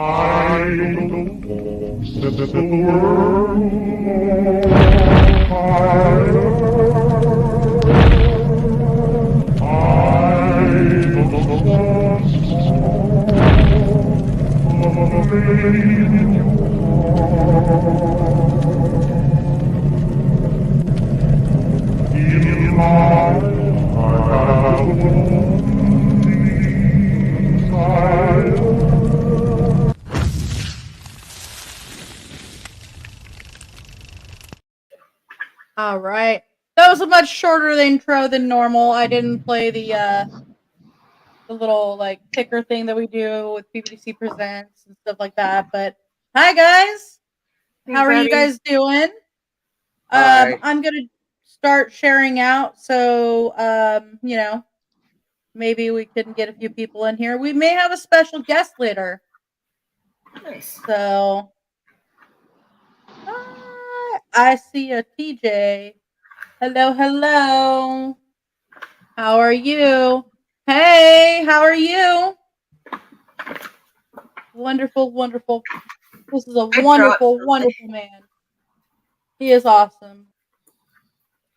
I don't set the world fire. I'm a lost in my heart I have only desire. All right. That was a much shorter intro than normal. I didn't play the little like ticker thing that we do with PBDC Presents and stuff like that. But hi guys, how are you guys doing? I'm gonna start sharing out, so maybe we can get a few people in here. We may have a special guest later. Nice. So I see a TJ. Hello. How are you? Hey, how are you? Wonderful. This is a wonderful man. He is awesome.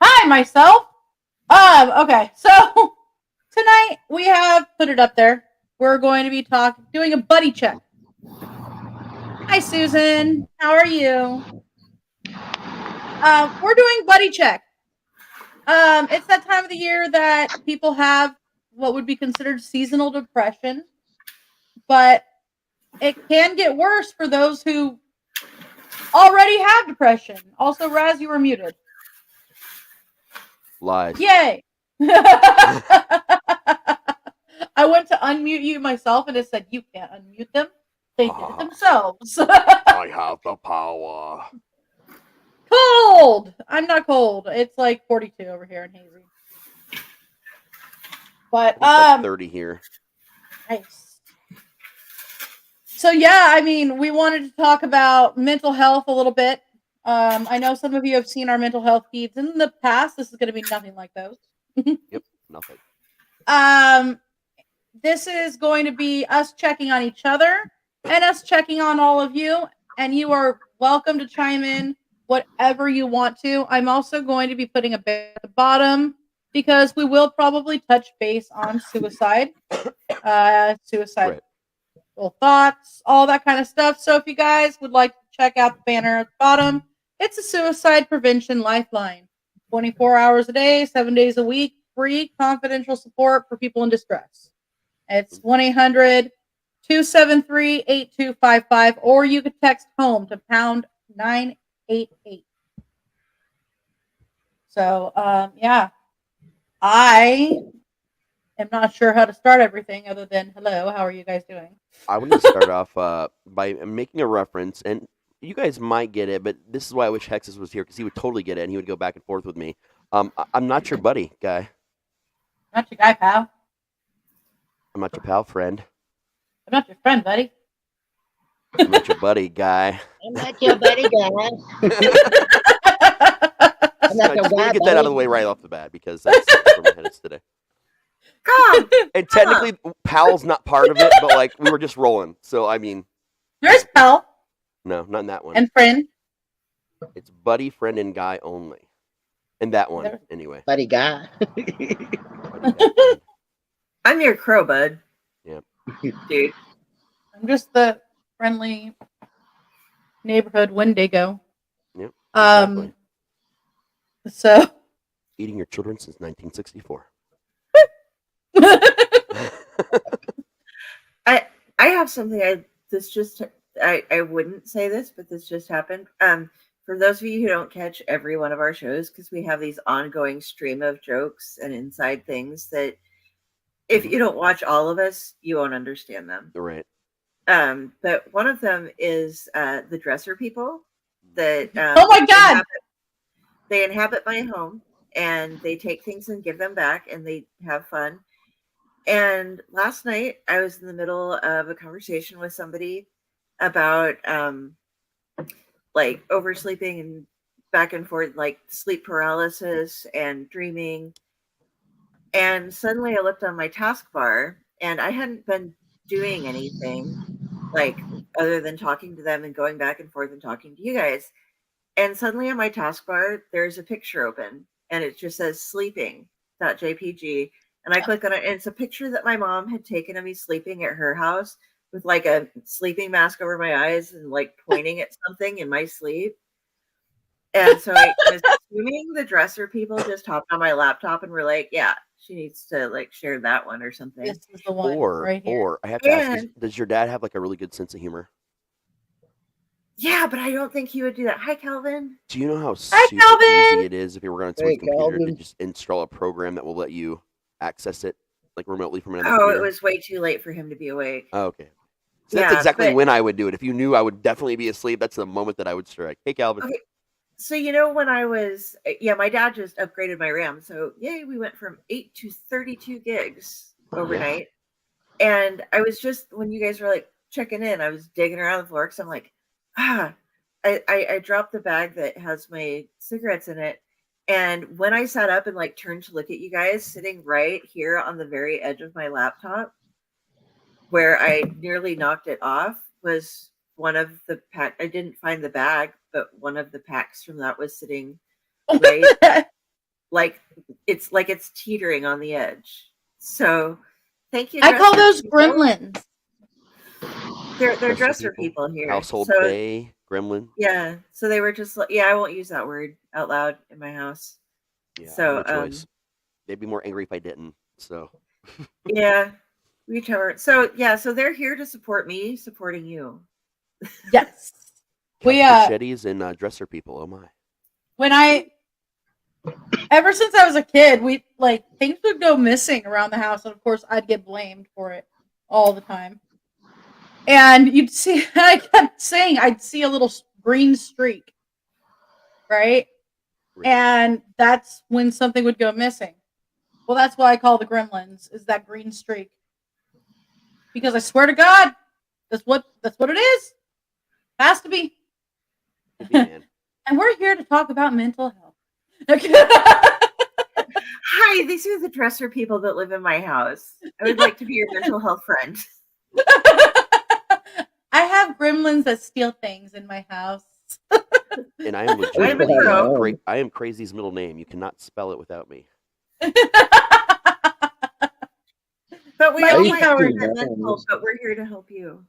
Hi, myself. Okay, so tonight we have put it up there. We're going to be doing a buddy check. Hi, Susan. How are you? We're doing buddy check. It's that time of the year that people have what would be considered seasonal depression, but it can get worse for those who already have depression. Also, Raz, you were muted. Lies. Yay! I went to unmute you myself, and it said you can't unmute them. They did it themselves. I have the power. Cold! I'm not cold. It's like 42 over here in Hazy. But It's like 30 here. Nice. So yeah, I mean, we wanted to talk about mental health a little bit. I know some of you have seen our mental health feeds in the past. This is going to be nothing like those. Yep, nothing. This is going to be us checking on each other and us checking on all of you. And you are welcome to chime in whatever you want to. I'm also going to be putting a bit at the bottom because we will probably touch base on suicide, suicidal thoughts, all that kind of stuff. So if you guys would like to check out the banner at the bottom, it's a suicide prevention lifeline. 24 hours a day, 7 days a week, free confidential support for people in distress. It's 1-800-273-8255, or you could text home to pound 988. So, yeah, I am not sure how to start everything other than hello, how are you guys doing? I want to start off by making a reference, and you guys might get it, but this is why I wish Hexus was here, because he would totally get it, and he would go back and forth with me. I'm not your buddy, guy. Not your guy, pal. I'm not your pal, friend. I'm not your friend, buddy. I'm not your buddy, guy. I'm not your buddy, guy. I'm not I your just want guy, to get that out of the buddy. way right off the bat, because that's where my head is today. God. And technically, pal's not part of it, but like we were just rolling. So I mean, There's pal no, not in that one. and friend. It's buddy, friend, and guy only. In that one, There- anyway. Buddy guy. I'm your crow, bud. Yep. Dude. I'm just the friendly neighborhood Wendigo. Yep. Exactly. So Eating your children since 1964. I have something. I wouldn't say this, but this just happened. For those of you who don't catch every one of our shows, because we have these ongoing stream of jokes and inside things that if you don't watch all of us, you won't understand them. Right. But one of them is the dresser people that oh my god, they inhabit my home and they take things and give them back and they have fun. And last night I was in the middle of a conversation with somebody about like oversleeping and back and forth, like sleep paralysis and dreaming. And suddenly I looked on my taskbar and I hadn't been doing anything like other than talking to them and going back and forth and talking to you guys. And suddenly on my taskbar, there's a picture open and it just says sleeping.jpg. And I click on it, and it's a picture that my mom had taken of me sleeping at her house with like a sleeping mask over my eyes and like pointing at something in my sleep. And so I was assuming the dresser people just hopped on my laptop and were like, yeah, she needs to like share that one or something. This is the one right here. Or I have to ask, And does your dad have like a really good sense of humor? yeah, but I don't think he would do that. Hi, Calvin. Do you know how Hi, super Calvin! easy it is if you were going to Hey, his computer to Calvin. just install a program that will let you access it like remotely from another Oh, computer? it was way too late for him to be awake. Oh, okay. So that's Yeah, exactly but when I would do it. If you knew I would definitely be asleep, that's the moment that I would strike. Hey, Calvin. okay. So you know when I was my dad just upgraded my RAM. So yay, we went from 8 to 32 gigs overnight. And I was just when you guys were like checking in, I was digging around the floor because I'm like, I dropped the bag that has my cigarettes in it. And when I sat up and like turned to look at you guys, sitting right here on the very edge of my laptop, where I nearly knocked it off, was one of the pack. I didn't find the bag, but one of the packs from that was sitting right, like it's teetering on the edge. So thank you. I call dresser those people. gremlins. They're dresser people here. Household So bay, gremlin. yeah, so they were just like, yeah, I won't use that word out loud in my house. Yeah, So no choice. They'd be more angry if I didn't. So yeah, we cover. So yeah, so they're here to support me, supporting you. Yes. We couch machetes and dresser people. Oh my. when I ever since I was a kid, we like things would go missing around the house, and of course I'd get blamed for it all the time. And you'd see, I kept saying I'd see a little green streak, right? And that's when something would go missing. Well, that's why I call the gremlins is that green streak. Because I swear to God, that's what it is. Has to be. Could be, man. And we're here to talk about mental health. Hi, these are the dresser people that live in my house. I would like to be your mental health friend. I have gremlins that steal things in my house. And I am I'm a legitimately pro. I am Crazy's middle name. You cannot spell it without me. But we I all used might to be know. mental, but we're here to help you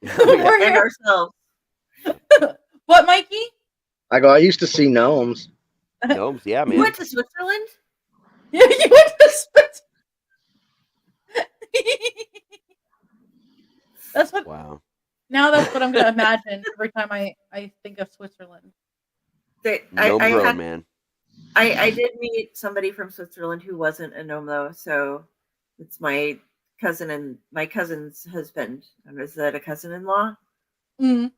We're and here. ourselves. What, Mikey? I used to see gnomes. Gnomes, yeah, You man. went to Switzerland? You went to Switzerland. That's what. Wow. Now that's what I'm gonna imagine every time I think of Switzerland. Gnome grown, man. I did meet somebody from Switzerland who wasn't a gnome though, so it's my cousin and my cousin's husband. Is that a cousin-in-law? Mm.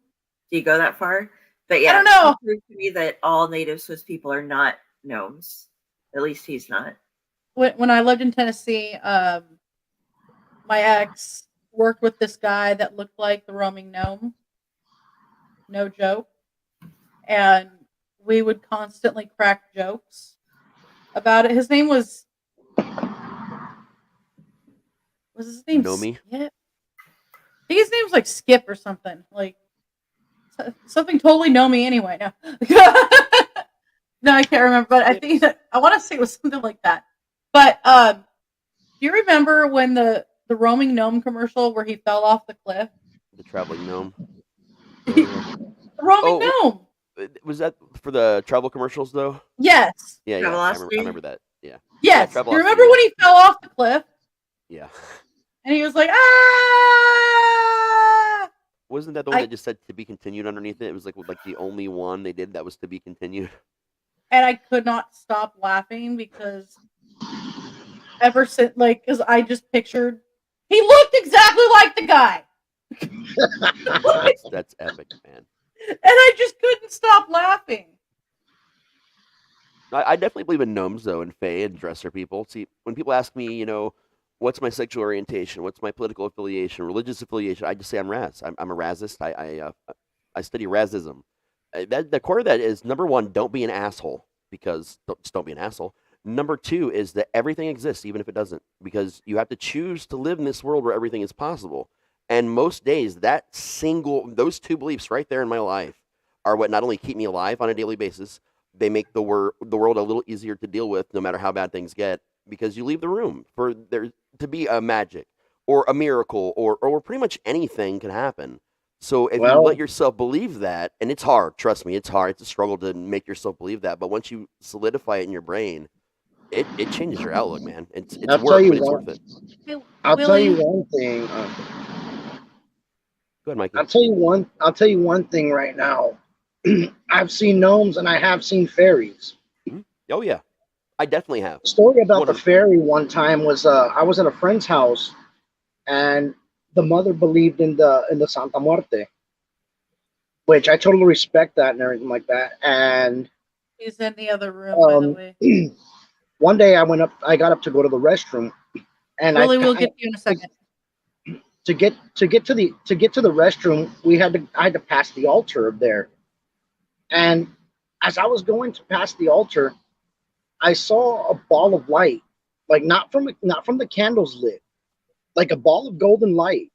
Do you go that far? But yeah, I don't know. he proved to me that all native Swiss people are not gnomes. At least he's not. When I lived in Tennessee, my ex worked with this guy that looked like the roaming gnome. No joke. And we would constantly crack jokes about it. His name was his name Nomi? Skip? I think his name was like Skip or something. Like something totally Nomi anyway. No. No, I can't remember, but I think I want to say it was something like that. But do you remember when the roaming gnome commercial where he fell off the cliff? The traveling gnome. The roaming gnome. Was that for the travel commercials though? Yes. Yeah, yeah. I remember that. Yeah. Yes. Yeah, Do you remember when he fell off the cliff? Yeah. And he was like, ah! Wasn't that the one that just said to be continued underneath it? It was like the only one they did that was to be continued. And I could not stop laughing because ever since, because I just pictured he looked exactly like the guy. That's epic, man. And I just couldn't stop laughing. I definitely believe in gnomes though, and fae and dresser people. See, when people ask me, what's my sexual orientation, what's my political affiliation, religious affiliation, I just say I'm Raz. I'm a Razist. I study Razism. The core of that is number one, don't be an asshole, because just don't be an asshole. Number two is that everything exists, even if it doesn't, because you have to choose to live in this world where everything is possible. And most days, those two beliefs right there in my life are what not only keep me alive on a daily basis, they make the world a little easier to deal with, no matter how bad things get, because you leave the room for there to be a magic or a miracle or pretty much anything can happen. So if you let Well, yourself believe that, and it's hard, trust me, it's hard. It's a struggle to make yourself believe that, but once you solidify it in your brain, it changes your outlook, man. It's I'll tell work, you but it's one. worth it. Hey, I'll tell you Willie, one thing. Go ahead, Mikey. I'll tell you one thing right now. I've seen gnomes and I have seen fairies. Mhm. Oh yeah, I definitely have. The story about the 100%. fairy one time was I was at a friend's house and the mother believed in the Santa Muerte, which I totally respect that and everything like that. And he's in the other room, by the um, way. one day I got up to go to the restroom, and Willie, we'll get to you in a second. to get to the restroom, I had to pass the altar there. And as I was going to pass the altar, I saw a ball of light, like not from the candles lit, like a ball of golden light,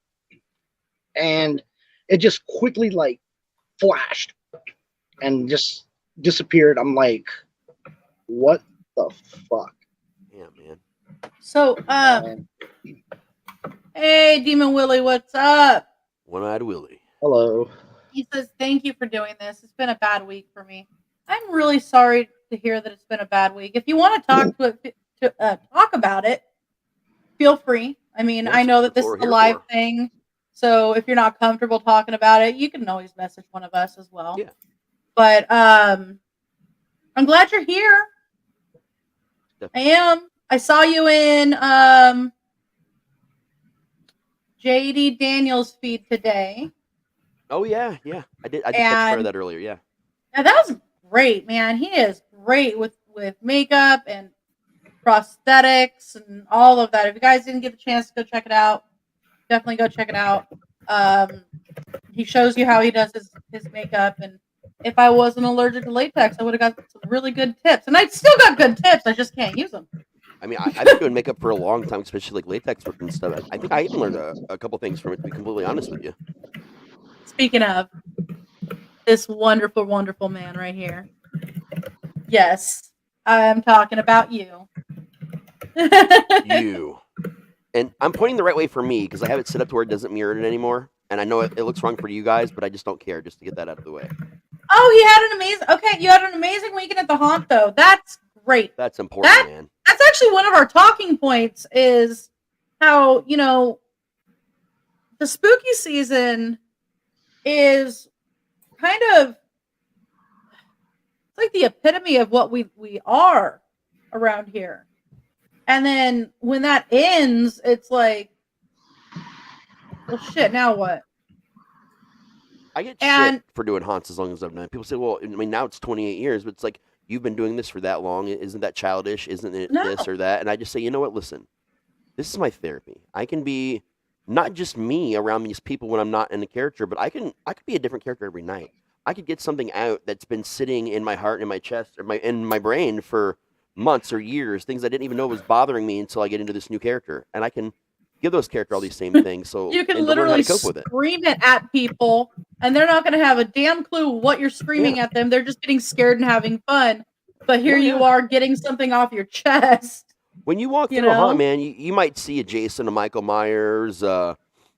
and it just quickly like flashed and just disappeared. I'm like, what the fuck? Yeah, man. So, And hey, Demon Willie, what's up? One-eyed Willie. hello. He says, thank you for doing this. It's been a bad week for me. I'm really sorry to hear that it's been a bad week. If you want to talk about it, feel free. I mean, Yeah, I that's know what that this we're is a here live for. thing. So if you're not comfortable talking about it, you can always message one of us as well. Yeah. But I'm glad you're here. I am. I saw you in JD Daniels' feed today. Oh yeah, yeah. I did catch part of And that earlier. Yeah. now that was great, man. He is great with makeup and prosthetics and all of that. If you guys didn't get the chance to go check it out, definitely go check it out. He shows you how he does his makeup, and if I wasn't allergic to latex, I would have got some really good tips. And I still got good tips. I just can't use them. I mean, I've been doing makeup for a long time, especially like latex work and stuff. I think I even learned a couple things from it, to be completely honest with you. Speaking of this wonderful, wonderful man right here, yes, I'm talking about you. You. And I'm pointing the right way for me because I have it set up to where it doesn't mirror it anymore. And I know it looks wrong for you guys, but I just don't care, just to get that out of the way. Oh, you had an amazing weekend at the haunt, though. That's great. That's important, man. That's actually one of our talking points is how, the spooky season is kind of it's like the epitome of what we are around here. And then when that ends, it's like, well, shit, now what? I get And shit for doing haunts as long as I've done it. People say, well, I mean, now it's 28 years, but it's like, you've been doing this for that long. Isn't that childish? Isn't it no, this or that? And I just say, you know what? Listen, this is my therapy. I can be not just me around these people when I'm not in a character, but I could be a different character every night. I could get something out that's been sitting in my heart and in my chest or in my brain for months or years, things I didn't even know was bothering me until I get into this new character. And I can give those characters all these same things. So you can and to learn how literally to cope with it. scream it at people, and they're not going to have a damn clue what you're screaming at them. They're just getting scared and having fun. But here you are getting something off your chest. When you walk through a haunt, man, you might see a Jason, a Michael Myers, a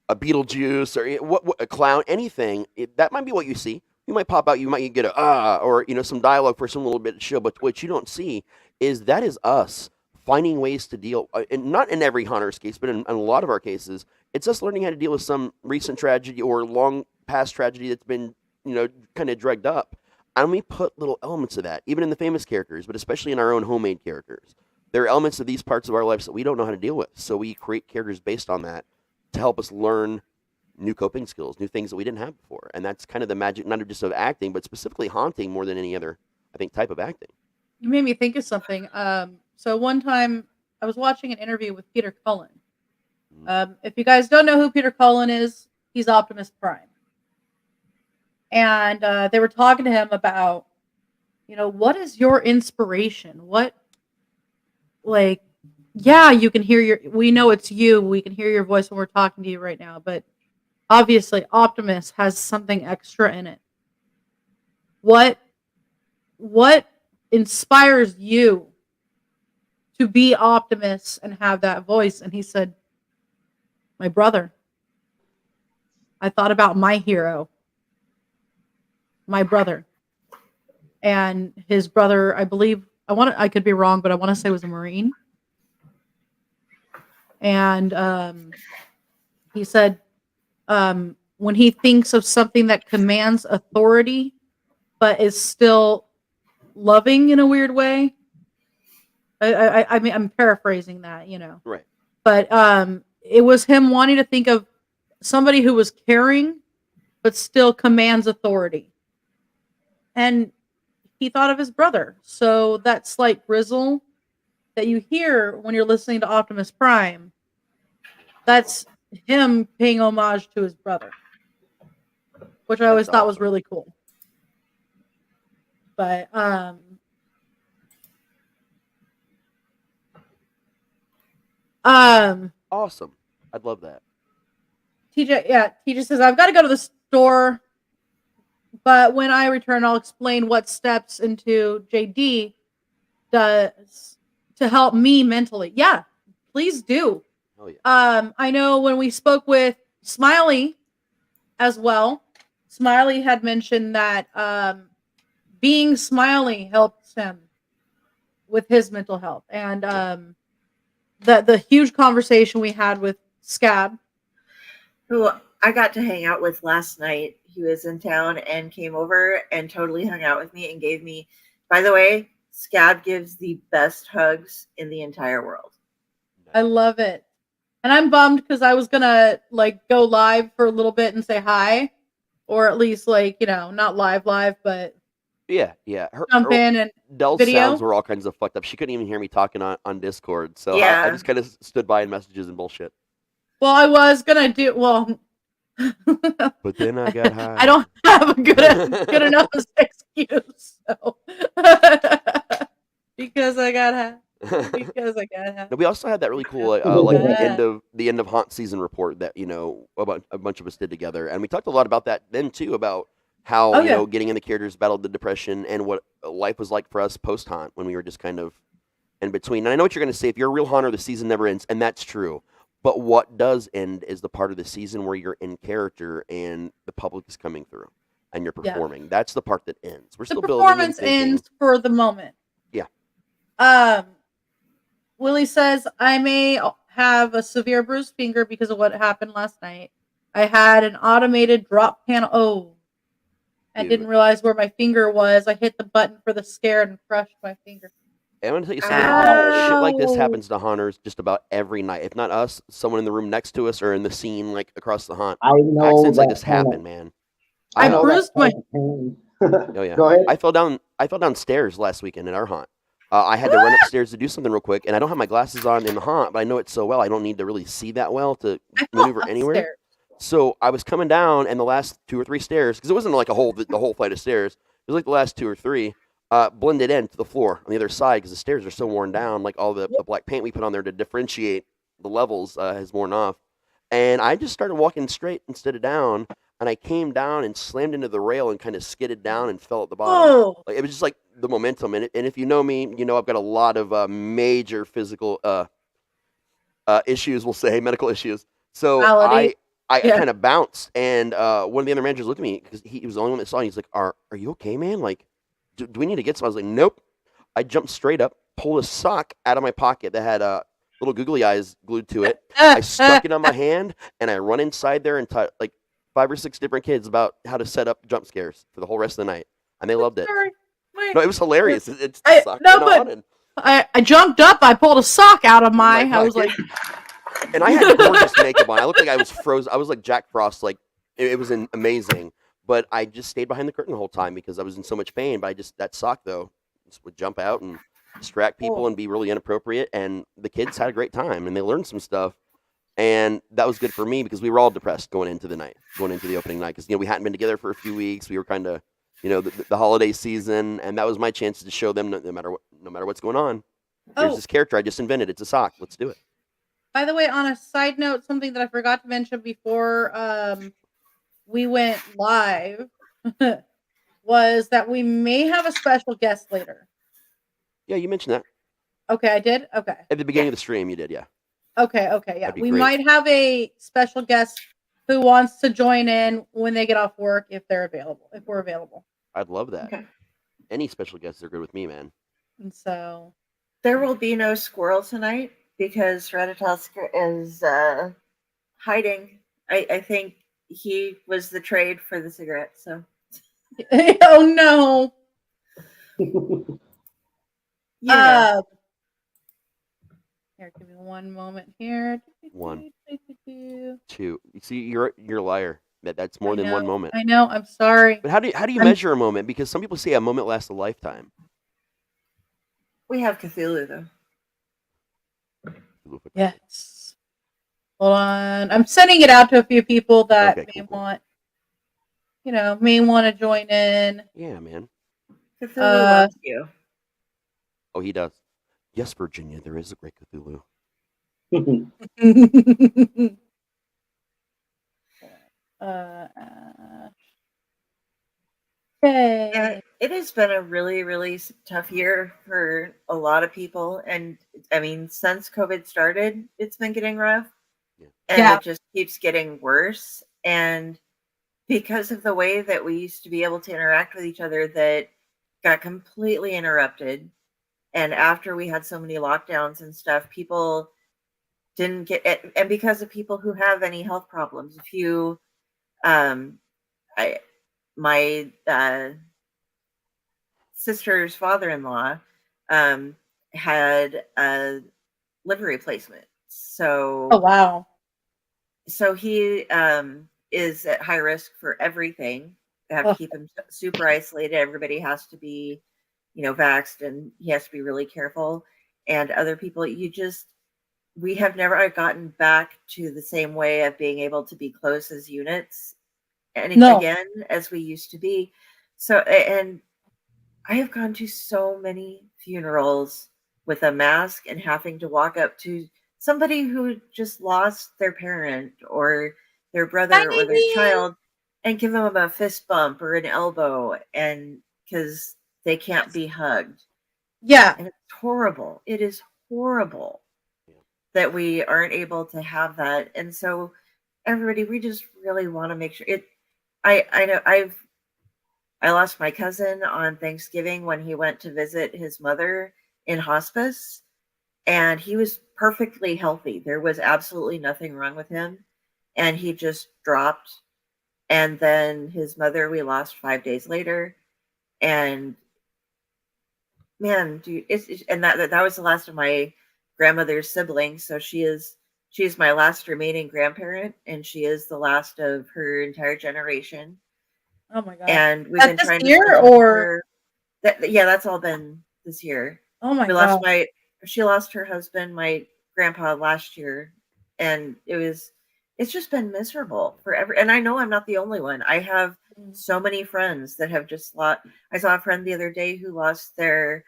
Beetlejuice, or what a clown, anything. That might be what you see. You might pop out, you might get a or some dialogue for some little bit of show. But what you don't see is that is us finding ways to deal, and not in every haunter's case, but in a lot of our cases, it's us learning how to deal with some recent tragedy or long past tragedy that's been kind of dragged up. And we put little elements of that, even in the famous characters, but especially in our own homemade characters. There are elements of these parts of our lives that we don't know how to deal with. So we create characters based on that to help us learn new coping skills, new things that we didn't have before. And that's kind of the magic, not just of acting, but specifically haunting more than any other, I think, type of acting. You made me think of something. So one time I was watching an interview with Peter Cullen. If you guys don't know who Peter Cullen is, he's Optimus Prime. And they were talking to him about, what is your inspiration? What, yeah, you can hear we know it's you. We can hear your voice when we're talking to you right now. But obviously Optimus has something extra in it. What inspires you to be Optimus and have that voice? And he said, my brother. I thought about my hero, my brother. And his brother, I believe, I could be wrong, but I want to say was a Marine. And he said, when he thinks of something that commands authority, but is still loving in a weird way. I mean, I'm paraphrasing that, Right. But it was him wanting to think of somebody who was caring, but still commands authority. And he thought of his brother. So that slight grizzle that you hear when you're listening to Optimus Prime, that's him paying homage to his brother, which I always thought was really cool. But awesome. I'd love that. TJ says, I've got to go to the store, but when I return, I'll explain what steps into JD does to help me mentally. Yeah, please do. Oh, yeah. I know when we spoke with Smiley as well, Smiley had mentioned that being Smiley helps him with his mental health. And the huge conversation we had with Scab, who I got to hang out with last night. He was in town and came over and totally hung out with me and gave me, by the way, Scab gives the best hugs in the entire world. I love it. And I'm bummed because I was gonna go live for a little bit and say hi, or at least not live, but Yeah. jump in and Dell's video. sounds were all kinds of fucked up. She couldn't even hear me talking on Discord, so Yeah. I just kind of stood by in messages and bullshit. Well, I was gonna do But then I got high. I don't have a good enough excuse, so because I got high. No, we also had that really cool the end of haunt season report that a bunch of us did together, and we talked a lot about that then too, about how getting in the characters, battled the depression, and what life was like for us post haunt when we were just kind of in between. And I know what you're going to say. If you're a real haunter, the season never ends, and that's true. But what does end is the part of the season where you're in character and the public is coming through and you're performing. Yeah. That's the part that ends. We're still building. The performance ends for the moment. Yeah. Willie says, I may have a severe bruised finger because of what happened last night. I had an automated drop panel. Oh, I didn't realize where my finger was. I hit the button for the scare and crushed my finger. I'm going to tell you something. Shit like this happens to haunters just about every night. If not us, someone in the room next to us or in the scene across the haunt. I know accidents like this happen, man. I bruised my. Oh yeah. Go ahead. I fell downstairs last weekend in our haunt. I had to run upstairs to do something real quick, and I don't have my glasses on in the haunt, but I know it so well. I don't need to really see that well to maneuver anywhere. So I was coming down, and the last 2 or 3 stairs, because it wasn't like the whole flight of stairs. It was like the last 2 or 3. Blended into the floor on the other side because the stairs are so worn down. Like all the black paint we put on there to differentiate the levels has worn off. And I just started walking straight instead of down. And I came down and slammed into the rail and kind of skidded down and fell at the bottom. Oh. Like, it was just like the momentum. And if you know me, you know I've got a lot of major physical issues, we'll say, medical issues. So I kind of bounced. And one of the other managers looked at me because he was the only one that saw me. He's like, are you okay, man? Like, do we need to get some? I was like, nope. I jumped straight up, pulled a sock out of my pocket that had little googly eyes glued to it. I stuck it on my hand, and I run inside there and taught like 5 or 6 different kids about how to set up jump scares for the whole rest of the night, and they loved it. No, it was hilarious. I jumped up. I pulled a sock out of my. I was like, and I had gorgeous makeup on. I looked like I was frozen. I was like Jack Frost. Like it was amazing. But I just stayed behind the curtain the whole time because I was in so much pain. But that sock, though, just would jump out and distract people and be really inappropriate. And the kids had a great time, and they learned some stuff. And that was good for me because we were all depressed going into the opening night. Because, we hadn't been together for a few weeks. We were kind of, the holiday season. And that was my chance to show them no matter what's going on. There's this character I just invented. It's a sock. Let's do it. By the way, on a side note, something that I forgot to mention before we went live was that we may have a special guest later. Yeah, you mentioned that Okay, I did? Okay. at the beginning of the stream. You did, yeah. Okay, yeah. That'd be We great. might have a special guest who wants to join in when they get off work if they're available, if we're available. I'd love that. Okay. Any special guests are good with me, man. And so There will be no squirrel tonight because Ratatosk is hiding. I think he was the trade for the cigarette. So oh no. you know. Here, give me one moment here. One. 2. You see, you're a liar. That's more I than one know, moment. I know. I'm sorry. But how do you measure a moment? Because some people say a moment lasts a lifetime. We have Cthulhu though. Yes. Hold on. I'm sending it out to a few people that Okay, may cool. want, may want to join in. Yeah, man. Cthulhu loves you. Oh, he does. Yes, Virginia, there is a great Cthulhu. Okay. It has been a really, really tough year for a lot of people. And I mean, since COVID started, it's been getting rough. Yeah. And Yeah. it just keeps getting worse. And because of the way that we used to be able to interact with each other, that got completely interrupted. And after we had so many lockdowns and stuff, people didn't get it. And because of people who have any health problems, if you, my sister's father-in-law had a liver replacement. So Oh wow. so he is at high risk for everything. They have to keep him super isolated. Everybody has to be, vaxxed, and he has to be really careful. And other people, we have never gotten back to the same way of being able to be close as units and again as we used to be. So, and I have gone to so many funerals with a mask and having to walk up to somebody who just lost their parent or their brother or their child and give them a fist bump or an elbow, and because they can't be hugged. Yeah. And it's horrible. It is horrible that we aren't able to have that. And so everybody, we just really want to make sure I know I lost my cousin on Thanksgiving when he went to visit his mother in hospice, and he was perfectly healthy. There was absolutely nothing wrong with him, and he just dropped. And then his mother we lost 5 days later, and man, dude, and that was the last of my grandmother's siblings. So she's my last remaining grandparent, and she is the last of her entire generation. Oh my god. And we've been trying to year or yeah, that's all been this year. oh my god. She lost her husband, my grandpa, last year, and it's just been miserable forever. And I know I'm not the only one. I have so many friends that have just lost. I saw a friend the other day who lost their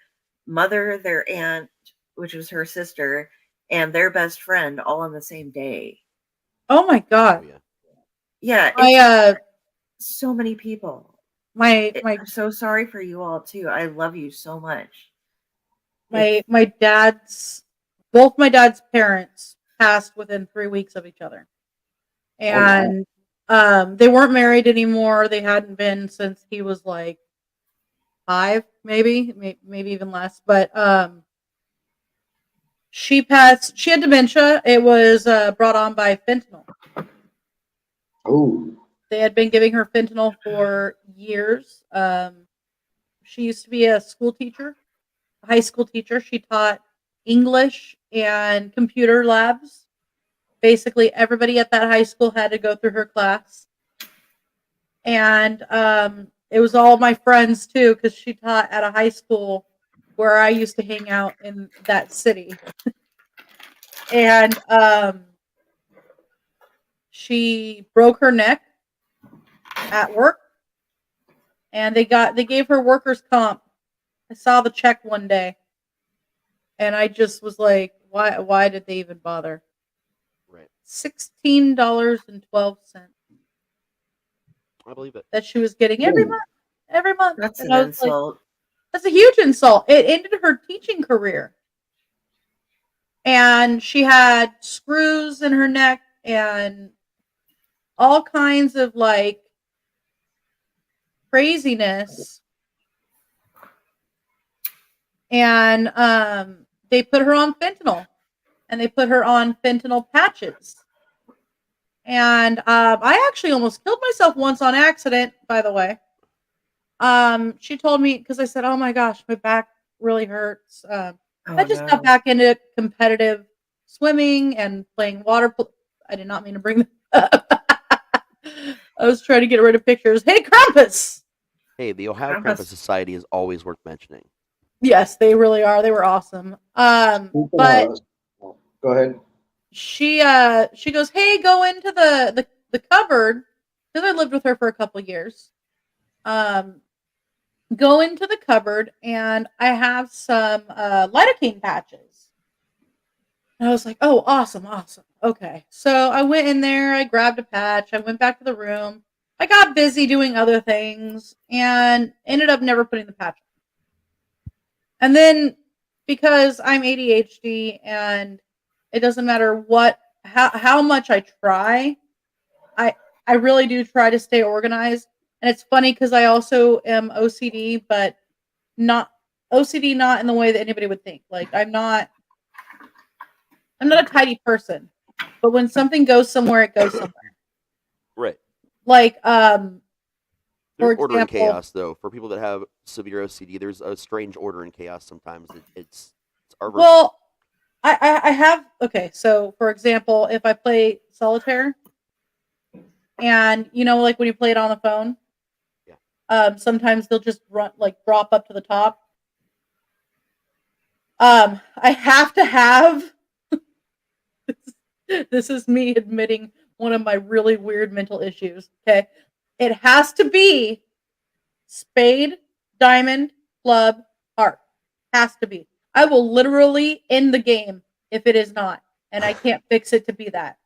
mother, their aunt, which was her sister, and their best friend all on the same day. Oh my god. Yeah. So many people. I'm so sorry for you all too. I love you so much. Both my dad's parents passed within 3 weeks of each other. And they weren't married anymore. They hadn't been since he was like 5, maybe even less. But she passed. She had dementia. It was brought on by fentanyl. Oh. They had been giving her fentanyl for years. She used to be a school teacher, a high school teacher. She taught English and computer labs. Basically, everybody at that high school had to go through her class. And it was all my friends, too, because she taught at a high school where I used to hang out in that city. And she broke her neck at work. And they gave her workers' comp. I saw the check one day. And I just was like, why did they even bother? Right. $16.12. I believe it. that she was getting every Ooh. month, every month. That's And an I was like, insult. that's a huge insult. It ended her teaching career. And she had screws in her neck and all kinds of like craziness. And they put her on fentanyl, and they put her on fentanyl patches. And I actually almost killed myself once on accident, by the way. She told me, because I said, oh my gosh, my back really hurts. I just got back into competitive swimming and playing water. I did not mean to bring that up. I was trying to get rid of pictures. Hey, Krampus! Hey, the Ohio Krampus. Krampus Society is always worth mentioning. Yes, they really are. They were awesome. Speaking But of- go ahead. she goes, hey, go into the cupboard, because I lived with her for a couple years. Go into the cupboard, and I have some lidocaine patches. And I was like, oh, awesome. Okay. So I went in there, I grabbed a patch, I went back to the room. I got busy doing other things and ended up never putting the patch on. And then, because I'm ADHD and it doesn't matter how much I try, I really do try to stay organized. And it's funny because I also am OCD, but not OCD, not in the way that anybody would think. Like I'm not a tidy person, but when something goes somewhere, it goes somewhere. Right. Like There's for order and example, chaos, though. For people that have severe OCD, there's a strange order and chaos sometimes. It's our version. well, I have, okay, so for example, if I play solitaire, and like when you play it on the phone, sometimes they'll just drop up to the top. I have to have this is me admitting one of my really weird mental issues. Okay, it has to be spade, diamond, club, heart. Has to be. I will literally end the game if it is not, and I can't fix it to be that.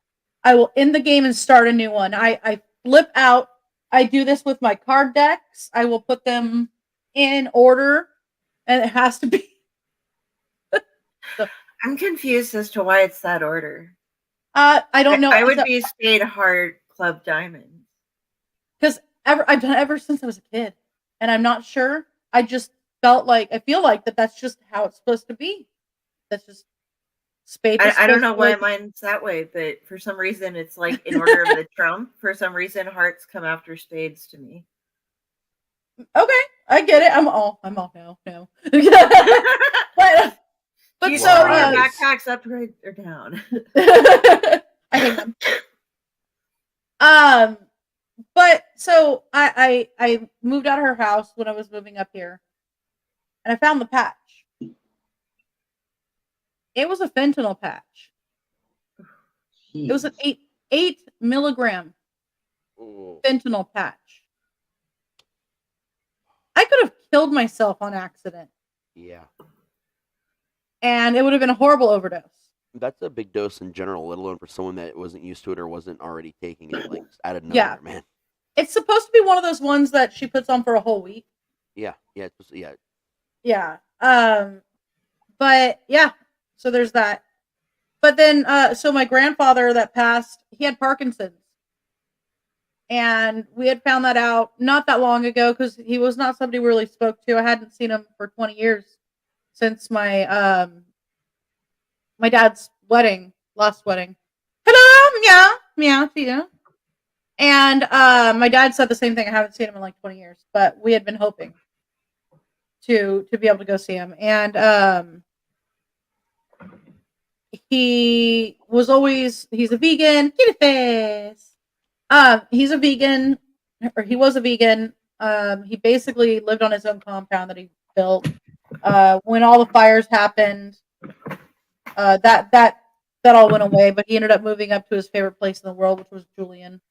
I will end the game and start a new one. I flip out. I do this with my card decks. I will put them in order, and it has to be. I'm confused as to why it's that order. I don't know. I would be spade, heart, club, diamond. Because I've done it ever since I was a kid, and I'm not sure. I just I feel like that's just how it's supposed to be. That's just spade. I don't know why mine's that way, but for some reason it's like in order of the trump. For some reason, hearts come after spades to me. Okay, I get it. I'm all no. But Do you so throw your backpacks upgrade or down? I hate them. But so I moved out of her house when I was moving up here, and I found the patch. It was a fentanyl patch. It was an 8 milligram fentanyl patch. I could have killed myself on accident. Yeah. And it would have been a horrible overdose. That's a big dose in general, let alone for someone that wasn't used to it or wasn't already taking it, like out of nowhere, Yeah. man. It's supposed to be one of those ones that she puts on for a whole week. Yeah, yeah. Yeah. But yeah, so there's that. But then so my grandfather that passed, he had Parkinson's. And we had found that out not that long ago because he was not somebody we really spoke to. I hadn't seen him for 20 years since my my dad's last wedding. Hello, meow to you. And my dad said the same thing. I haven't seen him in like 20 years, but we had been hoping to be able to go see him. And he's a vegan. Kitty face. He's a vegan, or he was a vegan. He basically lived on his own compound that he built. When all the fires happened, that all went away, but he ended up moving up to his favorite place in the world, which was Julian,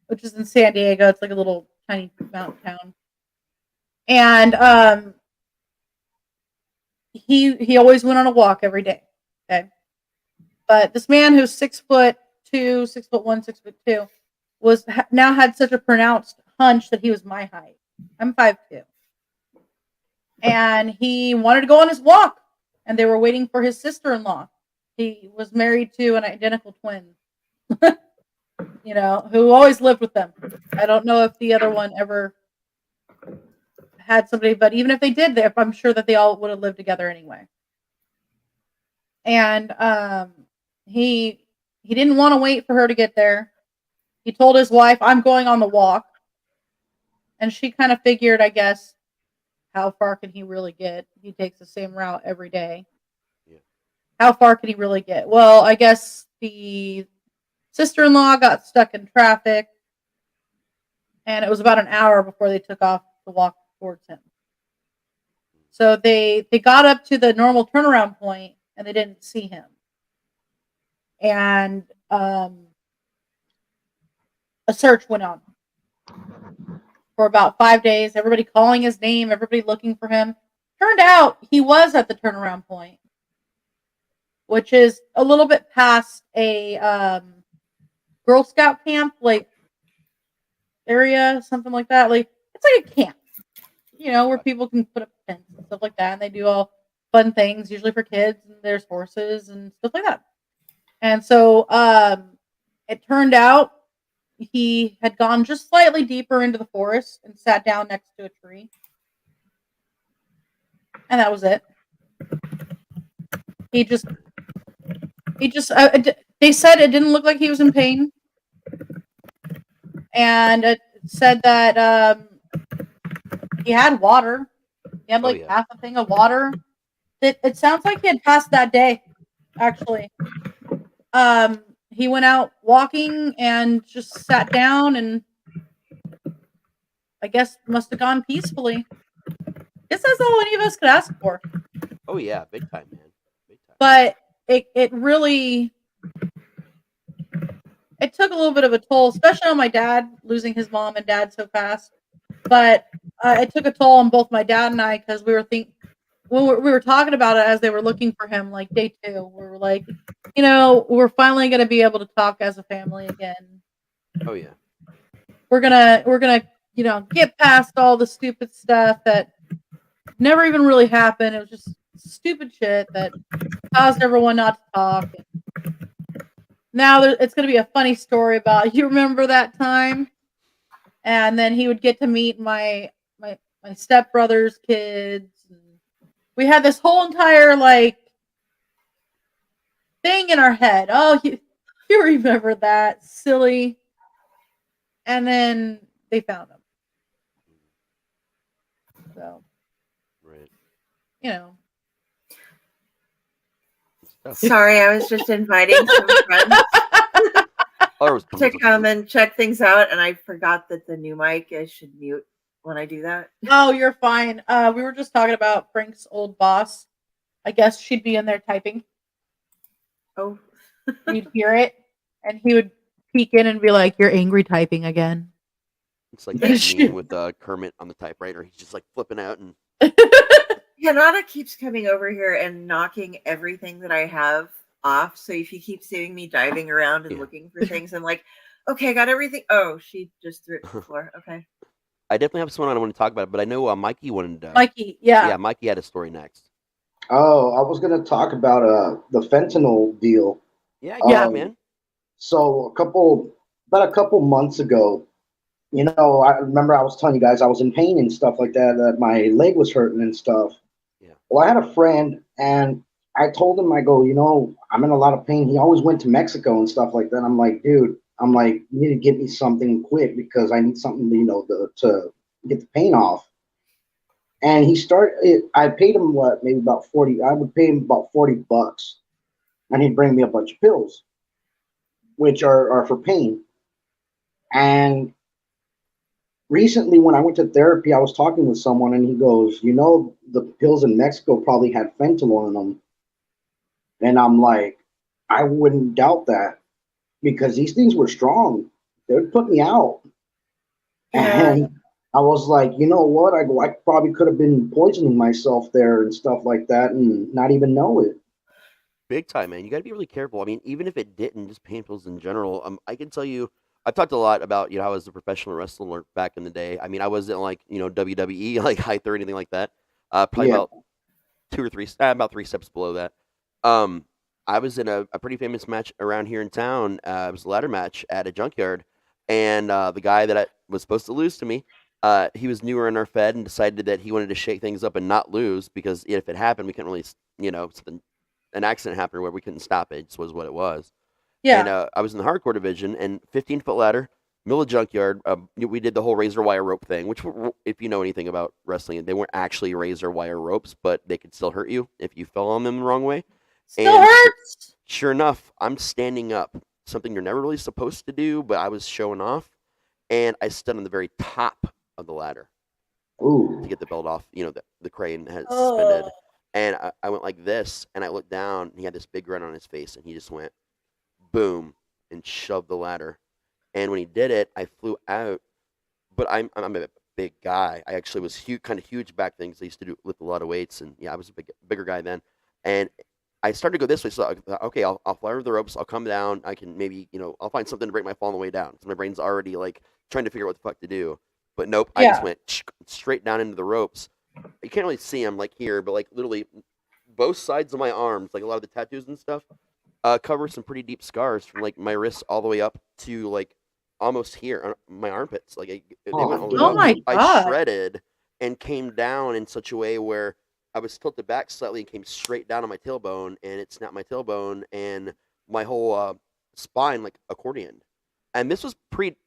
which is in San Diego. It's like a little tiny mountain town. And he always went on a walk every day. Okay. But this man who's 6'2", 6'1", 6'2", now had such a pronounced hunch that he was my height. I'm 5'2". And he wanted to go on his walk, and they were waiting for his sister-in-law. He was married to an identical twin, who always lived with them. I don't know if the other one ever had somebody, but even if they did, I'm sure that they all would have lived together anyway. And he didn't want to wait for her to get there. He told his wife, "I'm going on the walk." And she kind of figured, I guess, how far can he really get? He takes the same route every day. Yeah. How far can he really get? Well, I guess the sister-in-law got stuck in traffic, and it was about an hour before they took off to walk towards him. So they got up to the normal turnaround point, and they didn't see him. And a search went on for about 5 days. Everybody calling his name, everybody looking for him. Turned out he was at the turnaround point, which is a little bit past a Girl Scout camp, like area, something like that. Like it's like a camp, where people can put up tents and stuff like that, and they do all fun things, usually for kids. And there's horses and stuff like that. And so it turned out he had gone just slightly deeper into the forest and sat down next to a tree. And that was it. They said it didn't look like he was in pain. And it said that he had water. He had half a thing of water. It sounds like he had passed that day, actually. He went out walking and just sat down, and I guess must have gone peacefully. I guess that's all any of us could ask for. Oh yeah, big time, man. Big time. But it really took a little bit of a toll, especially on my dad, losing his mom and dad so fast. But it took a toll on both my dad and I, because we were talking about it as they were looking for him, like day 2. We were like, we're finally going to be able to talk as a family again. Oh yeah. We're gonna get past all the stupid stuff that never even really happened. It was just stupid shit that caused everyone not to talk. Now it's going to be a funny story about, you remember that time? And then he would get to meet my stepbrother's kids. We had this whole entire thing in our head. Oh, you remember that, silly. And then they found him. So, right. Sorry, I was just inviting some friends to come and check things out, and I forgot that the new mic, I should mute when I do that. Oh, you're fine. We were just talking about Frank's old boss. I guess she'd be in there typing. Oh. You'd hear it, and he would peek in and be like, "You're angry typing again." It's like that meme with Kermit on the typewriter. He's just like flipping out and. Hanada keeps coming over here and knocking everything that I have off. So if you keep seeing me diving around and looking for things, I'm like, okay, I got everything. Oh, she just threw it to the floor. Okay. I definitely have someone I want to talk about, but I know Mikey wanted. Mikey, yeah. Yeah, Mikey had a story next. Oh, I was going to talk about the fentanyl deal. Yeah, man. So about a couple months ago, I remember I was telling you guys I was in pain and stuff like that, that my leg was hurting and stuff. Yeah. Well, I had a friend, and I told him, I go, I'm in a lot of pain. He always went to Mexico and stuff like that. I'm like, dude, you need to get me something quick because I need something, to get the pain off. And I paid him maybe about 40. I would pay him about $40, and he'd bring me a bunch of pills, which are for pain. And recently, when I went to therapy, I was talking with someone, and he goes, the pills in Mexico probably had fentanyl in them. And I'm like, I wouldn't doubt that, because these things were strong. They would put me out. Yeah. And I was like, you know what? I go, I probably could have been poisoning myself there and stuff like that and not even know it. Big time, man. You got to be really careful. I mean, even if it didn't, just pain pills in general. I can tell you, I've talked a lot about, I was a professional wrestler back in the day. I mean, I wasn't like, WWE, like height or anything like that. Probably Yeah. about about 3 steps below that. Um, I was in a pretty famous match around here in town. It was a ladder match at a junkyard, and the guy that I was supposed to lose to me, he was newer in our Fed and decided that he wanted to shake things up and not lose because if it happened, we couldn't really, an accident happened where we couldn't stop it. It just was what it was. And Yeah. I was in the hardcore division and 15-foot ladder, middle of junkyard. We did the whole razor wire rope thing, which, if you know anything about wrestling, they weren't actually razor wire ropes, but they could still hurt you if you fell on them the wrong way. Still And hurts. sure enough, I'm standing up, something you're never really supposed to do, but I was showing off, and I stood on the very top of the ladder to Ooh. get the belt off. The crane has Ugh. suspended, and I went like this, and I looked down, and he had this big grin on his face, and he just went boom and shoved the ladder. And when he did it, I flew out. But I'm a big guy. I actually was kind of huge back then because I used to lift a lot of weights, and yeah, I was a bigger guy then. And I started to go this way, so I thought, okay, I'll fly over the ropes. I'll come down. I can maybe I'll find something to break my fall on the way down. So my brain's already like trying to figure out what the fuck to do. But nope, I just Yeah. went straight down into the ropes. You can't really see them like here, but like literally both sides of my arms, like a lot of the tattoos and stuff, cover some pretty deep scars from like my wrists all the way up to like almost here on my armpits. Like they Oh, went all the way Oh up. my I God. shredded and came down in such a way where I was tilted back slightly and came straight down on my tailbone, and it snapped my tailbone and my whole spine like accordion. And this was pre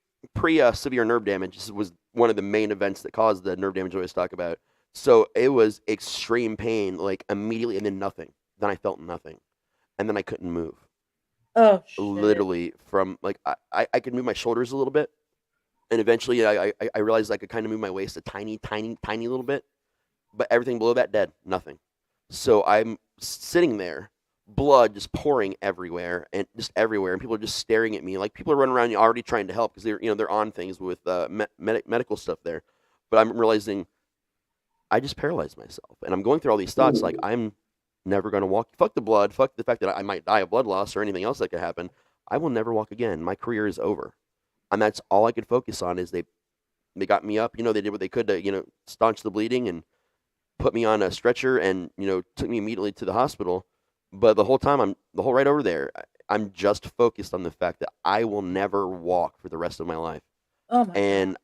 severe nerve damage. This was one of the main events that caused the nerve damage I always talk about. So it was extreme pain, like immediately, and then nothing. Then I felt nothing, and then I couldn't move. Oh shit. Literally from like I could move my shoulders a little bit, and eventually I realized I could kind of move my waist a tiny little bit, but everything below that dead, nothing. So I'm sitting there, blood just pouring everywhere and people are just staring at me like people are running around you already trying to help because they're on things with medical stuff there, but I'm realizing I just paralyzed myself, and I'm going through all these thoughts like I'm never going to walk. Fuck the blood. Fuck the fact that I might die of blood loss or anything else that could happen. I will never walk again. My career is over, and that's all I could focus on. Is they got me up. They did what they could to staunch the bleeding and put me on a stretcher and took me immediately to the hospital. But the whole time the whole ride over there, I'm just focused on the fact that I will never walk for the rest of my life. Oh my And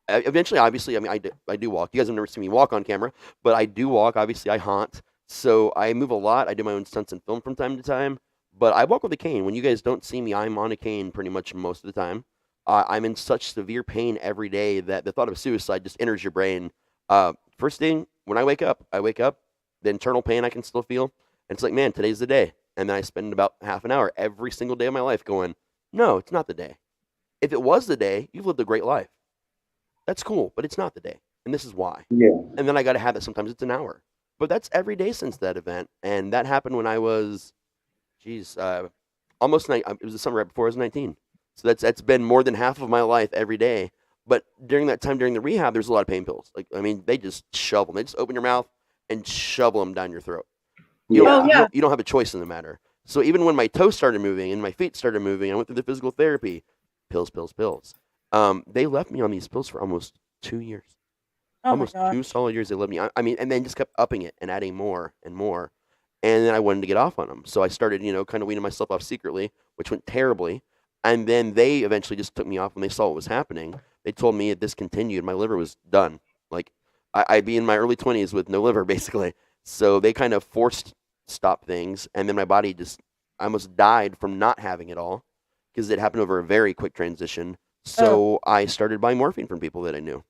God. eventually, obviously, I mean, I do walk. You guys have never seen me walk on camera, but I do walk. Obviously, I haunt. So I move a lot. I do my own stunts and film from time to time, but I walk with a cane. When you guys don't see me, I'm on a cane pretty much most of the time. I'm in such severe pain every day that the thought of suicide just enters your brain. First thing, when I wake up, the internal pain I can still feel. And it's like, man, today's the day. And then I spend about half an hour every single day of my life going, no, it's not the day. If it was the day, you've lived a great life. That's cool, but it's not the day. And this is why. Yeah. And then I got to have it. Sometimes it's an hour. But that's every day since that event. And that happened when I was, almost it was the summer right before I was 19. So that's been more than half of my life every day. But during that time, during the rehab, there's a lot of pain pills. Like, I mean, they just shovel them. They just open your mouth and shovel them down your throat. Oh, yeah. You don't have a choice in the matter. So even when my toes started moving and my feet started moving, I went through the physical therapy. Pills. They left me on these pills for almost 2 years. Oh my Almost God. 2 solid years they left me. I mean, and then just kept upping it and adding more and more. And then I wanted to get off on them. So I started, kind of weaning myself off secretly, which went terribly. And then they eventually just took me off when they saw what was happening. They told me if this continued, my liver was done. Like, I'd be in my early 20s with no liver, basically. So they kind of forced stop things. And then my body I almost died from not having it all because it happened over a very quick transition. So I started buying morphine from people that I knew.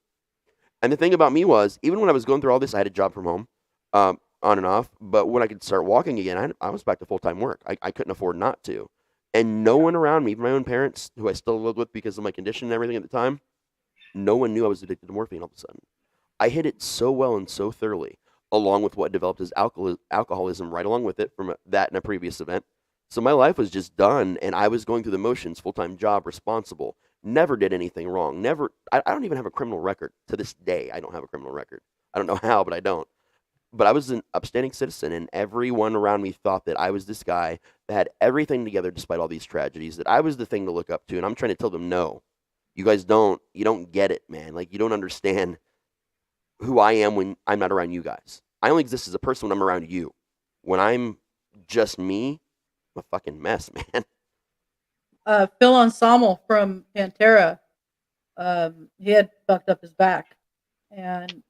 And the thing about me was, even when I was going through all this, I had a job from home, on and off. But when I could start walking again, I was back to full-time work. I couldn't afford not to. And no one around me, even my own parents, who I still lived with because of my condition and everything at the time, no one knew I was addicted to morphine all of a sudden. I hid it so well and so thoroughly, along with what developed as alcoholism right along with it from that and a previous event. So my life was just done, and I was going through the motions, full-time job, responsible, never did anything wrong. Never. I don't even have a criminal record. To this day, I don't have a criminal record. I don't know how, but I don't. but I was an upstanding citizen, and everyone around me thought that I was this guy that had everything together despite all these tragedies, that I was the thing to look up to, and I'm trying to tell them, no, you guys you don't get it, man. Like, you don't understand who I am when I'm not around you guys. I only exist as a person when I'm around you. When I'm just me, I'm a fucking mess, man. Phil Anselmo from Pantera, he had fucked up his back, and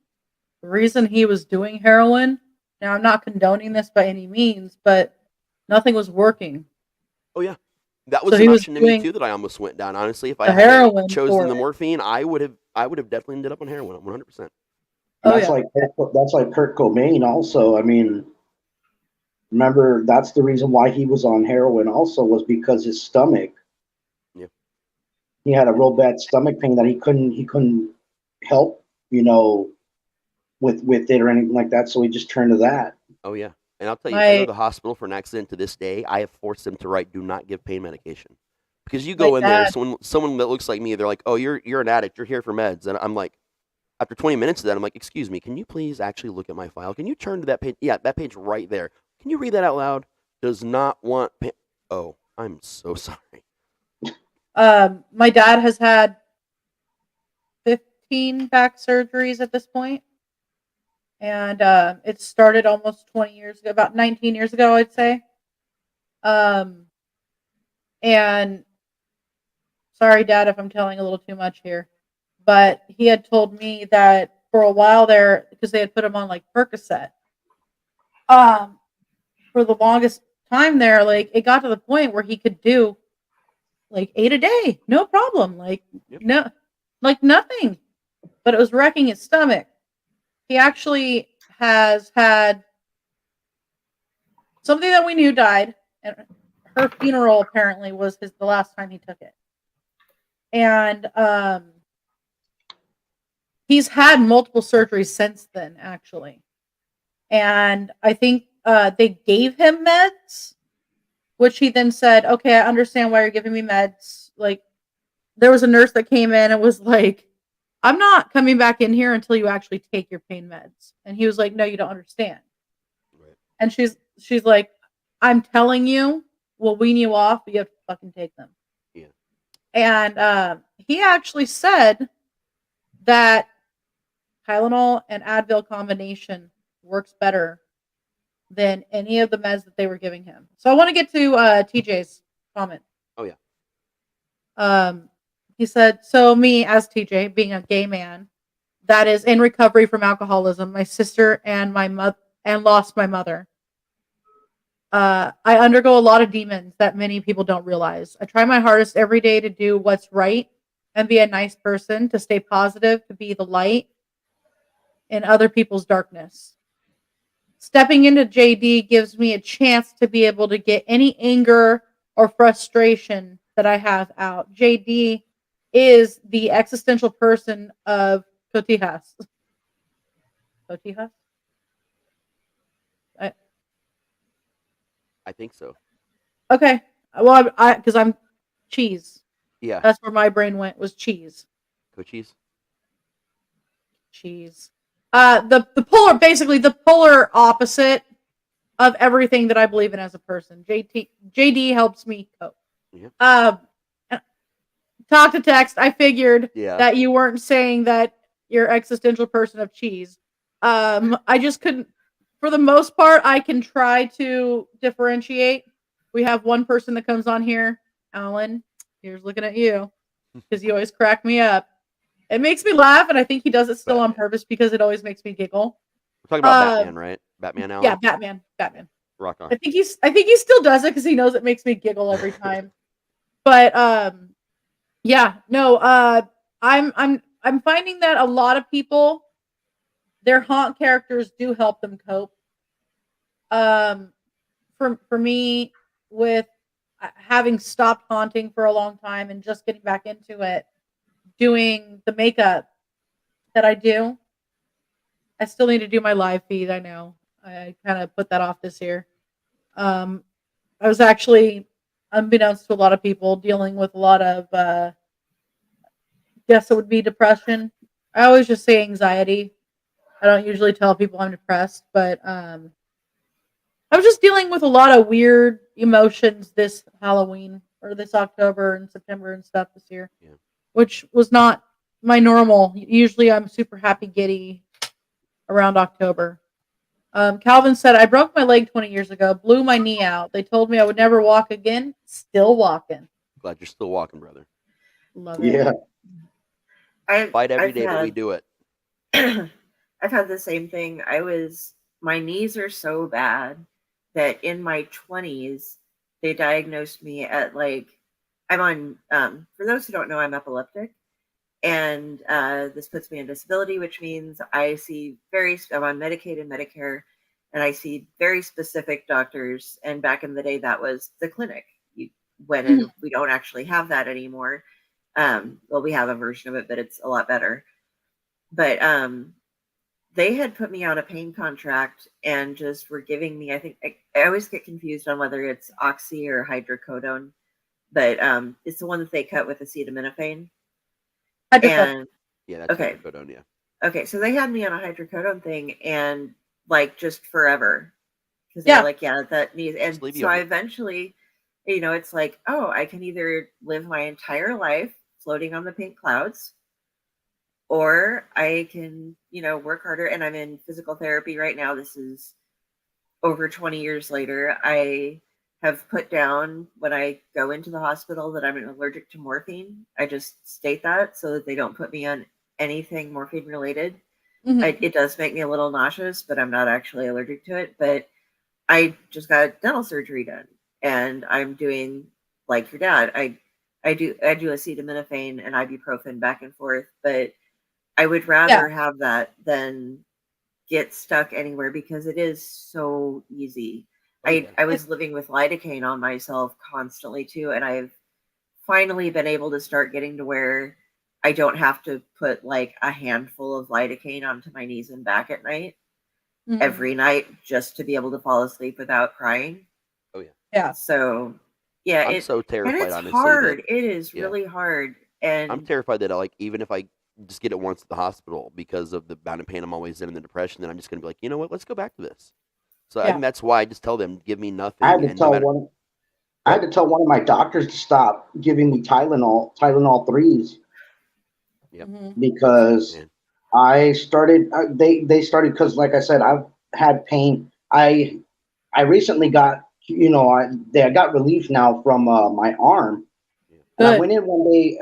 the reason he was doing heroin. Now, I'm not condoning this by any means, but nothing was working. Oh yeah, that So was he an was option to me doing too that I almost went down. Honestly, if I the had heroin chosen for the it. morphine, I would have definitely ended up on heroin, 100%. Oh That's yeah, like Kurt Cobain also. I mean, remember that's the reason why he was on heroin also was because his stomach. Yeah. He had a real bad stomach pain that he couldn't help, with it or anything like that. So he just turned to that. Oh yeah, and I'll tell you, if I go to my the hospital for an accident to this day, I have forced them to write "Do not give pain medication," because you my go in there, dad. someone that looks like me, they're like, "Oh, you're an addict. You're here for meds," and I'm like, after 20 minutes of that, I'm like, "Excuse me, can you please actually look at my file? Can you turn to that page? Yeah, that page right there. Can you read that out loud? Does not want pain." Oh, I'm so sorry. My dad has had 15 back surgeries at this point, and it started almost 20 years ago, about 19 years ago, I'd say. Um, and sorry, Dad, if I'm telling a little too much here, but he had told me that for a while there, because they had put him on like Percocet, for the longest time there, like it got to the point where he could do like 8 a day, no problem, like Yep. no, like nothing, but it was wrecking his stomach. He actually has had somebody that we knew died, and her funeral apparently was the last time he took it. And he's had multiple surgeries since then, actually. And I think they gave him meds, which he then said, "Okay, I understand why you're giving me meds." Like, there was a nurse that came in and was like, "I'm not coming back in here until you actually take your pain meds." And he was like, "No, you don't understand." Right. And she's like, "I'm telling you, we'll wean you off, but you have to fucking take them." Yeah. And he actually said that Tylenol and Advil combination works better than any of the meds that they were giving him. So I want to get to TJ's comment. Oh yeah. He said, "So me as TJ, being a gay man that is in recovery from alcoholism, my sister and my mother, and lost my mother. I undergo a lot of demons that many people don't realize. I try my hardest every day to do what's right and be a nice person, to stay positive, to be the light in other people's darkness. Stepping into JD gives me a chance to be able to get any anger or frustration that I have out. JD is the existential person of Cotijas. Cotijas? I think so. Okay. Well, because I'm cheese. Yeah. That's where my brain went, was cheese. Coaches. Cheese. The polar opposite of everything that I believe in as a person. JD helps me cope. Yeah. Talk to text. I figured Yeah. that you weren't saying that you're existential person of cheese. I just couldn't. For the most part, I can try to differentiate. We have one person that comes on here, Alan. Here's looking at you, because you always crack me up. It makes me laugh, and I think he does it still on purpose because it always makes me giggle. We're talking about Batman, right? Batman, Alan? Yeah, Batman. Rock on. I think he still does it because he knows it makes me giggle every time. But yeah, no, I'm finding that a lot of people, their haunt characters do help them cope. For me, with having stopped haunting for a long time and just getting back into it, doing the makeup that I do, I still need to do my live feed. I know I kind of put that off this year. I was actually, unbeknownst to a lot of people, dealing with a lot of, guess it would be depression. I always just say anxiety. I don't usually tell people I'm depressed, but I was just dealing with a lot of weird emotions this Halloween or this October and September and stuff this year, Yeah. which was not my normal. Usually I'm super happy giddy around October. Calvin said, I broke my leg 20 years ago, blew my knee out. They told me I would never walk again. Still walking. Glad you're still walking, brother. Love it. Yeah. Fight every I've day, but we do it. I've had the same thing. My knees are so bad that in my 20s, they diagnosed me at I'm on, for those who don't know, I'm epileptic. And this puts me on disability, which means I'm on Medicaid and Medicare, and I see very specific doctors. And back in the day, that was the clinic. You went in. We don't actually have that anymore. Well, we have a version of it, but it's a lot better. But they had put me on a pain contract and just were giving me, I think, I always get confused on whether it's oxy or hydrocodone, but it's the one that they cut with acetaminophen. And yeah, that's okay. hydrocodone, yeah. Okay, so they had me on a hydrocodone thing and just forever. Because Yeah. they're like, yeah, that needs, and so I eventually, it's like, oh, I can either live my entire life floating on the pink clouds, or I can, work harder. And I'm in physical therapy right now. This is over 20 years later. I have put down when I go into the hospital that I'm allergic to morphine. I just state that so that they don't put me on anything morphine related. It does make me a little nauseous, but I'm not actually allergic to it. But I just got dental surgery done, and I'm doing like your dad. I do acetaminophen and ibuprofen back and forth, but I would rather have that than get stuck anywhere because it is so easy. I was living with lidocaine on myself constantly too, and I've finally been able to start getting to where I don't have to put like a handful of lidocaine onto my knees and back at night every night just to be able to fall asleep without crying. Oh yeah. Yeah. So yeah, I'm so terrified. and it's honestly, hard. that, It is really hard, and I'm terrified that even if I just get it once at the hospital because of the bout of pain I'm always in and the depression, then I'm just going to be like, you know what, let's go back to this. So I think that's why I just tell them, give me nothing. I had to tell one of my doctors to stop giving me Tylenol 3s. Yep. Because I started. They started because, like I said, I've had pain. I recently got I got relief now from my arm. And I went in one day,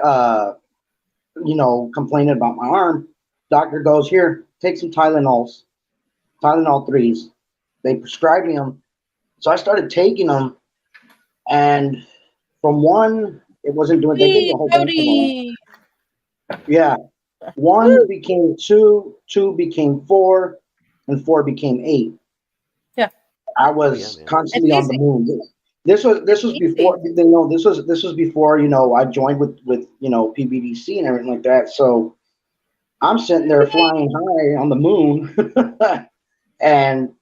complaining about my arm. Doctor goes, here, take some Tylenol 3s. They prescribed me them. So I started taking them. And from one, it wasn't doing, they gave me a whole bunch of them. Yeah. 1 became 2, 2 became 4, and 4 became 8. Yeah. I was constantly on the moon. This was before this was before I joined with PBDC and everything like that. So I'm sitting there flying high on the moon, and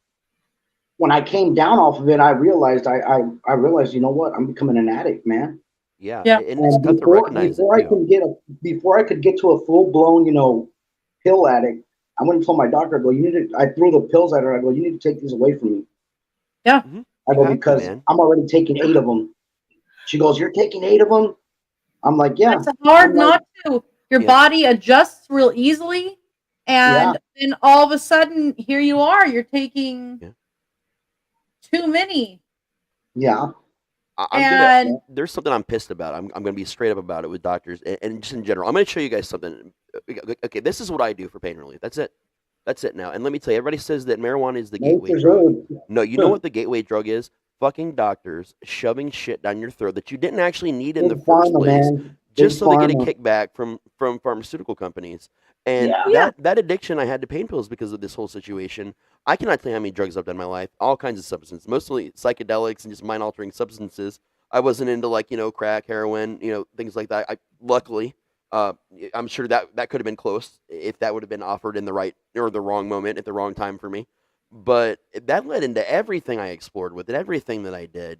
when I came down off of it, I realized you know what, I'm becoming an addict, man. Yeah. And it's tough to recognize before I could get to a full blown pill addict, I went and told my doctor, I threw the pills at her. I go, you need to take these away from me. Yeah. I go, because I'm already taking 8 of them. She goes, you're taking 8 of them? I'm like, yeah. It's hard not to. Your body adjusts real easily. And then all of a sudden, here you are. You're taking too many. Yeah. There's something I'm pissed about. I'm going to be straight up about it with doctors and just in general. I'm going to show you guys something. Okay, this is what I do for pain relief. That's it. That's it now. And let me tell you, everybody says that marijuana is the gateway drug. No, you know what the gateway drug is? Fucking doctors shoving shit down your throat that you didn't actually need in the first place, just so they get a kickback from pharmaceutical companies. And that addiction I had to pain pills because of this whole situation. I cannot tell you how many drugs I've done in my life. All kinds of substances, mostly psychedelics and just mind-altering substances. I wasn't into crack, heroin, things like that. Luckily, I'm sure that could have been close if that would have been offered in the right or the wrong moment at the wrong time for me. But that led into everything I explored with it. Everything that I did,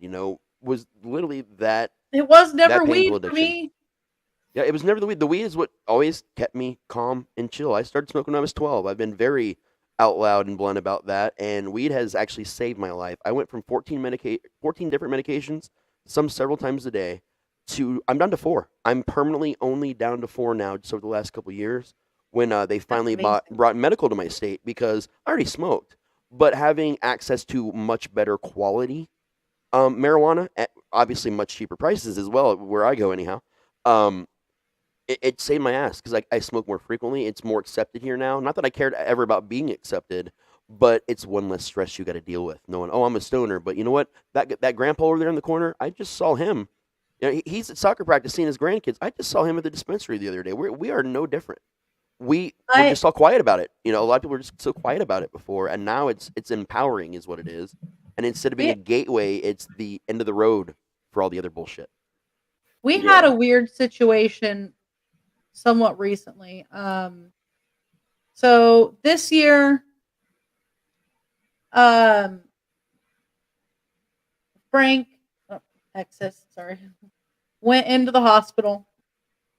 was literally that. It was never weed for me. Yeah, it was never the weed. The weed is what always kept me calm and chill. I started smoking when I was 12. I've been very out loud and blunt about that. And weed has actually saved my life. I went from 14 different medications, some several times a day, to I'm down to 4. I'm permanently only down to 4 now, just over the last couple of years. When they finally amazing. brought medical to my state, because I already smoked, but having access to much better quality marijuana at obviously much cheaper prices as well, where I go anyhow. It saved my ass because I smoke more frequently. It's more accepted here now. Not that I cared ever about being accepted, but it's one less stress you got to deal with. Knowing, oh, I'm a stoner, but you know what? That grandpa over there in the corner, I just saw him. You know, he's at soccer practice seeing his grandkids. I just saw him at the dispensary the other day. We are no different. We were just all quiet about it. You know, a lot of people were just so quiet about it before, and now it's empowering, is what it is. And instead of being a gateway, it's the end of the road for all the other bullshit. We had a weird situation somewhat recently. So this year, Frank, went into the hospital,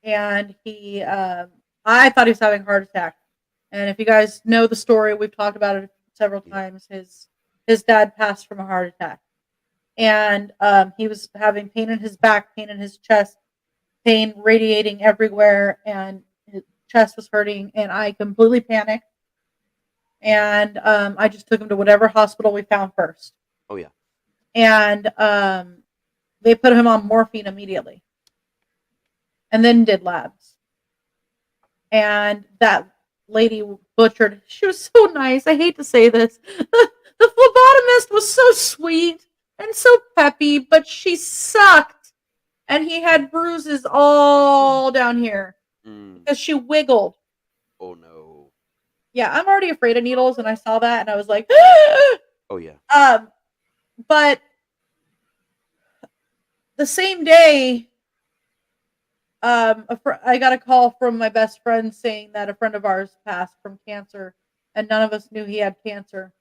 and he, I thought he was having a heart attack. And if you guys know the story, we've talked about it several times. His dad passed from a heart attack, and he was having pain in his back, pain in his chest, pain radiating everywhere, and his chest was hurting. And I completely panicked, and I just took him to whatever hospital we found first. Oh yeah. And they put him on morphine immediately, and then did labs. And that lady butchered. She was so nice. I hate to say this. The phlebotomist was so sweet and so peppy, but she sucked. And he had bruises all down here because she wiggled. Oh no. Yeah, I'm already afraid of needles, and I saw that, and I was like, oh yeah. But the same day, I got a call from my best friend saying that a friend of ours passed from cancer, and none of us knew he had cancer.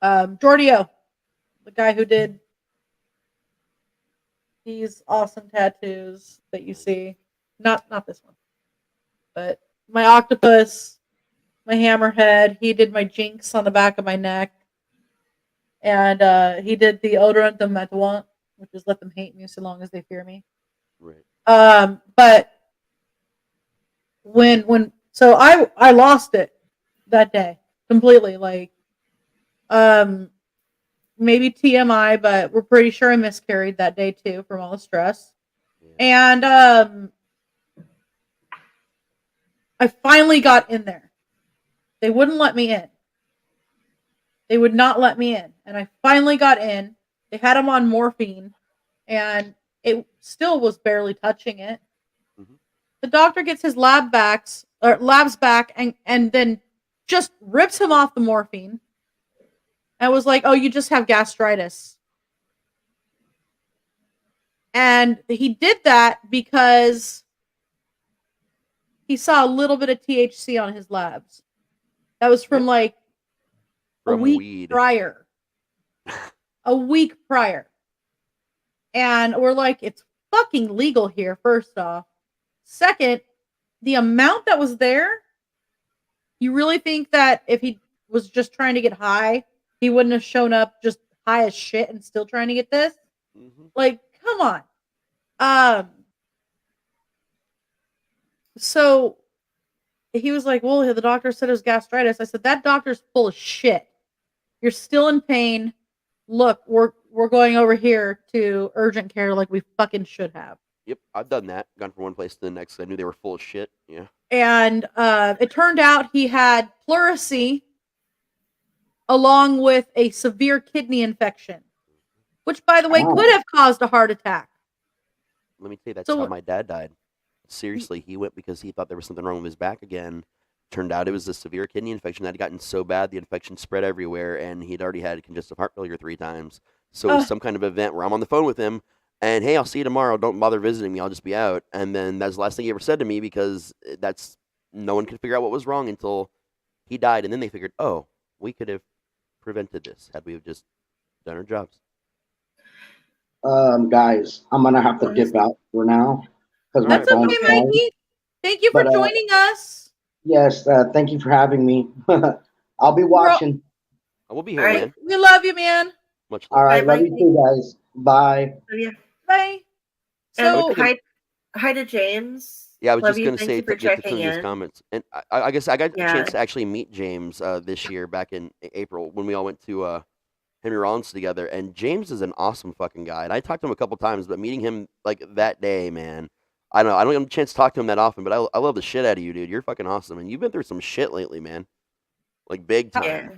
Jordio, the guy who did these awesome tattoos that you see, not this one, but my octopus, my hammerhead. He did my jinx on the back of my neck, and he did the odorant de Matouan, which is let them hate me so long as they fear me. Right. But so I lost it that day completely. Like, maybe TMI, but we're pretty sure I miscarried that day too from all the stress. Yeah. And I finally got in there. They wouldn't let me in. They would not let me in, and I finally got in. They had him on morphine, and it still was barely touching it. Mm-hmm. The doctor gets his labs back and then just rips him off the morphine. And was like, oh, you just have gastritis. And he did that because he saw a little bit of THC on his labs. That was from a week prior. A week prior. And we're like, it's fucking legal here, first off. Second, the amount that was there, you really think that if he was just trying to get high, he wouldn't have shown up just high as shit and still trying to get this? Mm-hmm. Like, come on. So he was like, well, the doctor said it was gastritis. I said, that doctor's full of shit. You're still in pain. Look, we're going over here to urgent care like we fucking should have. Yep, I've done that. Gone from one place to the next. I knew they were full of shit. Yeah. And it turned out he had pleurisy along with a severe kidney infection, which, by the way, could have caused a heart attack. Let me tell you, that's how my dad died. Seriously, he went because he thought there was something wrong with his back again. Turned out it was a severe kidney infection that had gotten so bad, the infection spread everywhere, and he'd already had congestive heart failure 3 times. So it was some kind of event where I'm on the phone with him, and, hey, I'll see you tomorrow. Don't bother visiting me. I'll just be out. And then that's the last thing he ever said to me, because no one could figure out what was wrong until he died. And then they figured, oh, we could have prevented this had we have just done our jobs. Guys, I'm gonna have to dip out for now. That's okay, Mikey. Thank you for joining us. Yes, thank you for having me. I'll be watching. I will be All here, right. man. We love you, man. Much All love. right, Bye, love you Mikey. too, guys. Bye. Love you. Bye. And So hi to James. Yeah, I was Love just you. gonna Thank say you for get to checking his in. comments, and I guess I got a Yeah. chance to actually meet James this year back in April when we all went to Henry Rollins together, and James is an awesome fucking guy, and I talked to him a couple times, but meeting him like that day, man, I don't know, I don't get a chance to talk to him that often, but I love the shit out of you, dude. You're fucking awesome, and you've been through some shit lately, man, like big time. Yeah.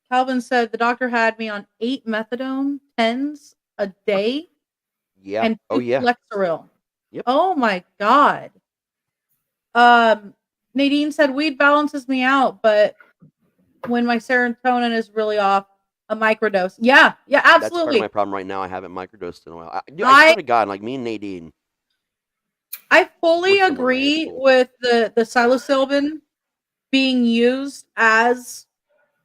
Calvin said the doctor had me on 8 methadone 10s a day Yeah. and 2 Oh yeah. Flexeril. Yep. Oh my god. Nadine said weed balances me out, but when my serotonin is really off, a microdose. Yeah, That's part of absolutely. my problem right now. I haven't microdosed in a while. Dude, I swear to God, like me and Nadine. I fully We're similar, man. agree It's cool. with the psilocybin being used as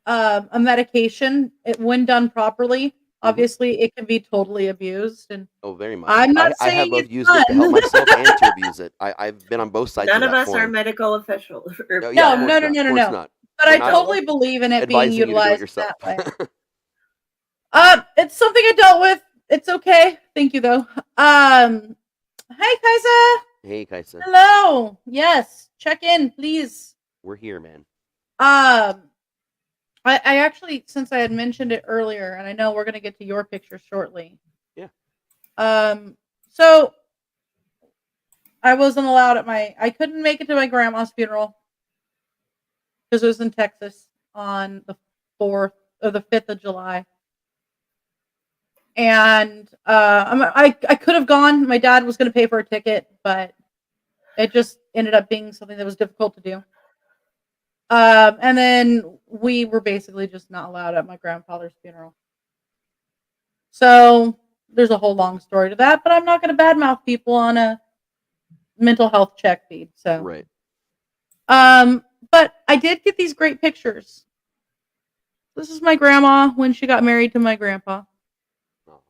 a medication when done properly. Obviously, it can be totally abused, and Oh, very much. I'm not I have saying both it's used it to help fun. myself and to abuse it. I've been on both sides None of of that us are coin. medical officials. No, yeah, No, of no, course no. not. But We're I not totally believe in it being advising you to do it utilized yourself. that way. It's something I dealt with. It's okay. Thank you, though. Hi, Kaisa. Hey, Kaisa. Hello. Yes, check in, please. We're here, man. I actually, since I had mentioned it earlier, and I know we're gonna get to your picture shortly. Yeah. So I wasn't allowed at I couldn't make it to my grandma's funeral because it was in Texas on the 4th or the 5th of July. And I could have gone. My dad was going to pay for a ticket, but it just ended up being something that was difficult to do. And then we were basically just not allowed at my grandfather's funeral. So there's a whole long story to that, but I'm not going to badmouth people on a mental health check feed. So Right. but I did get these great pictures. This is my grandma when she got married to my grandpa. Oh.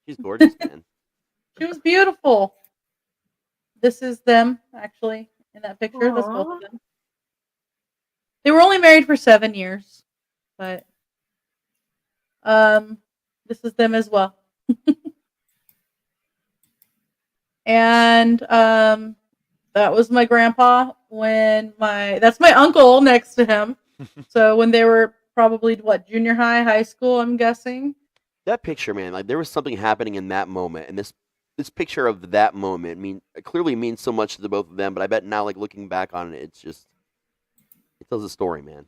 She's gorgeous, man. She was beautiful. This is them, actually, in that picture. That's both of them. They were only married for 7 years, but this is them as well. And that was my grandpa that's my uncle next to him. So when they were probably junior high school, I'm guessing. That picture, man, like there was something happening in that moment, and this picture of that moment it clearly means so much to the both of them, but I bet now, like looking back on it, it tells a story, man.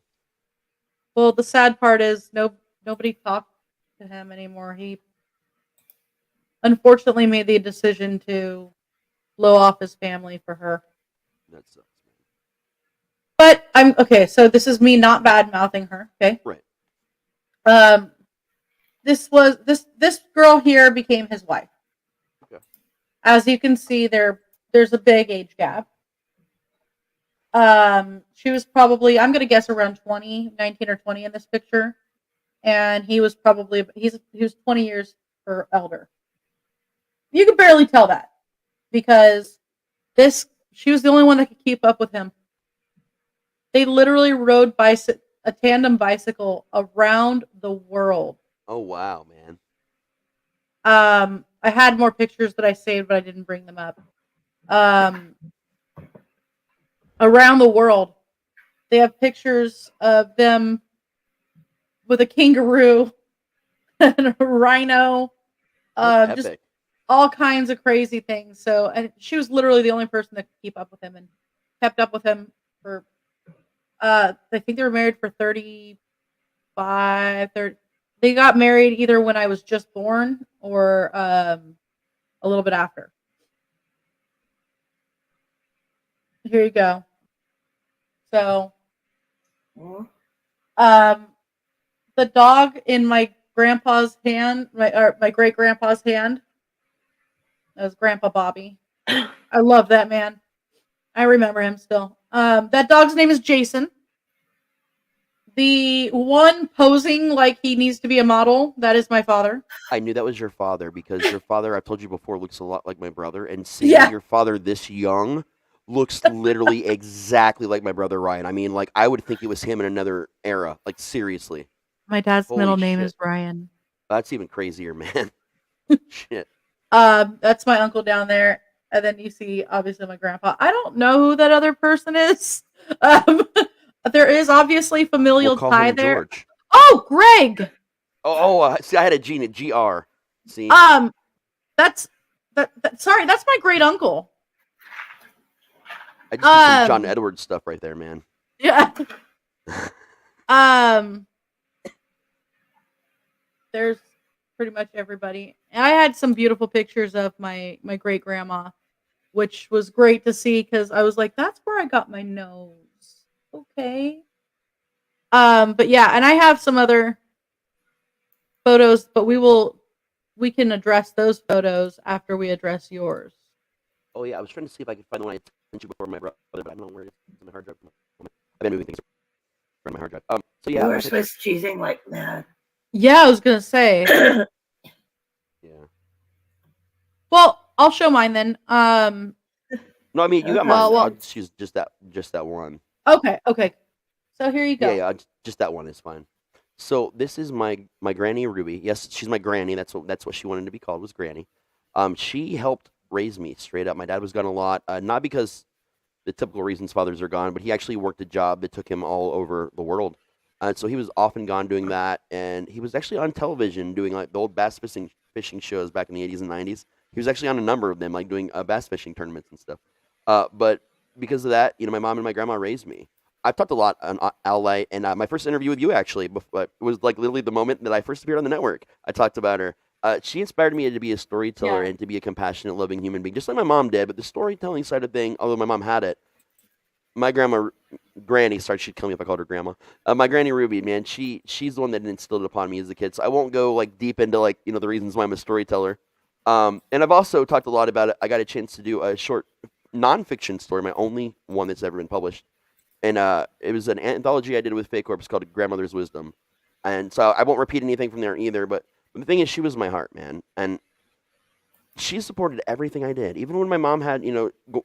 Well, the sad part is nobody talked to him anymore. He unfortunately made the decision to blow off his family for her. That sucks, man. But I'm okay. So this is me not bad mouthing her. Okay. Right. This girl here became his wife. Okay. As you can see, there's a big age gap. She was probably, I'm gonna guess, around 19 or 20 in this picture, and he was probably he was 20 years her elder. You could barely tell that because she was the only one that could keep up with him. They literally rode a tandem bicycle around the world. Oh wow, man. I had more pictures that I saved, but I didn't bring them up. Around the world, they have pictures of them with a kangaroo and a rhino, just Epic. all kinds of crazy things. So, and she was literally the only person that could keep up with him and kept up with him for. I think they were married for 35, 30. They got married either when I was just born or a little bit after. Here you go. So, the dog in my grandpa's hand, my great grandpa's hand, that was Grandpa Bobby. I love that man. I remember him still. That dog's name is Jason. The one posing like he needs to be a model, that is my father. I knew that was your father because your father, I've told you before, looks a lot like my brother. And seeing your father this young looks literally exactly like my brother Ryan. I mean, like I would think it was him in another era. Like seriously. My dad's Holy middle name shit. is Brian. That's even crazier, man. Shit. That's my uncle down there, and then you see obviously my grandpa. I don't know who that other person is. Um, there is obviously familial We'll call tie him there. George. Oh, Greg. See, I had a Gene at GR. See, That's sorry, that's my great uncle. I just did some John Edwards stuff right there, man. Yeah. There's pretty much everybody. And I had some beautiful pictures of my great grandma, which was great to see because I was like, that's where I got my nose. Okay. But yeah, and I have some other photos, but we can address those photos after we address yours. Oh yeah, I was trying to see if I could find the one I sent you before my brother, but I don't know where it is in my hard drive. I've been moving things around my hard drive. So yeah, You are Swiss cheesing like mad. Yeah, I was gonna say. Yeah. Well, I'll show mine then. No, I mean you got mine. Well, I'll just use just that one. Okay. So here you go. Yeah, just that one is fine. So this is my granny Ruby. Yes, she's my granny. That's what she wanted to be called, was Granny. She helped raise me straight up. My dad was gone a lot, not because the typical reasons fathers are gone, but he actually worked a job that took him all over the world. So he was often gone doing that, and he was actually on television doing like the old bass fishing shows back in the 80s and 90s. He was actually on a number of them, like doing bass fishing tournaments and stuff. But because of that, my mom and my grandma raised me. I've talked a lot on Ally, and my first interview with you actually was like literally the moment that I first appeared on the network. I talked about her. She inspired me to be a storyteller and to be a compassionate, loving human being, just like my mom did. But the storytelling side of thing, although my mom had it, my granny, sorry, she'd kill me if I called her grandma. My granny Ruby, man, she's the one that instilled it upon me as a kid. So I won't go like deep into like the reasons why I'm a storyteller. And I've also talked a lot about it. I got a chance to do a short nonfiction story, my only one that's ever been published. And it was an anthology I did with Fake Corpse called Grandmother's Wisdom. And so I won't repeat anything from there either, but the thing is, she was my heart, man. And she supported everything I did. Even when my mom had,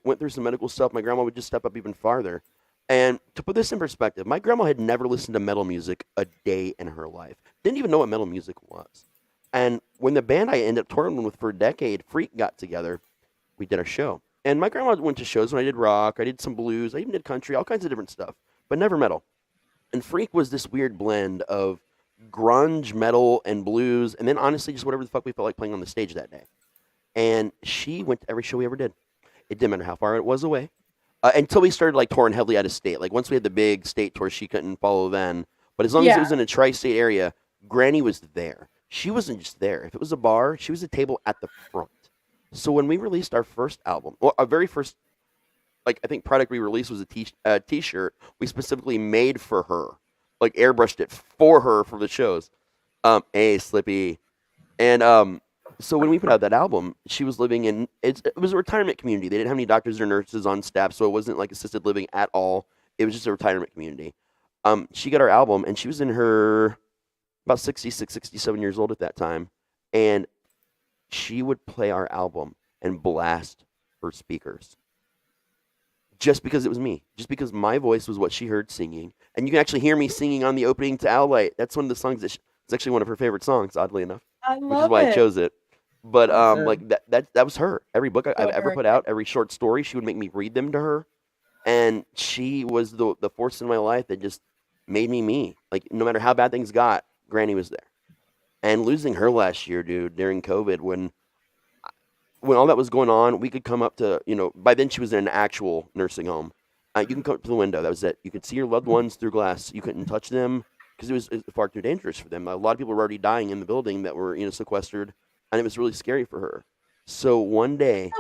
went through some medical stuff, my grandma would just step up even farther. And to put this in perspective, my grandma had never listened to metal music a day in her life. Didn't even know what metal music was. And when the band I ended up touring with for a decade, Freak, got together, we did a show. And my grandma went to shows when I did rock, I did some blues, I even did country, all kinds of different stuff, but never metal. And Freak was this weird blend of grunge, metal, and blues, and then honestly just whatever the fuck we felt like playing on the stage that day. And she went to every show we ever did. It didn't matter how far it was away. Until we started like touring heavily out of state. Like once we had the big state tour, she couldn't follow then. But as long as it was in a tri-state area, Granny was there. She wasn't just there. If it was a bar, she was a table at the front. So when we released our first album, or our very first, like I think product we released was a t-shirt we specifically made for her, like airbrushed it for her for the shows. Hey, Slippy. And so when we put out that album, she was living in, it was a retirement community. They didn't have any doctors or nurses on staff, so it wasn't like assisted living at all. It was just a retirement community. She got our album, and she was in her about 66, 67 years old at that time, and she would play our album and blast her speakers. Just because it was me. Just because my voice was what she heard singing. And you can actually hear me singing on the opening to Owl Light. That's one of the songs it's actually one of her favorite songs, oddly enough. I love it. Which is why I chose it. But Awesome. like that was her. Every book I've ever put out, every short story, she would make me read them to her. And she was the force in my life that just made me. Like no matter how bad things got, Granny was there. And losing her last year, dude, during COVID, when all that was going on, we could come up to, by then she was in an actual nursing home. You can come up to the window. That was it. You could see your loved ones through glass. You couldn't touch them because it was far too dangerous for them. A lot of people were already dying in the building that were, sequestered, and it was really scary for her. So one day,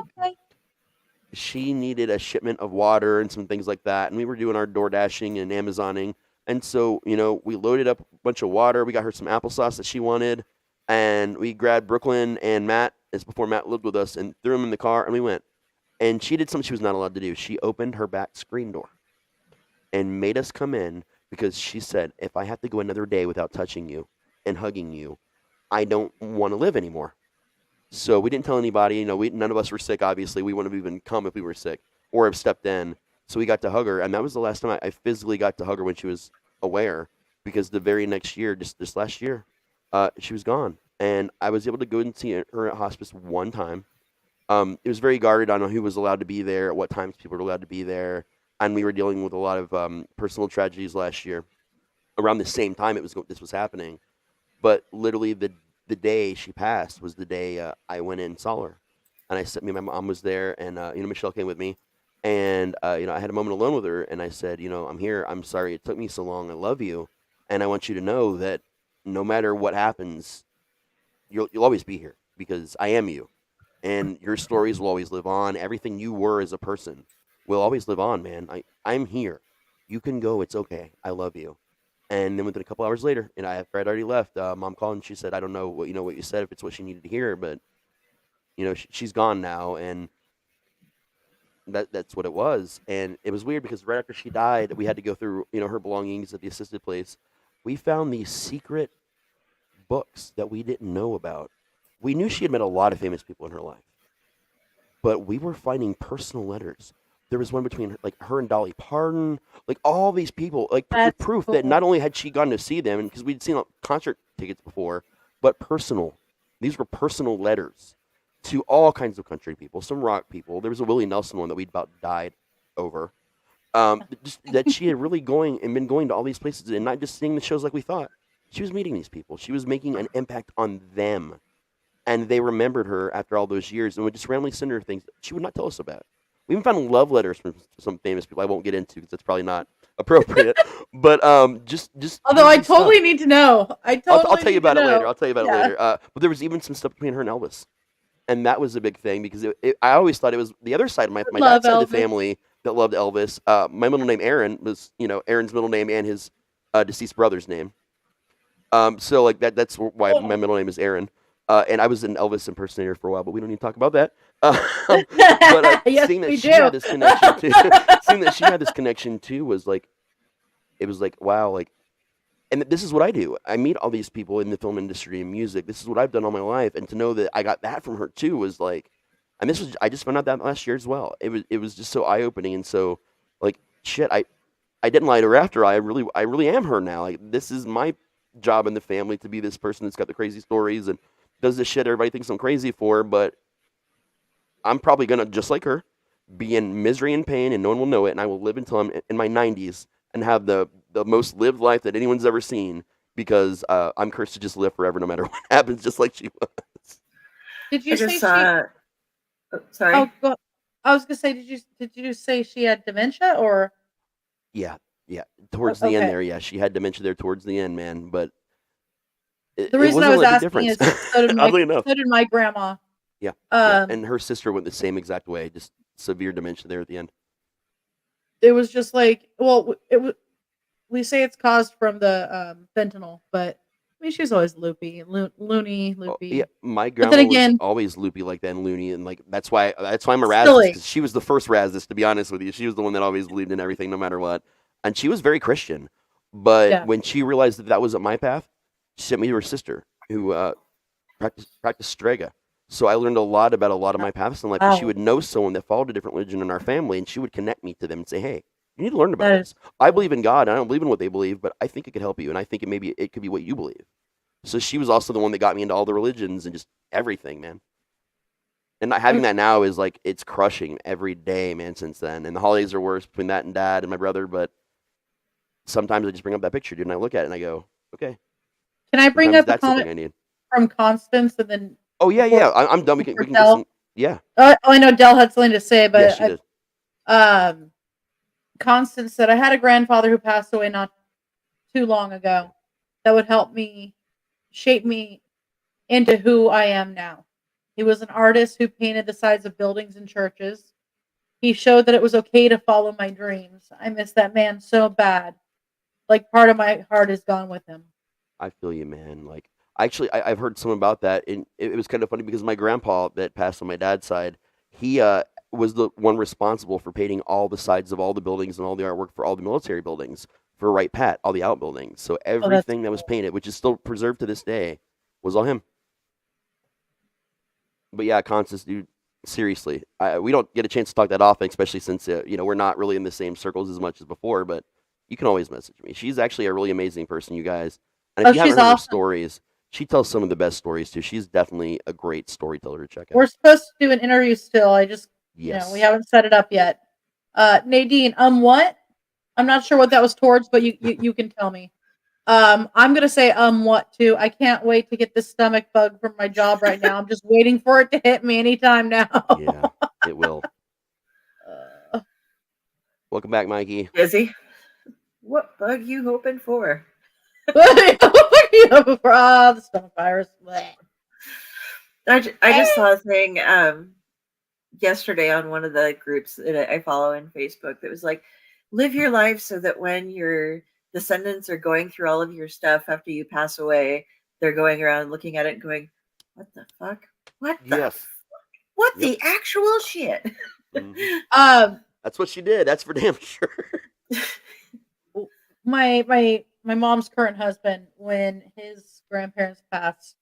she needed a shipment of water and some things like that, and we were doing our door dashing and Amazoning. And so, we loaded up a bunch of water. We got her some applesauce that she wanted. And we grabbed Brooklyn and Matt, as before Matt lived with us, and threw him in the car, and we went. And she did something she was not allowed to do. She opened her back screen door and made us come in because she said, if I have to go another day without touching you and hugging you, I don't want to live anymore. So we didn't tell anybody. None of us were sick, obviously. We wouldn't have even come if we were sick. or have stepped in. So we got to hug her, and that was the last time I physically got to hug her when she was aware, because the very next year, just this last year, she was gone. And I was able to go and see her at hospice one time. It was very guarded on who was allowed to be there, at what times people were allowed to be there, and we were dealing with a lot of personal tragedies last year. Around the same time this was happening, but literally the day she passed was the day I went in and saw her, and me and my mom was there, and Michelle came with me, and I had a moment alone with her, and I said, I'm here. I'm sorry it took me so long. I love you, and I want you to know that no matter what happens, you'll always be here because I am you, and your stories will always live on. Everything you were as a person will always live on, man. I'm here. You can go. It's okay. I love you. And then within a couple hours later, and after I'd already left, Mom called and she said, "I don't know what you said, if it's what she needed to hear, but she's gone now." And that's what it was. And it was weird because right after she died, we had to go through her belongings at the assisted place. We found these secret books that we didn't know about. We knew she had met a lot of famous people in her life, but we were finding personal letters. There was one between her and Dolly Parton, all these people, That's proof cool. that not only had she gone to see them, because we'd seen concert tickets before, but personal. These were personal letters to all kinds of country people, some rock people. There was a Willie Nelson one that we'd about died over. Just that she had really been going to all these places and not just seeing the shows like we thought. She was meeting these people. She was making an impact on them. And they remembered her after all those years and would just randomly send her things that she would not tell us about. We even found love letters from some famous people I won't get into because that's probably not appropriate. But just Although I crazy totally stuff. need to know. I'll tell you about it later. I'll tell you about it Yeah. later. But there was even some stuff between her and Elvis. And that was a big thing because I always thought it was the other side of my Love dad's side of Elvis. the family that loved Elvis. My middle name, Aaron, was, Aaron's middle name and his deceased brother's name. So that's why my middle name is Aaron. And I was an Elvis impersonator for a while, but we don't need to talk about that. But Yes, seeing that we she do. had this connection too, seeing that she had this connection too was it was wow, and this is what I do. I meet all these people in the film industry and music. This is what I've done all my life, and to know that I got that from her too was and I just found out that last year as well. It was just so eye opening, and so shit. I didn't lie to her after. I really am her now. This is my job in the family to be this person that's got the crazy stories and does this shit everybody thinks I'm crazy for, but I'm probably gonna, just like her, be in misery and pain, and no one will know it, and I will live until I'm in my 90s and have the most lived life that anyone's ever seen because I'm cursed to just live forever no matter what happens, just like she was. Did I you say just she? saw. Sorry. Oh, I was gonna say, did you say she had dementia or? Yeah. Towards the end Okay. there, yeah, she had dementia there towards the end, man, but it The reason I wasn't was a big asking is difference. so did Oddly enough. my grandma. Yeah. Um, And her sister went the same exact way, just severe dementia there at the end. it was just we say it's caused from the fentanyl, but I mean she was always loopy, loony, Oh, loopy. yeah, my But then grandma was again, always loopy like that and loony, and that's why I'm a silly. because she was the first Razist, to be honest with you. She was the one that always believed in everything, no matter what, and she was very Christian. But Yeah. when she realized that wasn't my path, she sent me to her sister, who practiced Strega. So I learned a lot about a lot of my paths in life. And she Wow. would know someone that followed a different religion in our family, and she would connect me to them and say, "Hey, you need to learn about That this. I believe in God. And I don't believe in what they believe, but I think it could help you, and I think it could be what you believe." So she was also the one that got me into all the religions and just everything, man. And not having that now is it's crushing every day, man, since then. And the holidays are worse between that and Dad and my brother, but sometimes I just bring up that picture, dude, and I look at it and I go, okay, Can I bring sometimes up a that's the thing comment I need. from Constance and then? Oh, yeah, before- I'm done. We can get Del? some. Yeah. I know Dell had something to say, Yeah, she but did. Constance said I had a grandfather who passed away not too long ago that would help me shape me into who I am now. He was an artist who painted the sides of buildings and churches. He showed that it was okay to follow my dreams. I miss that man so bad. Part of my heart is gone with him. I feel you, man. Actually, I've heard some about that, and it was kind of funny because my grandpa that passed on my dad's side, he was the one responsible for painting all the sides of all the buildings and all the artwork for all the military buildings for Wright Pat, all the outbuildings. So everything that was painted, which is still preserved to this day, was all him. But yeah, Constance, dude, Seriously, we don't get a chance to talk that often, especially since we're not really in the same circles as much as before. But you can always message me. She's actually a really amazing person, you guys. And if Oh, you haven't she's heard her awesome. stories, she tells some of the best stories too. She's definitely a great storyteller to check We're out. supposed to do an interview still. I just, Yes. we haven't set it up yet. Nadine, what? I'm not sure what that was towards, but you can tell me. I'm gonna say what too. I can't wait to get this stomach bug from my job right now. I'm just waiting for it to hit me anytime now. Yeah, it will. Welcome back, Mikey. Busy. What bug you hoping for? The stomach virus. Blech. I just saw a thing yesterday on one of the groups that I follow in Facebook that was like, live your life so that when your descendants are going through all of your stuff after you pass away, they're going around looking at it and going, what the fuck? What the Yes. What Yep. the actual shit? Mhm. That's what she did. That's for damn sure. My mom's current husband, when his grandparents passed,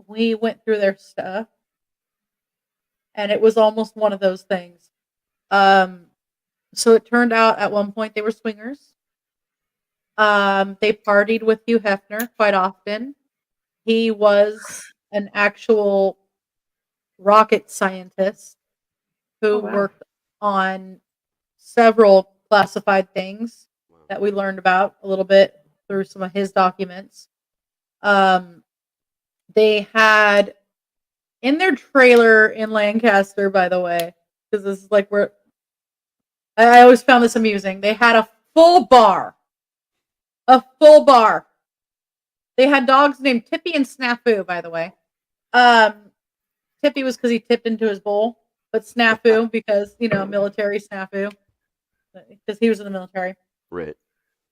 we went through their stuff, and it was almost one of those things. So it turned out at one point they were swingers. They partied with Hugh Hefner quite often. He was an actual rocket scientist who Oh, wow. worked on several classified things that we learned about a little bit through some of his documents. They had in their trailer in Lancaster, by the way, because this is like where I always found this amusing. They had a full bar. A full bar. They had dogs named Tippy and Snafu, by the way. Tippy was because he tipped into his bowl, but Snafu because, military Snafu. Because he was in the military. Right.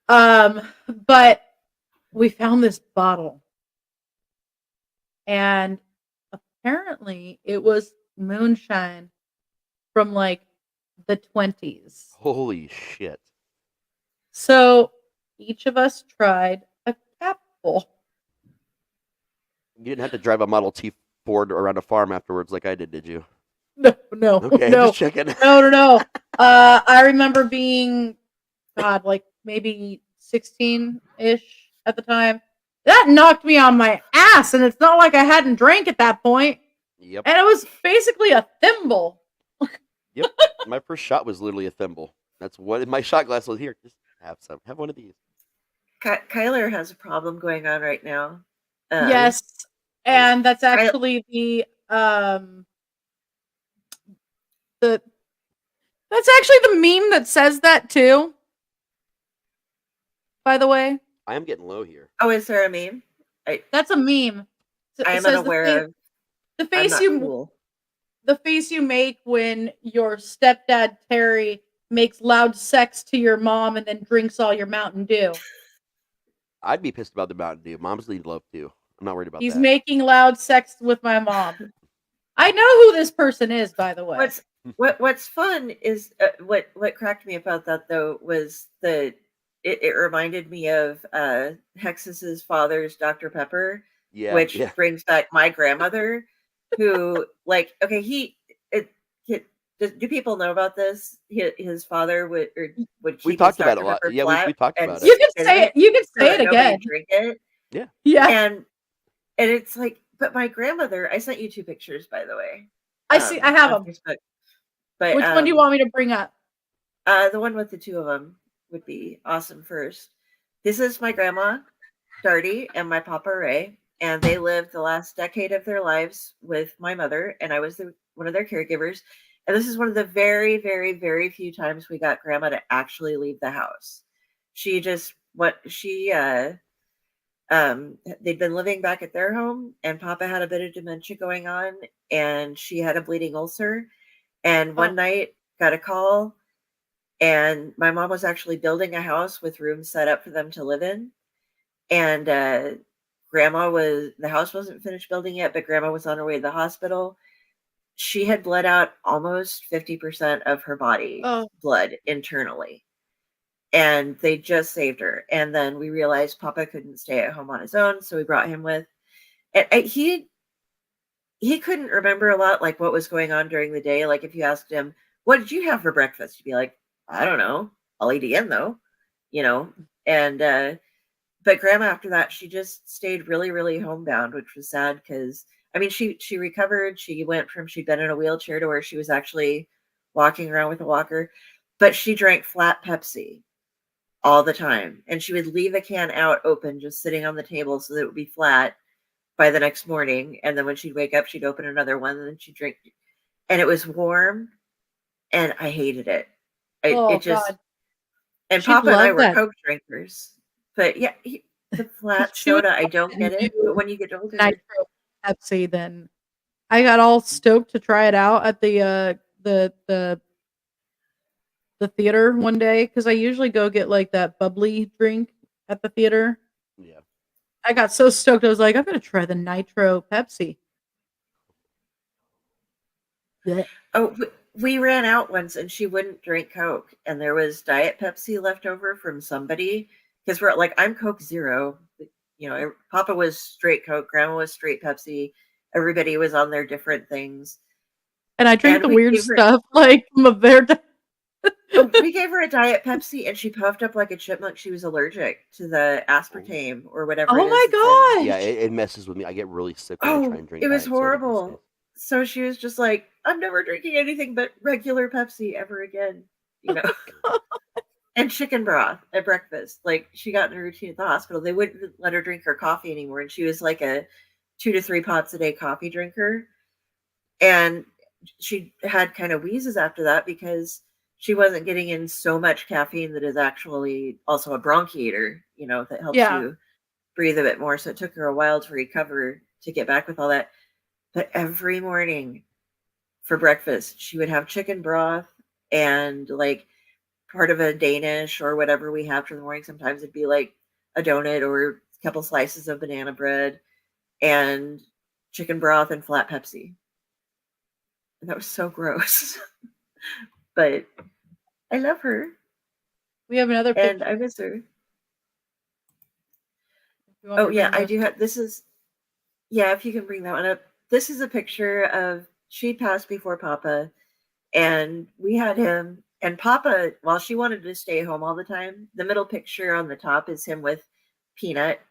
But we found this bottle. And apparently it was moonshine from like the 20s. Holy shit. So each of us tried a capful. You didn't have to drive a Model T Ford around a farm afterwards like I did you? No. Okay, no. just checking. No. I remember being, like maybe 16-ish at the time. That knocked me on my ass, and it's not like I hadn't drank at that point. Yep. And it was basically a thimble. Yep. My first shot was literally a thimble. That's what my shot glass was. Here, just have one of these. Kyler has a problem going on right now. Yes, and that's actually that's actually the meme that says that too. By the way, I am getting low here. Oh, is there a meme? that's a meme. I am unaware of. The I'm face not you cool. the face you make when your stepdad Terry makes loud sex to your mom and then drinks all your Mountain Dew. I'd be pissed about the Mountain Dew. Moms need love too. I'm not worried about He's that. making loud sex with my mom. I know who this person is, by the way. What's fun is what cracked me about that though was it reminded me of Hexus's father's Dr. Pepper, which brings back my grandmother, who do people know about this? His father would keep we talked his about Dr. it a lot. Pepper Yeah, flat we talked and about You it. can say it. You can say it again. Drink it. Yeah. Yeah. And it's like, but my grandmother. I sent you 2 pictures, by the way. I see. I have them. Facebook. But which one do you want me to bring up? The one with the 2 of them would be awesome. First, this is my grandma, Darty, and my papa Ray, and they lived the last decade of their lives with my mother, and I was one of their caregivers. And this is one of the very, very, very few times we got grandma to actually leave the house. They'd been living back at their home, and papa had a bit of dementia going on, and she had a bleeding ulcer. And one night got a call, and my mom was actually building a house with rooms set up for them to live in. And the house wasn't finished building yet, but grandma was on her way to the hospital. She had bled out almost 50% of her body, blood internally. And they just saved her. And then we realized papa couldn't stay at home on his own, so we brought him with. And he he couldn't remember a lot, like what was going on during the day. Like if you asked him, what did you have for breakfast? He'd be like, I don't know. I'll eat again though, you know? And, but grandma after that, she just stayed really, really homebound, which was sad because I mean, she recovered. She'd been in a wheelchair to where she was actually walking around with a walker, but she drank flat Pepsi all the time. And she would leave a can out open, just sitting on the table so that it would be flat by the next morning. And then when she'd wake up, she'd open another one and then she'd drink. And it was warm and I hated it. Oh It just, God. and She'd Papa and I love were that. Coke drinkers. But yeah, the flat She would soda, I don't get it. do But when you get older, Nitro Pepsi, then I got all stoked to try it out at the theater one day because I usually go get like that bubbly drink at the theater. Yeah. I got so stoked. I was like, I'm gonna try the Nitro Pepsi. Blech. oh, we ran out once and she wouldn't drink Coke. And there was Diet Pepsi left over from somebody. Because we're like, I'm Coke Zero. You know, Papa was straight Coke, Grandma was straight Pepsi. Everybody was on their different things. And I drink And the we weird gave her, stuff like Maverda. we gave her a Diet Pepsi and she puffed up like a chipmunk. She was allergic to the aspartame or whatever Oh it is. my that's in- gosh. Yeah, it messes with me. I get really sick when I try Oh, and drink it was diet soda these horrible. days. So she was just like, I'm never drinking anything but regular Pepsi ever again, you know. And chicken broth at breakfast. Like she got in a routine at the hospital. They wouldn't let her drink her coffee anymore. And she was like a 2 to 3 pots a day coffee drinker. And she had kind of wheezes after that because she wasn't getting in so much caffeine that is actually also a bronchiator, you know, that helps Yeah. you breathe a bit more. So it took her a while to recover to get back with all that. But every morning for breakfast, she would have chicken broth and like part of a Danish or whatever we have for the morning. Sometimes it'd be like a donut or a couple slices of banana bread and chicken broth and flat Pepsi. And that was so gross. But I love her We have another and picture. I miss her. If you want me Oh to yeah, bring I those do have this is yeah, if you can bring that one up. This is a picture of she passed before Papa and we had him and Papa, while she wanted to stay home all the time, the middle picture on the top is him with Peanut.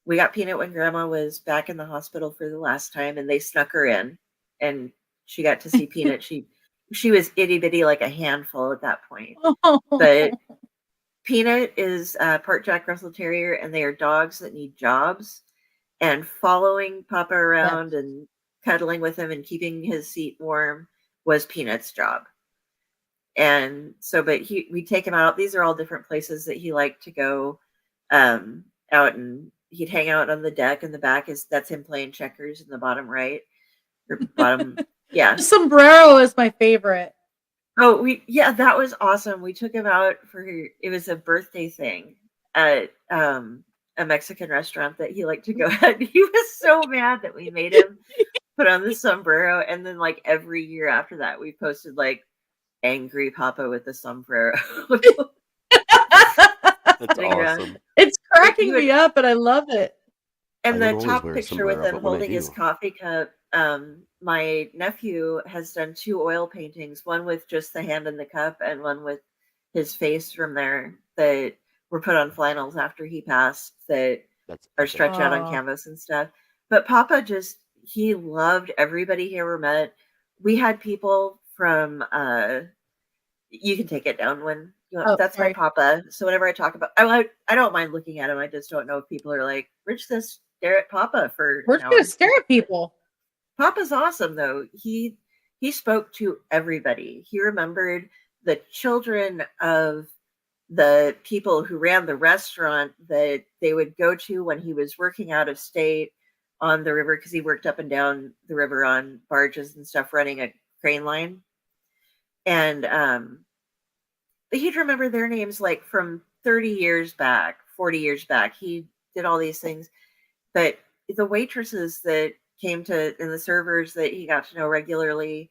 We got Peanut when Grandma was back in the hospital for the last time, and they snuck her in, and she got to see Peanut. She was itty bitty, like a handful at that point. But Peanut is part Jack Russell Terrier, and they are dogs that need jobs. And following Papa around and cuddling with him and keeping his seat warm was Peanut's job. And so, but we take him out. These are all different places that he liked to go out, and he'd hang out on the deck. In the back that's him playing checkers in the bottom right or bottom. Yeah. The sombrero is my favorite. Oh, that was awesome. We took him out it was a birthday thing at a Mexican restaurant that he liked to go at. He was so mad that we made him put on the sombrero. And then like every year after that, we posted like angry Papa with the sombrero. That's awesome. It's cracking me up, but I love it. And I the don't always top wear a picture with sombrero, him but when I holding his do- coffee cup, my nephew has done 2 oil paintings, one with just the hand in the cup and one with his face from there that were put on flannels after he passed that That's are epic. stretched out on Aw. canvas and stuff. But Papa he loved everybody he ever met. We had people from you can take it down when you want. Oh, That's sorry. my Papa. So whenever I talk about I don't mind looking at him. I just don't know if people are like, we're just gonna stare at Papa for We're an just hour. gonna stare at people. Papa's awesome though. He spoke to everybody. He remembered the children of the people who ran the restaurant that they would go to when he was working out of state on the river because he worked up and down the river on barges and stuff running a crane line. And he'd remember their names like from 30 years back, 40 years back. He did all these things. But the waitresses that came to and the servers that he got to know regularly,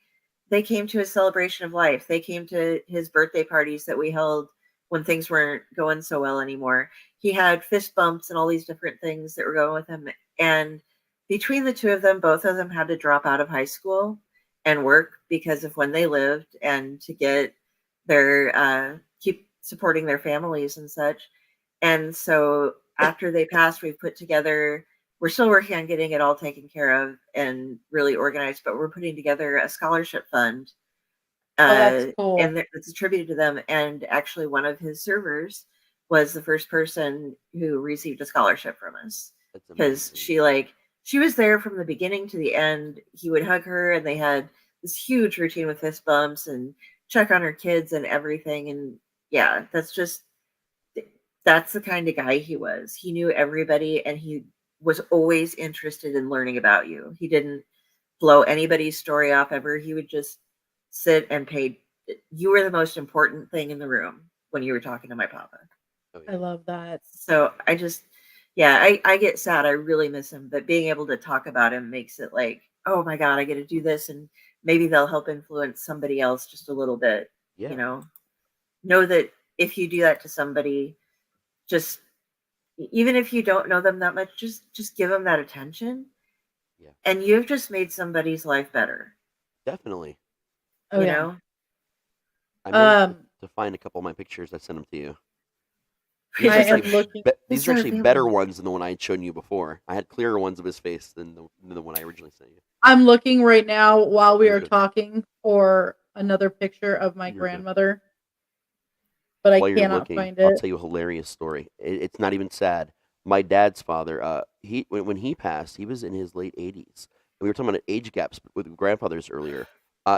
they came to his celebration of life. They came to his birthday parties that we held when things weren't going so well anymore. He had fist bumps and all these different things that were going with him. And between the two of them, both of them had to drop out of high school and work because of when they lived and to get their keep supporting their families and such. And so after they passed, we've put together, we're still working on getting it all taken care of and really organized, but we're putting together a scholarship fund. that's cool. And it's attributed to them. And actually, one of his servers was the first person who received a scholarship from us That's because amazing. she was there from the beginning to the end. He would hug her, and they had this huge routine with fist bumps and check on her kids and everything. And yeah, that's the kind of guy he was. He knew everybody, and he was always interested in learning about you. He didn't blow anybody's story off ever. He would just sit and pay. You were the most important thing in the room when you were talking to my papa. Oh, I yeah. love that. So I get sad. I really miss him, but being able to talk about him makes it like, oh my God, I get to do this. And maybe they'll help influence somebody else just a little bit, Yeah. know that if you do that to somebody, just even if you don't know them that much, just give them that attention. Yeah. And you've just made somebody's life better. Definitely. Oh you yeah. know? I managed Um, to find a couple of my pictures. I sent them to you. You're I just am like, looking. These It's are not actually better available. ones than the one I had shown you before. I had clearer ones of his face than the one I originally sent you. I'm looking right now while we You're are good. talking for another picture of my You're good. grandmother, but I While you're cannot looking, find I'll it. tell you a hilarious story. It's not even sad. My dad's father, when he passed, he was in his late 80s. We were talking about age gaps with grandfathers earlier.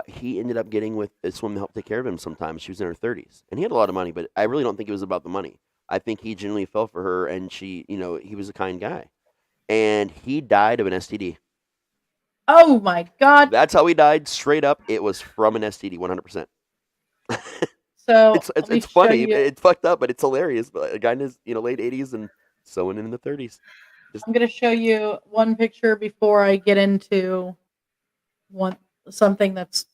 He ended up getting with this woman to help take care of him sometimes. She was in her 30s. And he had a lot of money, but I really don't think it was about the money. I think he genuinely fell for her, and he was a kind guy. And he died of an STD. Oh my God! That's how he died, straight up. It was from an STD, 100%. So let me It's show funny. you. It's fucked up, but it's hilarious. But a guy in his late 80s and someone in the 30s. I'm gonna show you one picture before I get into something that's.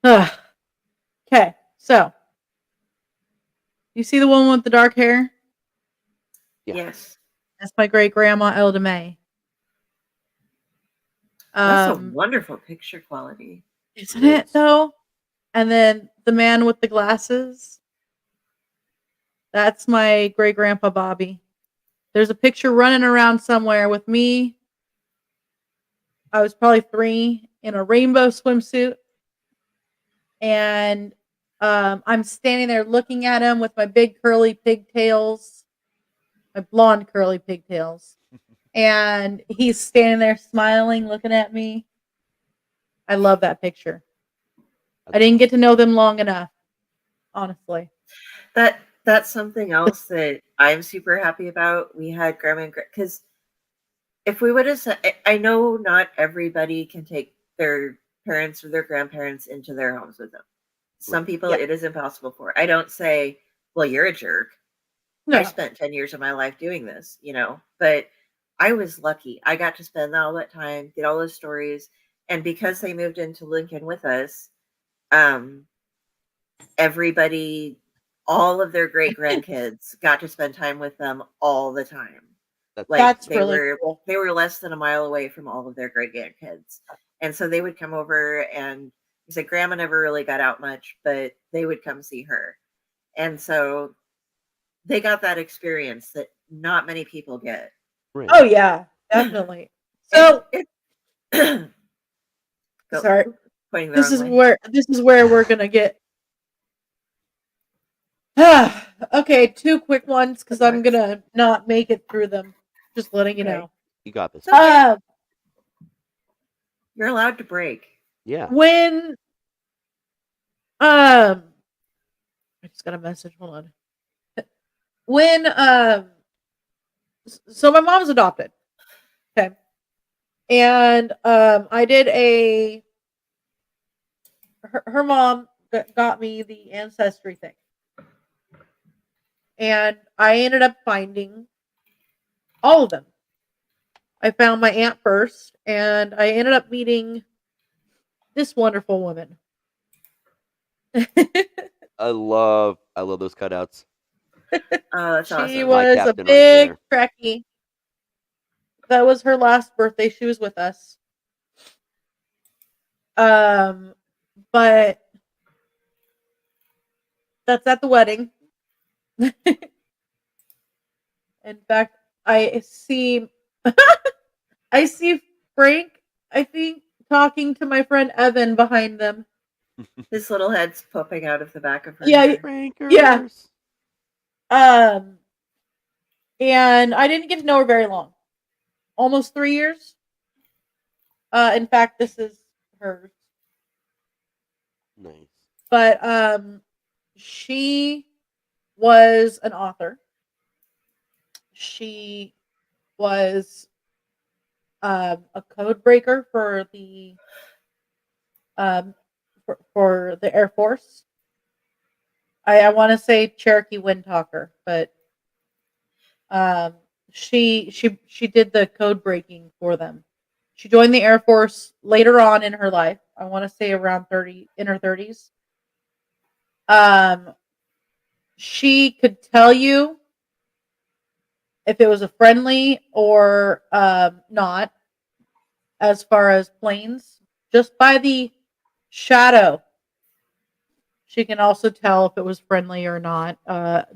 Okay, so you see the one with the dark hair? Yeah. Yes. That's my great grandma Elda May. That's a wonderful picture quality. Isn't it is. though? And then the man with the glasses. That's my great grandpa Bobby. There's a picture running around somewhere with me. I was probably 3 in a rainbow swimsuit. And I'm standing there looking at him with my big curly pigtails, my blonde curly pigtails. And he's standing there smiling, looking at me. I love that picture. I didn't get to know them long enough, honestly. That's something else that I'm super happy about. We had grandma and because if we would have said, I know not everybody can take their parents or their grandparents into their homes with them. Some people Yeah. it is impossible for. I don't say, well, you're a jerk. No. I spent 10 years of my life doing this, but I was lucky. I got to spend all that time, get all those stories. And because they moved into Lincoln with us, everybody, all of their great grandkids got to spend time with them all the time. That's really cool. They were less than a mile away from all of their great grandkids. And so they would come over, and he said grandma never really got out much, but they would come see her. And so they got that experience that not many people get. Right. Oh yeah, definitely. So sorry. Pointing the This wrong is way. where we're gonna get. Okay, 2 quick ones because I'm gonna not make it through them. Just letting you Okay. know. You got this. You're allowed to break. Yeah. When I just got a message. Hold on. When so my mom's adopted. Okay. And I did her mom got me the ancestry thing. And I ended up finding all of them. I found my aunt first, and I ended up meeting this wonderful woman. I love those cutouts. Oh, that's She awesome. was a captain right big there. Trekkie. that was her last birthday. She was with us. But that's at the wedding. In fact, I see I see Frank, I think, talking to my friend Evan behind them. His little head's popping out of the back of her Yeah, head. Prankers. Yeah. And I didn't get to know her very long. Almost 3 years. In fact, this is hers. Nice. But she was an author. She was a code breaker for the for the Air Force. I want to say Cherokee Windtalker, but she did the code breaking for them. She joined the Air Force later on in her life. I want to say around 30, in her 30s. She could tell you if it was a friendly or not, as far as planes, just by the shadow. She can also tell if it was friendly or not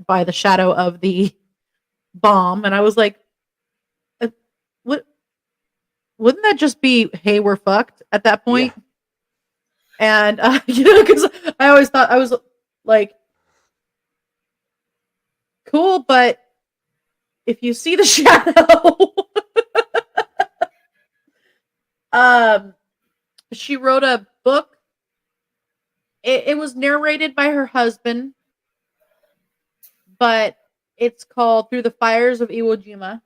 by the shadow of the bomb. And I was like, what? Wouldn't that just be, hey, we're fucked at that point? Yeah. And, because I always thought, I was like, cool, but if you see the shadow, she wrote a book. It was narrated by her husband, but it's called Through the Fires of Iwo Jima.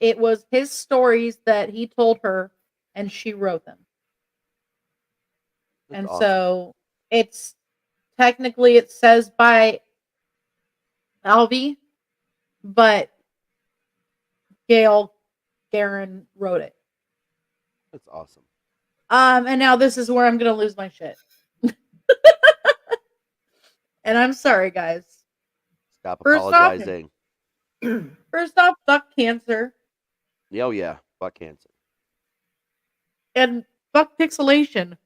It was his stories that he told her, and she wrote them. That's and awesome. So it's technically, it says by Alvy, but Gail Guerin wrote it. That's awesome. And now this is where I'm gonna lose my shit. And I'm sorry, guys. Stop First off- apologizing. First off, fuck cancer Oh yeah, fuck cancer. and fuck pixelation.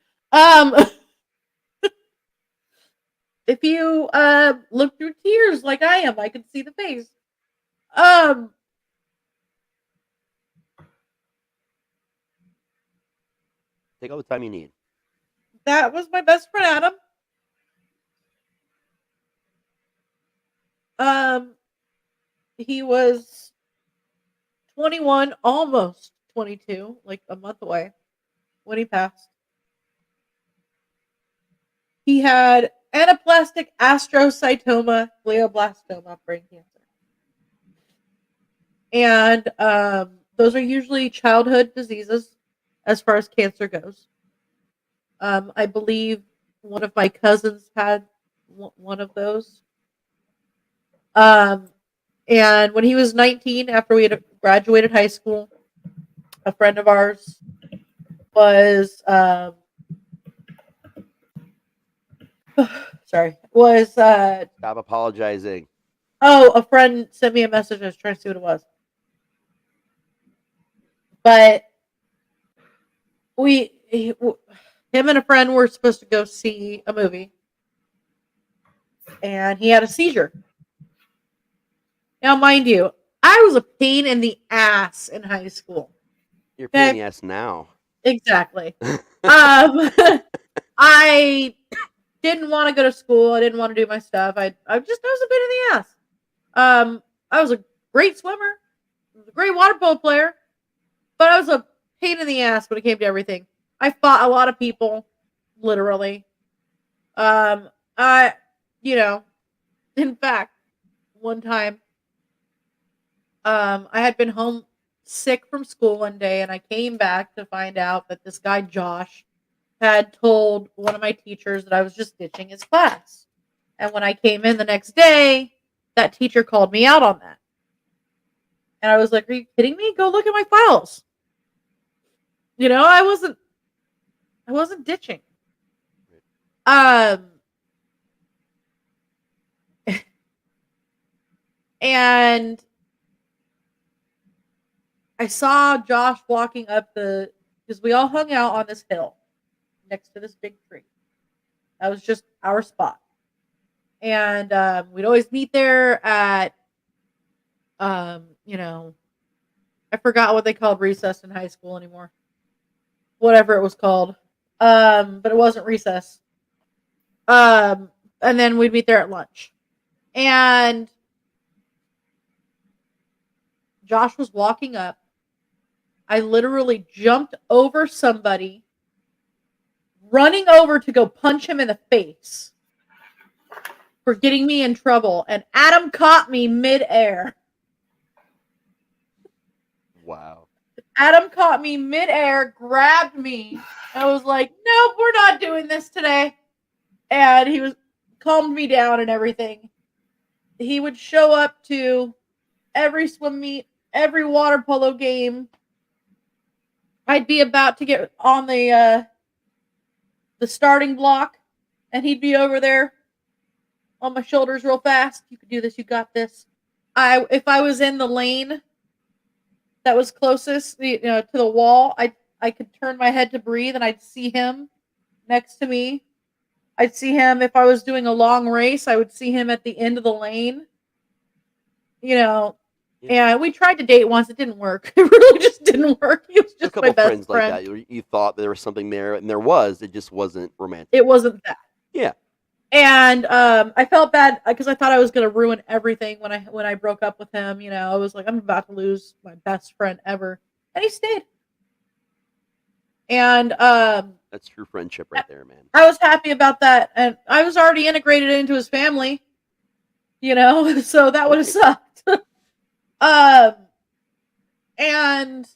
If you look through tears like I am, I can see the face. Take all the time you need. That was my best friend Adam. He was 21, almost 22, like a month away when he passed. He had anaplastic astrocytoma glioblastoma brain cancer. And those are usually childhood diseases as far as cancer goes. I believe one of my cousins had one of those. And when he was 19, after we had graduated high school, a friend of ours was Stop apologizing. a friend sent me a message. I was trying to see what it was. But him and a friend were supposed to go see a movie, and he had a seizure. Now, mind you, I was a pain in the ass in high school. You're a pain in the ass now. Exactly. I didn't want to go to school. I didn't want to do my stuff. I was a pain in the ass. I was a great swimmer, a great water polo player, but I was a pain in the ass when it came to everything. I fought a lot of people, literally. In fact, one time, I had been home sick from school one day, and I came back to find out that this guy, Josh, had told one of my teachers that I was just ditching his class. And when I came in the next day, that teacher called me out on that. And I was like, are you kidding me? Go look at my files. I wasn't ditching. And I saw Josh walking up because we all hung out on this hill next to this big tree. That was just our spot. And we'd always meet there at, you know, I forgot what they called recess in high school anymore. Whatever it was called. But it wasn't recess. And then we'd meet there at lunch. And Josh was walking up. I literally jumped over somebody, running over to go punch him in the face for getting me in trouble. And Adam caught me midair. Wow. Adam caught me midair, grabbed me. I was like, "No, we're not doing this today." And he calmed me down and everything. He would show up to every swim meet, every water polo game. I'd be about to get on the starting block, and he'd be over there on my shoulders real fast. "You can do this. You got this." If I was in the lane that was closest, to the wall, I could turn my head to breathe, and I'd see him next to me. I'd see him if I was doing a long race. I would see him at the end of the lane. And we tried to date once. It didn't work. It really just didn't work. He was A just couple my best friends friend. like that. You thought there was something there, and there was. It just wasn't romantic. It wasn't that. Yeah. And I felt bad because I thought I was going to ruin everything when I broke up with him. I was like, I'm about to lose my best friend ever, and he stayed. And That's true friendship right there, man. I was happy about that, and I was already integrated into his family. So that would have sucked. And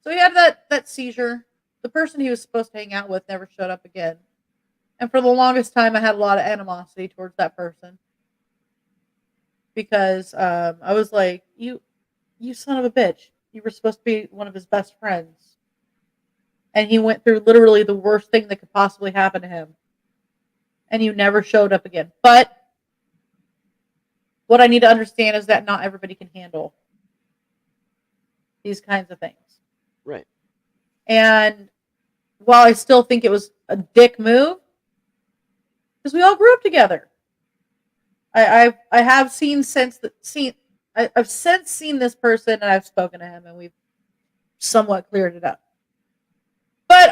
so he had that seizure. The person he was supposed to hang out with never showed up again. And for the longest time, I had a lot of animosity towards that person. Because I was like, you son of a bitch. You were supposed to be one of his best friends. And he went through literally the worst thing that could possibly happen to him. And you never showed up again. But what I need to understand is that not everybody can handle these kinds of things. Right. And while I still think it was a dick move, because we all grew up together, I have I've since seen this person, and I've spoken to him, and we've somewhat cleared it up. But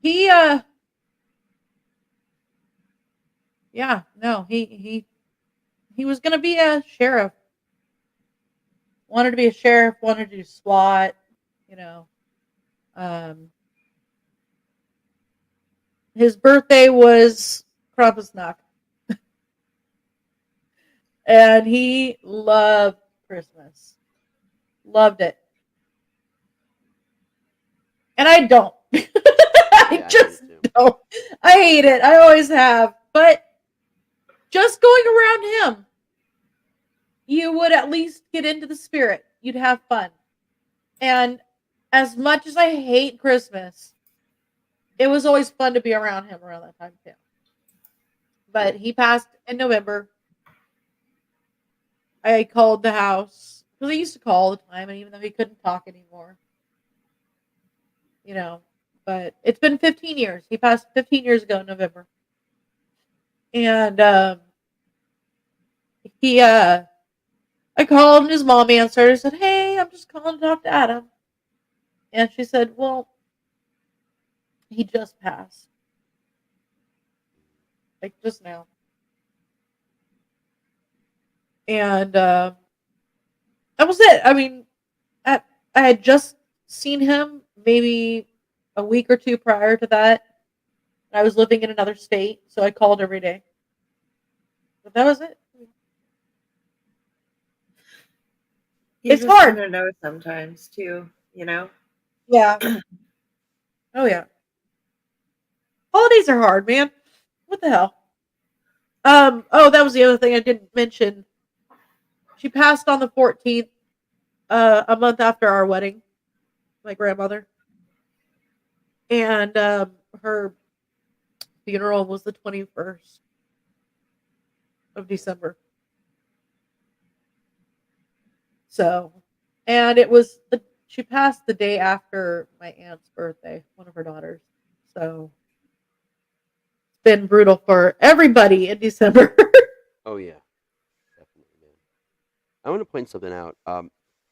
he was gonna be a sheriff. Wanted to be a sheriff, wanted to do SWAT, his birthday was Krampusnacht. And he loved Christmas. Loved it. And I don't. I just don't. I hate it. I always have. But just going around him, you would at least get into the spirit. You'd have fun. And as much as I hate Christmas, it was always fun to be around him around that time too. But he passed in November. I called the house because he used to call all the time, and even though he couldn't talk anymore, but it's been 15 years. He passed 15 years ago in November. And I called, and his mom answered. I said, "Hey, I'm just calling to talk to Adam." And she said, "Well, he just passed. Like, just now." And that was it. I mean, I had just seen him maybe a week or two prior to that. I was living in another state, so I called every day. But that was it. It's hard to know sometimes too, Yeah. Oh yeah. Holidays are hard, man. What the hell? Oh, that was the other thing I didn't mention. She passed on the 14th, a month after our wedding, my grandmother. And her funeral was the 21st of December. So and she passed the day after my aunt's birthday, one of her daughters. So it's been brutal for everybody in December. Oh yeah, definitely, man. I want to point something out.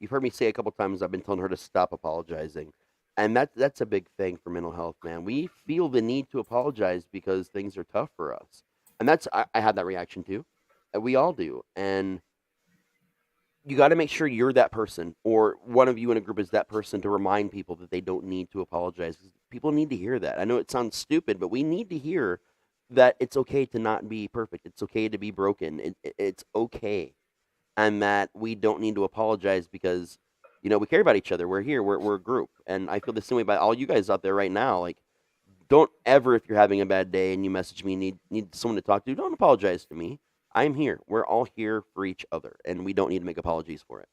You've heard me say a couple times I've been telling her to stop apologizing, and that's a big thing for mental health, man. We feel the need to apologize because things are tough for us, and I had that reaction too. We all do, and you got to make sure you're that person, or one of you in a group is that person to remind people that they don't need to apologize. People need to hear that. I know it sounds stupid, but we need to hear that it's okay to not be perfect. It's okay to be broken. It's okay, and that we don't need to apologize because we care about each other. We're here. We're a group, and I feel the same way about all you guys out there right now. Like, don't ever, if you're having a bad day and you message me, need someone to talk to, don't apologize to me. I'm here. We're all here for each other, and we don't need to make apologies for it.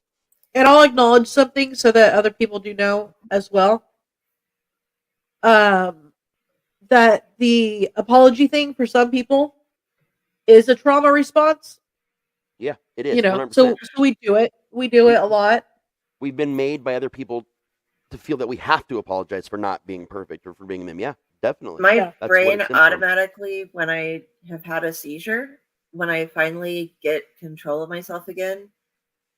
And I'll acknowledge something so that other people do know as well. That the apology thing for some people is a trauma response. Yeah, it is. So we do it. We do it a lot. We've been made by other people to feel that we have to apologize for not being perfect or for being them. Yeah, definitely. My That's brain automatically, when I have had a seizure, when I finally get control of myself again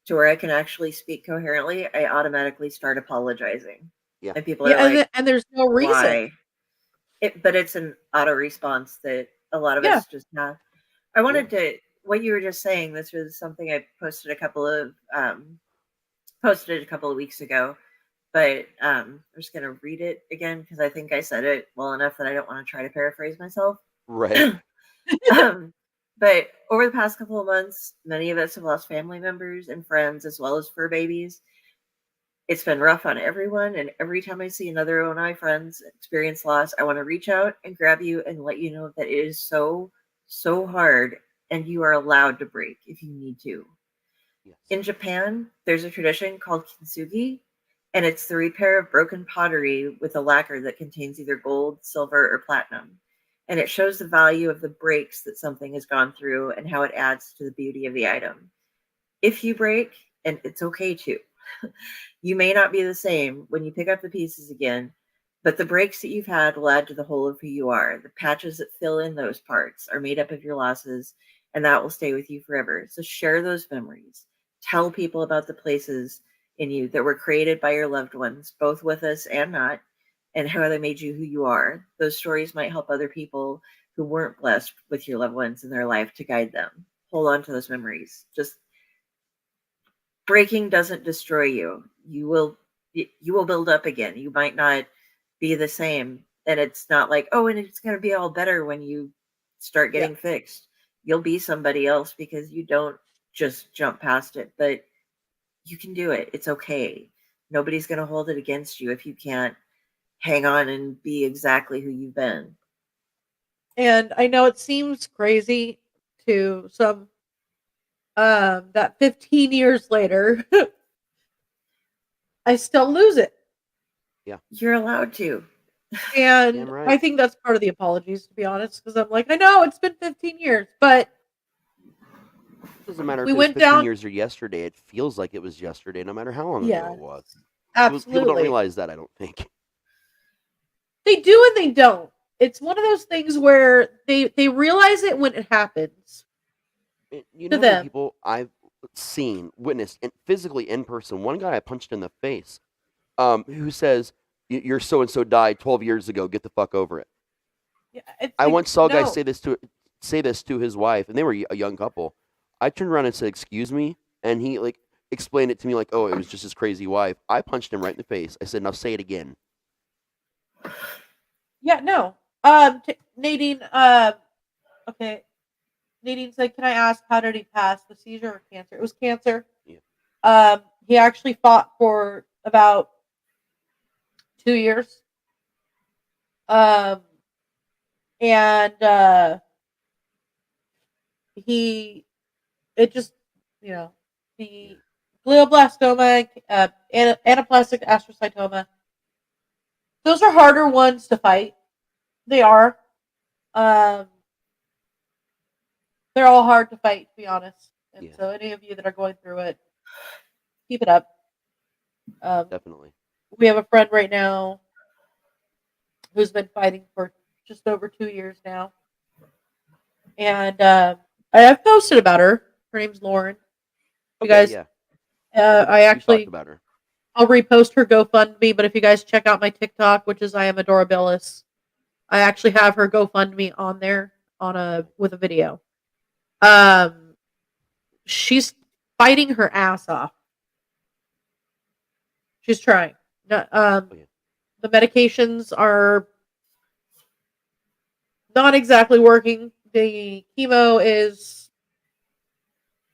to where I can actually speak coherently, I automatically start apologizing. Yeah. And people are like, and there's no reason. Why? But it's an auto response that a lot of us just have. I wanted to, what you were just saying, this was something I posted a couple of weeks ago, but I'm just going to read it again because I think I said it well enough that I don't want to try to paraphrase myself. Right. But over the past couple of months, many of us have lost family members and friends as well as fur babies. It's been rough on everyone, and every time I see another of my friends experience loss, I want to reach out and grab you and let you know that it is so, so hard, and you are allowed to break if you need to. Yes. In Japan, there's a tradition called kintsugi, and it's the repair of broken pottery with a lacquer that contains either gold, silver, or platinum. And it shows the value of the breaks that something has gone through and how it adds to the beauty of the item. If you break, and it's okay to, you may not be the same when you pick up the pieces again, but the breaks that you've had will add to the whole of who you are. The patches that fill in those parts are made up of your losses, and that will stay with you forever. So share those memories. Tell people about the places in you that were created by your loved ones, both with us and not, and how they made you who you are. Those stories might help other people who weren't blessed with your loved ones in their life to guide them. Hold on to those memories. Just breaking doesn't destroy you. You will build up again. You might not be the same. And it's not like, oh, and it's going to be all better when you start getting fixed. You'll be somebody else because you don't just jump past it, but you can do it. It's okay. Nobody's going to hold it against you if you can't hang on and be exactly who you've been. And I know it seems crazy to some that 15 years later, I still lose it. Yeah. You're allowed to. And right. I think that's part of the apologies, to be honest, because I'm like, I know it's been 15 years, but it doesn't matter if it was 15 years or yesterday. It feels like it was yesterday, no matter how long ago it was. Absolutely. People don't realize that, I don't think. They do and they don't. It's one of those things where they realize it when it happens. You know, the people I've seen, witnessed, and physically in person. One guy I punched in the face, who says, "Your so and so died 12 years ago. Get the fuck over it." Yeah, I once saw a guy say this to his wife, and they were a young couple. I turned around and said, "Excuse me," and he explained it to me like, "Oh, it was just his crazy wife." I punched him right in the face. I said, "Now say it again." Yeah, no. Nadine. Okay. Nadine said, "Can I ask, how did he pass? The seizure or cancer?" It was cancer. Yeah. He actually fought for about 2 years. And the glioblastoma, anaplastic astrocytoma. Those are harder ones to fight. They are. They're all hard to fight, to be honest. And so any of you that are going through it, keep it up. Definitely. We have a friend right now who's been fighting for just over 2 years now. And I've posted about her. Her name's Lauren. You Okay, guys, yeah. I We've actually, talked about her. I'll repost her GoFundMe, but if you guys check out my TikTok, which is I am Adorabilis, I actually have her GoFundMe on there with a video. She's fighting her ass off. She's trying. No, Oh, yeah. the medications are not exactly working. The chemo is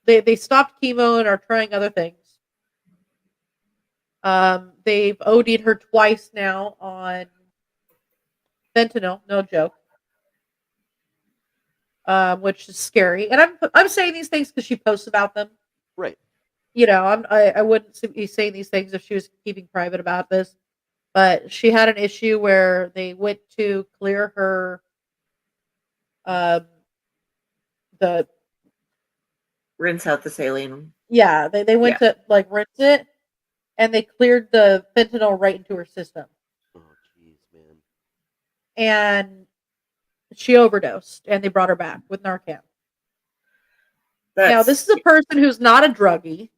they stopped chemo and are trying other things. They've OD'd her twice now on fentanyl, no joke. Which is scary. And I'm saying these things because she posts about them. Right. You know, I wouldn't be saying these things if she was keeping private about this. But she had an issue where they went to clear her the Rinse out the saline. they went to like rinse it, and they cleared the fentanyl right into her system, Oh, jeez, man. and she overdosed, and they brought her back with Narcan. Now, this is a person who's not a druggie.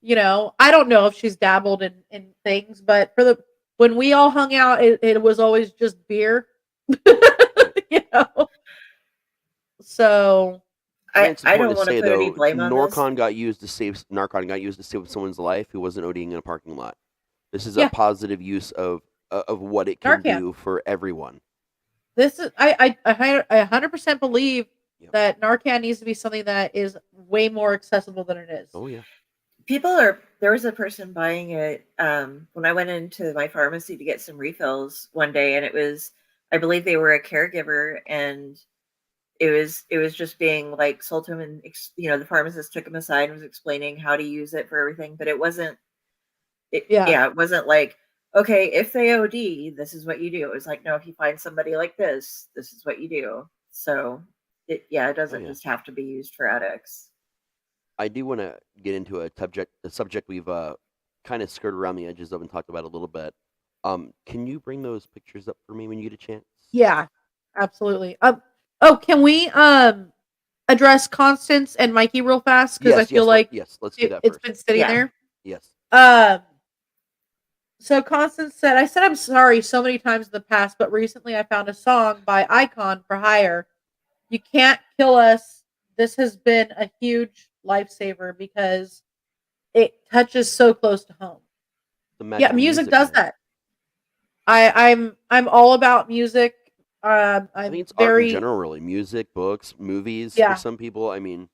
You know, I don't know if she's dabbled in things, but when we all hung out, it was always just beer. You know, so I it's important don't want to say, put any though, blame on this. Narcan got used to save someone's life who wasn't ODing in a parking lot. This is Yeah. a positive use of what it can Narcan. do for everyone. This is I 100% believe Yep. that Narcan needs to be something that is way more accessible than it is. Oh yeah. There was a person buying it when I went into my pharmacy to get some refills one day, and it was, I believe they were a caregiver, and it was just being like sold to him, and the pharmacist took him aside and was explaining how to use it for everything, but it wasn't it wasn't like, okay, if they OD, this is what you do. It was like, no, if you find somebody like this is what you do. So it doesn't just have to be used for addicts. I do want to get into a subject we've kind of skirted around the edges of and talked about a little bit. Can you bring those pictures up for me when you get a chance? Yeah, absolutely. Can we address Constance and Mikey real fast, because I feel like let's do that it's first. been sitting there. Yes. So Constance said, I said I'm sorry so many times in the past, but recently I found a song by Icon for Hire. You Can't Kill Us. This has been a huge lifesaver because it touches so close to home. Yeah, music does that. I'm all about music. I think it's art in general, really. Music, books, movies. For some people, I mean.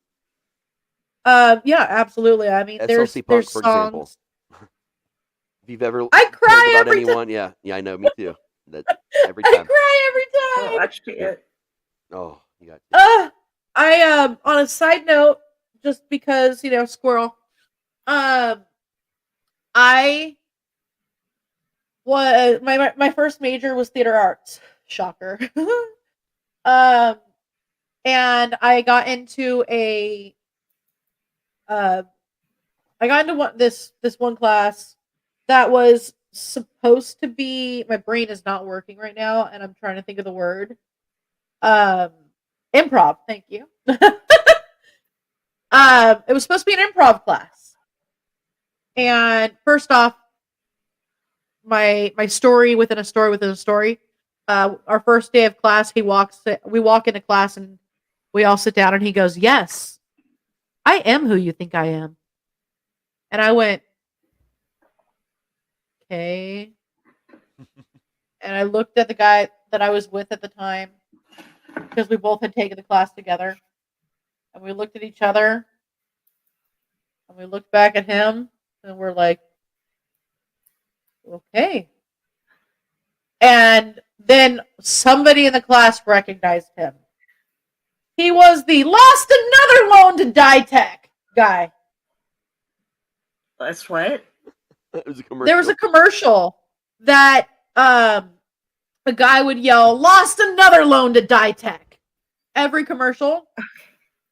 Yeah, absolutely. I mean, there's Punk, songs. for example. If you've ever I cry cared about every anyone, yeah, I know, me too. That every time. I cry every time. Watch it. Oh, you got. I on a side note, just because squirrel. I was my first major was theater arts. Shocker. And I got into this one class that was supposed to be, my brain is not working right now and I'm trying to think of the word. Improv, thank you. It was supposed to be an improv class. And first off, my story within a story within a story. Our first day of class, we walk into class and we all sit down and he goes, "Yes, I am who you think I am." And I went, "Okay." And I looked at the guy that I was with at the time, because we both had taken the class together. And we looked at each other. And we looked back at him. And we're like, "Okay." And then somebody in the class recognized him. He was the lost another loan to Ditech guy. That's what? There was a commercial that a guy would yell, "Lost another loan to Ditech." Every commercial.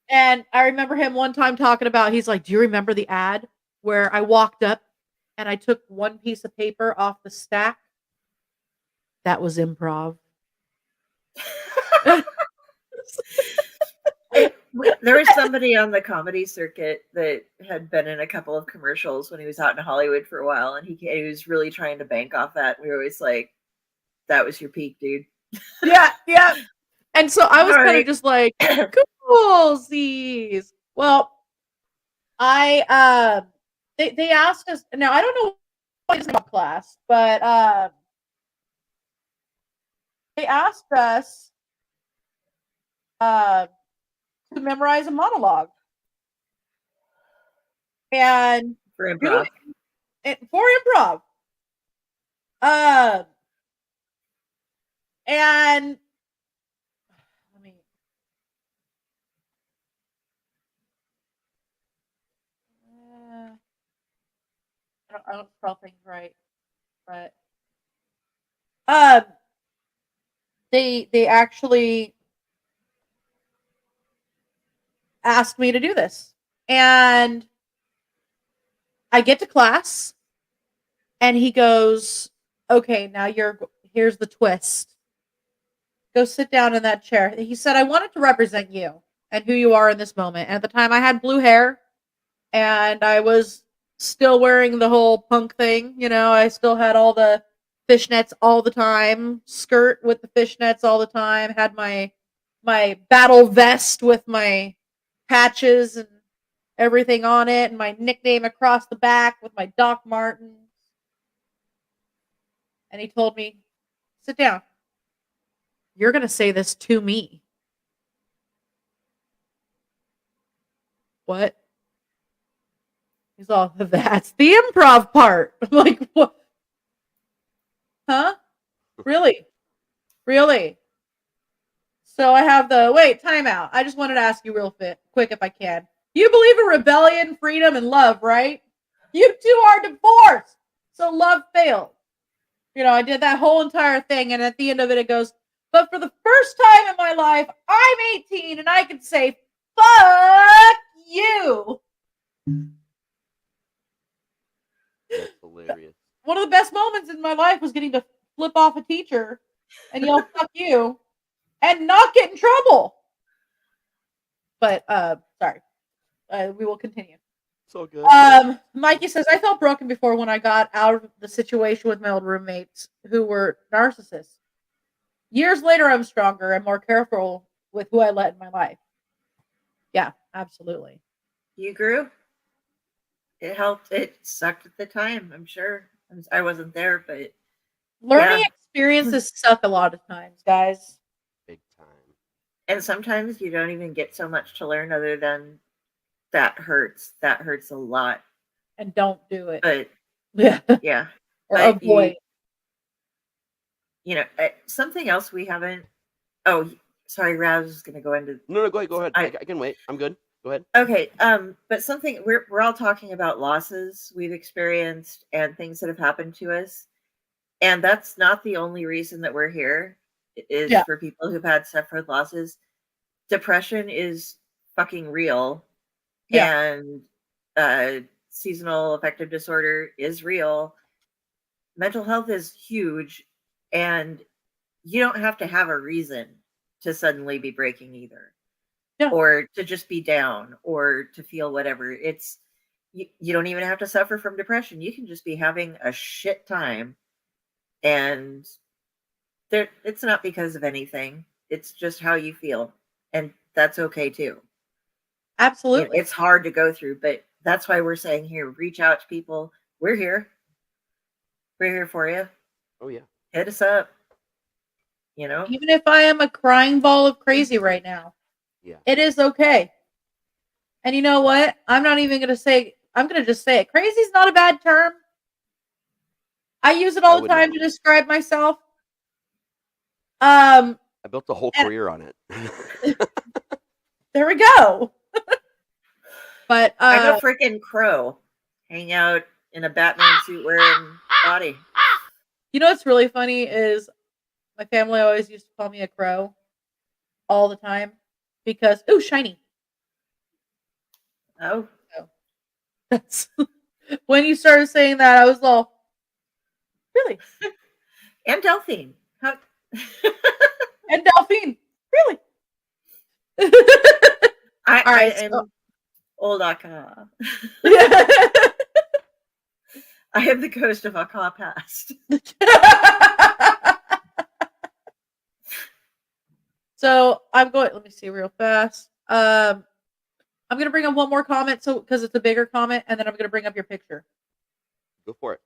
And I remember him one time talking about, he's like, "Do you remember the ad where I walked up and I took one piece of paper off the stack. That was improv. There was somebody on the comedy circuit that had been in a couple of commercials when he was out in Hollywood for a while, and he was really trying to bank off that. We were always like, "That was your peak, dude." Yeah. And so I was kind of Alright. just like, coolsies. Well, they asked us. Now I don't know what it's about class, but they asked us to memorize a monologue, and For improv. for improv. And let me. I don't spell things right, but they actually asked me to do this, and I get to class, and he goes, "Okay, now here's the twist. Go sit down in that chair." He said, "I wanted to represent you and who you are in this moment." And at the time, I had blue hair, and I was still wearing the whole punk thing. You know, I still had all the fishnets all the time, skirt with the fishnets all the time, had my battle vest with my patches and everything on it, and my nickname across the back with my Doc Martens. And he told me, "Sit down. You're going to say this to me." What? He's all, "That's the improv part." I'm like, what? Huh? Really? Really? So I have wait, timeout. I just wanted to ask you real quick if I can. You believe in rebellion, freedom, and love, right? You two are divorced. So love failed. You know, I did that whole entire thing, and at the end of it, it goes, "But for the first time in my life, I'm 18 and I can say, fuck you." That's hilarious. One of the best moments in my life was getting to flip off a teacher and yell, "fuck you," and not get in trouble. But, sorry. We will continue. So good. Mikey says, "I felt broken before when I got out of the situation with my old roommates who were narcissists. Years later, I'm stronger and more careful with who I let in my life." Yeah, absolutely. You grew. It helped. It sucked at the time, I'm sure. I wasn't there, but Learning Yeah. experiences suck a lot of times, guys. Big time. and sometimes you don't even get so much to learn other than that hurts. That hurts a lot. And don't do it. But Yeah. yeah, Or but avoid. something else we haven't. Oh, sorry, Raz is going to go into. No, go ahead. Go ahead. I- I can wait. I'm good. Go ahead. Okay, but something we're all talking about losses we've experienced and things that have happened to us, and that's not the only reason that we're here. Is Yeah. for people who've had suffered losses. Depression is fucking real, Yeah. and seasonal affective disorder is real. Mental health is huge, and you don't have to have a reason to suddenly be breaking either. Yeah. Or to just be down or to feel whatever. It's you don't even have to suffer from depression. You can just be having a shit time, and it's not because of anything. It's just how you feel, and that's okay too. Absolutely. It's hard to go through, but that's why we're saying here, reach out to people. We're here. We're here for you. Oh yeah. Hit us up. You know? Even if I am a crying ball of crazy right now, Yeah. it is okay. And you know what? I'm not even going to say, I'm going to just say it. Crazy is not a bad term. I use it all the time to describe myself. I built a whole and- career on it. There we go. But I'm a freaking crow. Hang out in a Batman suit wearing body. you know what's really funny is my family always used to call me a crow all the time because, ooh, shiny. Oh, That's When you started saying that, I was all, really? And Delphine. How... And Delphine, really? I All right. am old Aka. So, I am the ghost of Aka past. so I'm going. Let me see real fast. I'm gonna bring up one more comment, so because it's a bigger comment, and then I'm gonna bring up your picture. Go for it.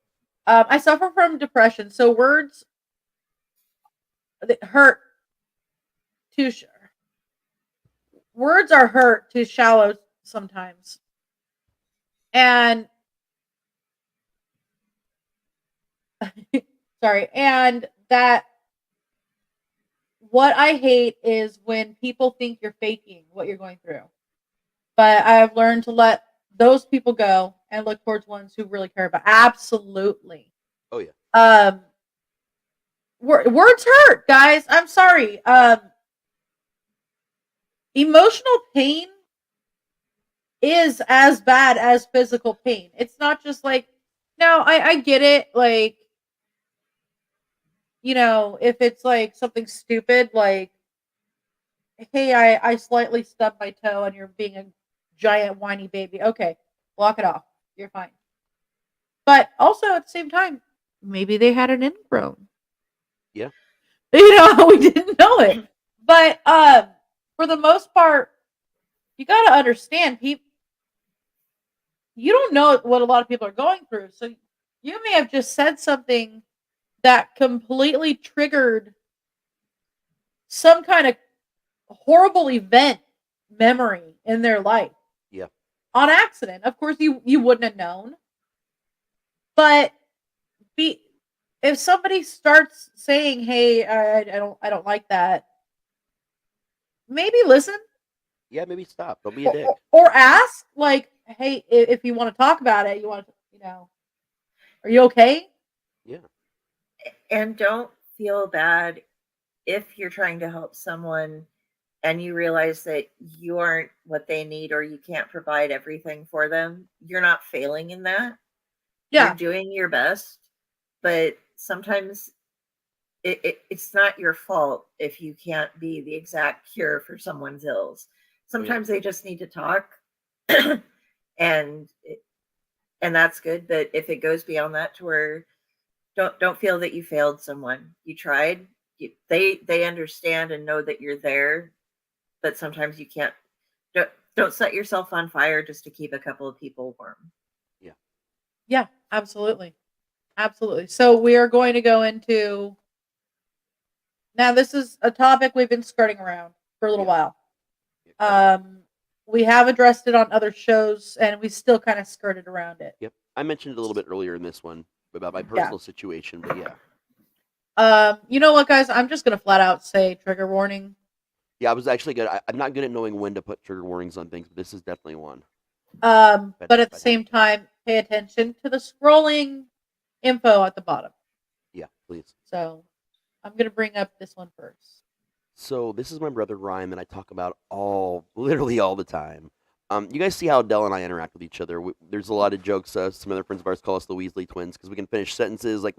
I suffer from depression, so words that hurt too. Words are hurt too shallow sometimes, and sorry, and that what I hate is when people think you're faking what you're going through. But I've learned to let those people go and look towards ones who really care about. Absolutely. Oh yeah. Words hurt, guys. I'm sorry. Emotional pain is as bad as physical pain. It's not just like, no, I get it. Like, if it's like something stupid, like, hey, I slightly stubbed my toe and you're being a giant whiny baby. Okay, walk it off. You're fine. But also at the same time, maybe they had an ingrown. Yeah. We didn't know it. But for the most part, you got to understand, people. You don't know what a lot of people are going through, so you may have just said something that completely triggered some kind of horrible event memory in their life. Yeah. On accident. Of course, you wouldn't have known. But if somebody starts saying, "Hey, I don't like that," maybe listen. Yeah, maybe stop. Don't be a dick. Or ask, like, "Hey, if you want to talk about it, you want to, are you okay?" Yeah. And don't feel bad if you're trying to help someone and you realize that you aren't what they need or you can't provide everything for them. You're not failing in that. Yeah. You're doing your best, but sometimes it's not your fault if you can't be the exact cure for someone's ills. Sometimes they just need to talk, and that's good. But if it goes beyond that, to where don't feel that you failed someone. You tried. They understand and know that you're there, but sometimes you can't. Don't set yourself on fire just to keep a couple of people warm. Yeah, absolutely. Absolutely. So we are going to go into, now this is a topic we've been skirting around for a little while. We have addressed it on other shows and we still kind of skirted around it. Yep. I mentioned it a little bit earlier in this one about my personal situation, but you know what, guys? I'm just going to flat out say trigger warning. Yeah, I was actually good. I'm not good at knowing when to put trigger warnings on things, but this is definitely one. But at the same time, pay attention to the scrolling info at the bottom. Yeah, please. So I'm going to bring up this one first. So this is my brother Ryan that I talk about literally all the time. You guys see how Dell and I interact with each other. There's a lot of jokes. Some other friends of ours call us the Weasley twins because we can finish sentences like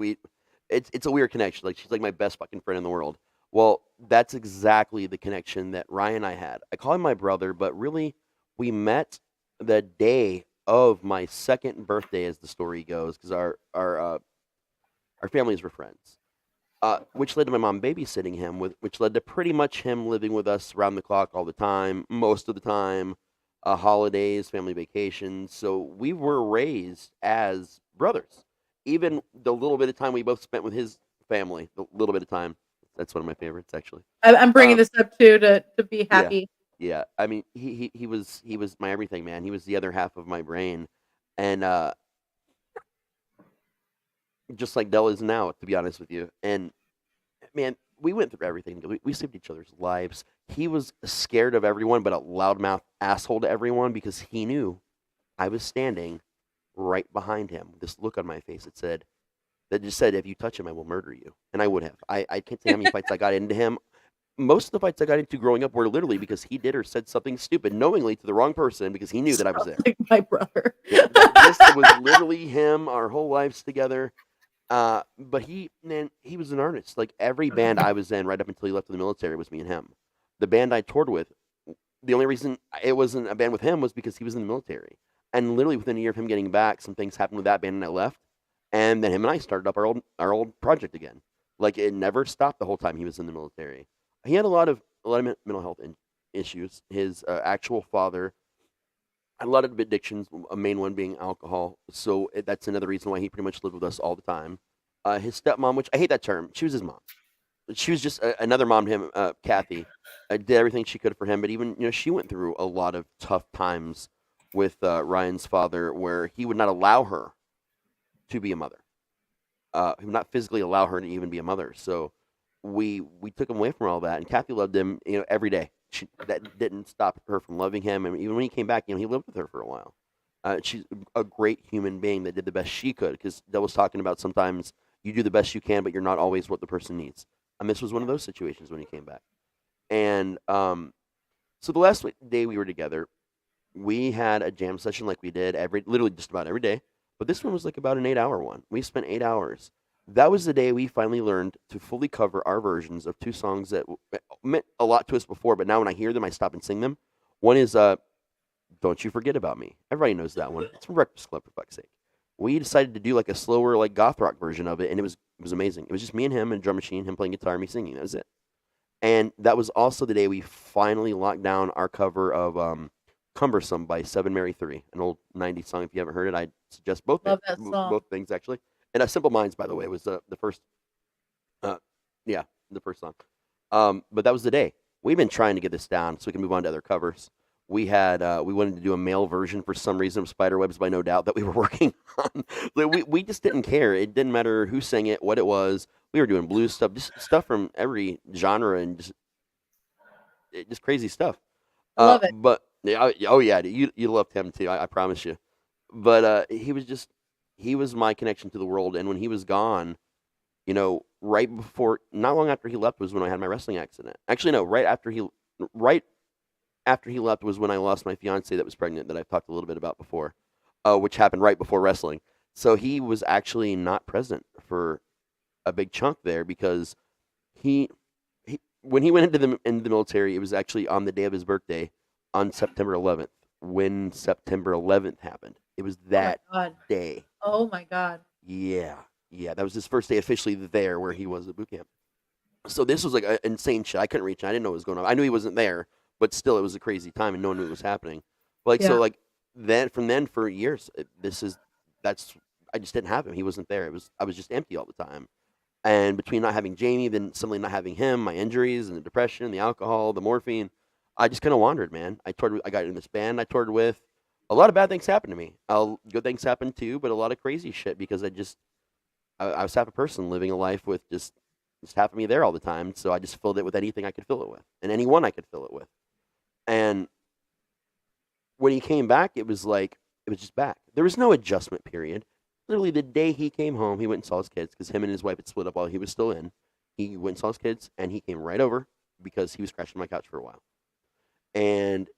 it's a weird connection. Like she's like my best fucking friend in the world. Well, that's exactly the connection that Ryan and I had. I call him my brother, but really we met the day of my second birthday, as the story goes, because our families were friends. Which led to my mom babysitting him, which led to pretty much him living with us around the clock all the time, most of the time, holidays, family vacations. So we were raised as brothers. Even the little bit of time we both spent with his family, the little bit of time, that's one of my favorites, actually. I'm bringing this up too to be happy. Yeah. I mean, he was my everything, man. He was the other half of my brain, and just like Dell is now, to be honest with you. And man, we went through everything. We saved each other's lives. He was scared of everyone, but a loudmouth asshole to everyone because he knew I was standing right behind him. This look on my face that just said, "If you touch him, I will murder you," and I would have. I can't tell you how many fights I got into him. most of the fights I got into growing up were literally because he did or said something stupid knowingly to the wrong person because he knew that I was there. Like my brother. Yeah, this was literally him our whole lives together. But he was an artist. Like every band I was in right up until he left the military was me and him. The band I toured with, the only reason it wasn't a band with him was because he was in the military. And literally within a year of him getting back, some things happened with that band and I left. And then him and I started up our old project again. Like it never stopped the whole time he was in the military. He had a lot of mental health issues. His actual father had a lot of addictions, a main one being alcohol. So that's another reason why he pretty much lived with us all the time. His stepmom, which I hate that term, she was his mom. She was just another mom to him, Kathy. Did everything she could for him, but even she went through a lot of tough times with Ryan's father, where he would not allow her to be a mother. He would not physically allow her to even be a mother. So we took him away from all that, and Kathy loved him, every day. That didn't stop her from loving him, and even when he came back, he lived with her for a while. She's a great human being that did the best she could, because Del was talking about sometimes you do the best you can, but you're not always what the person needs. And this was one of those situations when he came back. And so the last day we were together, we had a jam session like we did literally just about every day. But this one was like about an 8-hour one. We spent 8 hours. That was the day we finally learned to fully cover our versions of two songs that meant a lot to us before, but now when I hear them, I stop and sing them. One is Don't You Forget About Me. Everybody knows that one. It's from Breakfast Club, for fuck's sake. We decided to do like a slower, like goth rock version of it, and it was amazing. It was just me and him and drum machine, him playing guitar, me singing. That was it. And that was also the day we finally locked down our cover of Cumbersome by 7 Mary 3, an old 90s song. If you haven't heard it, I suggest both Love that song. both things, actually. And Simple Minds, by the way, was the first, the first song. But that was the day. We've been trying to get this down so we can move on to other covers. We wanted to do a male version for some reason of Spiderwebs by No Doubt that we were working on. we just didn't care. It didn't matter who sang it, what it was. We were doing blues stuff, just stuff from every genre, and just crazy stuff. Love it. But oh yeah, you loved him too. I promise you. But he was my connection to the world. And when he was gone, not long after he left was when I had my wrestling accident. Actually, no, right after he left was when I lost my fiance that was pregnant, that I've talked a little bit about before, which happened right before wrestling. So he was actually not present for a big chunk there, because when he went into the military, it was actually on the day of his birthday, on September 11th, when September 11th happened. It was that day. Oh my God. Yeah, that was his first day officially there, where he was at boot camp. So this was like an insane shit. I couldn't reach him. I didn't know what was going on. I knew he wasn't there, but still, it was a crazy time, and no one knew what was happening. But then for years, I just didn't have him. He wasn't there. I was just empty all the time. And between not having Jamie, then suddenly not having him, my injuries and the depression, the alcohol, the morphine, I just kind of wandered, man. I got in this band I toured with. A lot of bad things happened to me. Good things happened too, but a lot of crazy shit, because I was half a person living a life with just half of me there all the time. So I just filled it with anything I could fill it with, and anyone I could fill it with. And when he came back, it was just back. There was no adjustment period. Literally, the day he came home, he went and saw his kids, because him and his wife had split up while he was still in. He went and saw his kids, and he came right over because he was crashing my couch for a while. And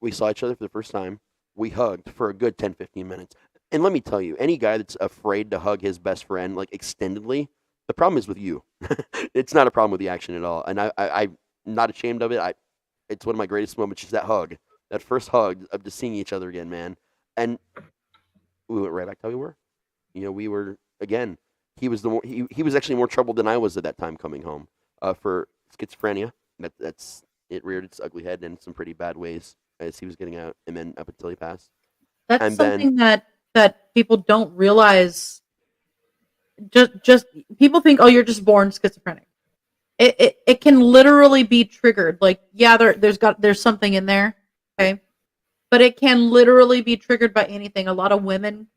we saw each other for the first time. We hugged for a good 10, 15 minutes. And let me tell you, any guy that's afraid to hug his best friend, like extendedly, the problem is with you. It's not a problem with the action at all. And I'm not ashamed of it. It's one of my greatest moments, just that hug. That first hug of just seeing each other again, man. And we went right back to how we were. We were, again, he was actually more troubled than I was at that time coming home for schizophrenia. It reared its ugly head in some pretty bad ways as he was getting out, and then up until he passed. That's something that people don't realize. Just people think, oh, you're just born schizophrenic. It can literally be triggered. Like, yeah, there's something in there, okay, but it can literally be triggered by anything. A lot of women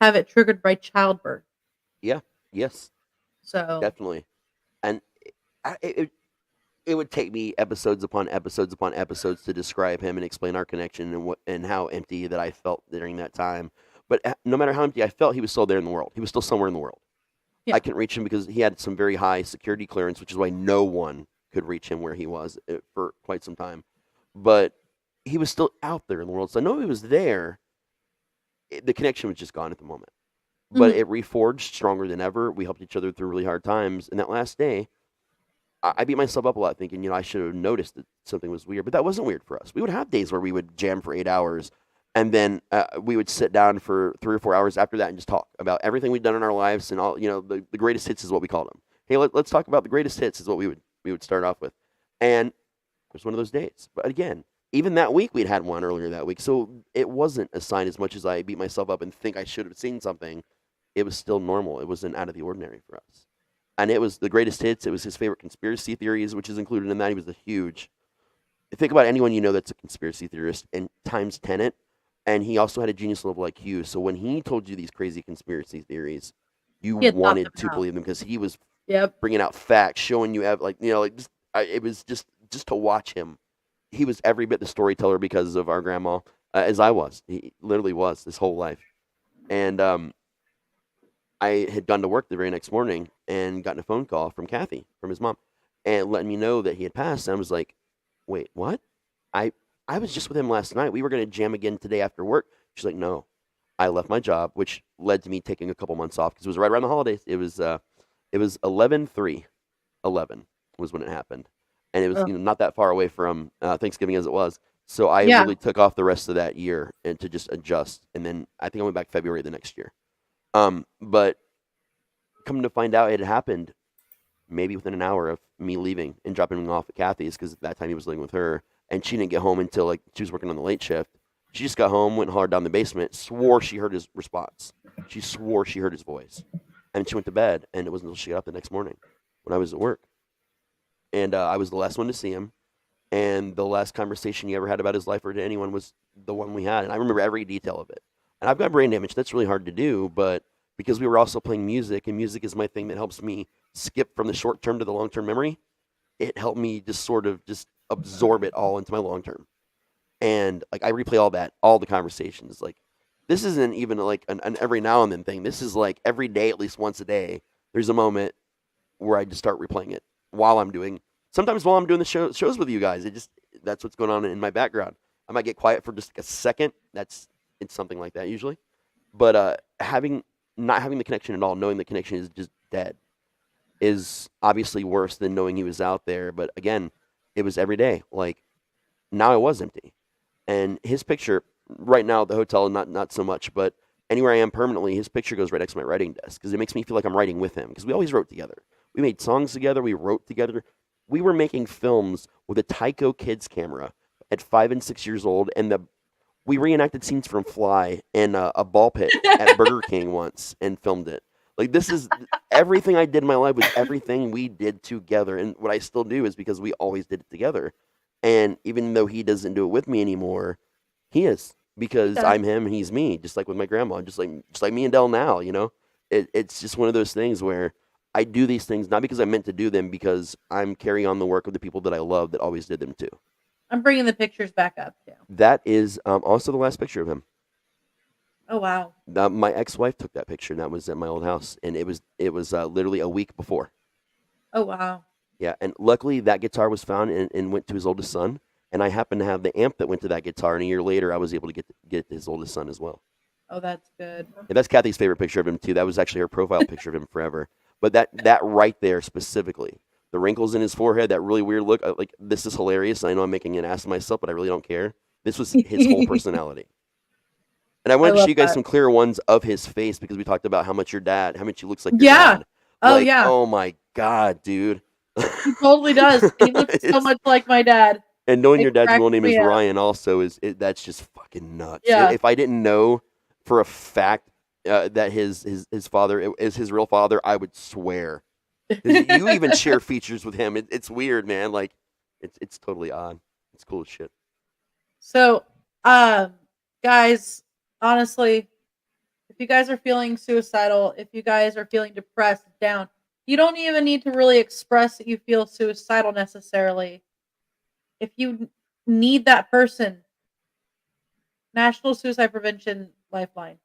have it triggered by childbirth. Yeah. Yes. So definitely, and it would take me episodes upon episodes upon episodes to describe him and explain our connection and how empty that I felt during that time. But no matter how empty I felt, he was still there in the world. He was still somewhere in the world. Yeah. I couldn't reach him because he had some very high security clearance, which is why no one could reach him where he was for quite some time. But he was still out there in the world. So I know he was there. The connection was just gone at the moment. But it reforged stronger than ever. We helped each other through really hard times. And that last day, I beat myself up a lot thinking, I should have noticed that something was weird. But that wasn't weird for us. We would have days where we would jam for 8 hours. And then we would sit down for 3 or 4 hours after that and just talk about everything we'd done in our lives and all, the greatest hits is what we called them. Hey, let's talk about the greatest hits is what we would start off with. And it was one of those days. But again, even that week, we'd had one earlier that week. So it wasn't a sign as much as I beat myself up and think I should have seen something. It was still normal. It wasn't out of the ordinary for us. And it was the greatest hits. It was his favorite conspiracy theories, which is included in that. He was a huge... Think about anyone you know that's a conspiracy theorist and times 10 it. And he also had a genius level IQ. So when he told you these crazy conspiracy theories, you wanted to believe them because he was bringing out facts, showing you, it was just to watch him. He was every bit the storyteller because of our grandma, as I was. He literally was this whole life. And I had gone to work the very next morning and gotten a phone call from Kathy, from his mom, and letting me know that he had passed. And I was like, wait, what? I was just with him last night. We were going to jam again today after work. She's like, no, I left my job, which led to me taking a couple months off because it was right around the holidays. It was 11/3/11 was when it happened. And it was not that far away from Thanksgiving as it was. So I really took off the rest of that year and to just adjust. And then I think I went back February the next year. But coming to find out it had happened maybe within an hour of me leaving and dropping him off at Kathy's because at that time he was living with her. And she didn't get home until she was working on the late shift. She just got home, went hard down the basement, swore she heard his response. She swore she heard his voice. And she went to bed, and it wasn't until she got up the next morning when I was at work. And I was the last one to see him. And the last conversation he ever had about his life or to anyone was the one we had. And I remember every detail of it. And I've got brain damage. That's really hard to do. But because we were also playing music, and music is my thing that helps me skip from the short term to the long term memory, it helped me just sort of just absorb it all into my long term. And I replay all the conversations. This isn't even an every now and then thing. This is every day, at least once a day, there's a moment where I just start replaying it sometimes while I'm doing the shows with you guys. That's what's going on in my background. I might get quiet for just a second. It's something like that usually. But not having the connection at all, knowing the connection is just dead, is obviously worse than knowing he was out there. But again, it was every day. Now it was empty. And his picture, right now at the hotel, not so much, but anywhere I am permanently, his picture goes right next to my writing desk because it makes me feel like I'm writing with him because we always wrote together. We made songs together. We wrote together. We were making films with a Tyco Kids camera at 5 and 6 years old, and we reenacted scenes from Fly in a ball pit at Burger King once and filmed it. This is everything I did in my life was everything we did together. And what I still do is because we always did it together. And even though he doesn't do it with me anymore, he is because I'm him and he's me, just like with my grandma, just like me and Dell now, it's just one of those things where I do these things not because I meant to do them, because I'm carrying on the work of the people that I love that always did them too. I'm bringing the pictures back up too. That is also the last picture of him. Oh wow! My ex-wife took that picture, and that was at my old house, and it was literally a week before. Oh wow! Yeah, and luckily that guitar was found and went to his oldest son, and I happened to have the amp that went to that guitar, and a year later I was able to get his oldest son as well. Oh, that's good. And that's Kathy's favorite picture of him too. That was actually her profile picture of him forever. But that right there specifically, the wrinkles in his forehead, that really weird look, this is hilarious. I know I'm making an ass of myself, but I really don't care. This was his whole personality. And I wanted to show you guys some clearer ones of his face because we talked about how much he looks like your dad. Oh, yeah. Oh, my God, dude. He totally does. He looks so much like my dad. And knowing your dad's real name is Ryan also, that's just fucking nuts. Yeah. If I didn't know for a fact that his father is his real father, I would swear. You even share features with him. It's weird, man. It's totally odd. It's cool as shit. So, guys, honestly, if you guys are feeling suicidal, if you guys are feeling depressed, down, you don't even need to really express that you feel suicidal necessarily. If you need that person, National Suicide Prevention Lifeline.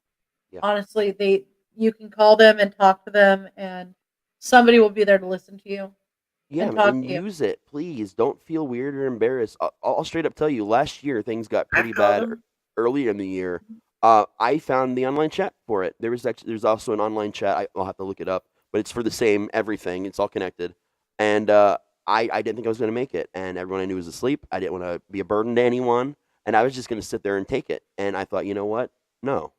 Yeah. Honestly, you can call them and talk to them, and somebody will be there to listen to you. Yeah, and man, talk and to you. use it, please. Don't feel weird or embarrassed. I'll straight up tell you. Last year, things got I pretty called bad him. earlier in the year. I found the online chat for it. There's also an online chat. I'll have to look it up, but it's for the same everything. It's all connected, and I didn't think I was going to make it, and everyone I knew was asleep. I didn't want to be a burden to anyone, and I was just going to sit there and take it. And I thought, you know what? No.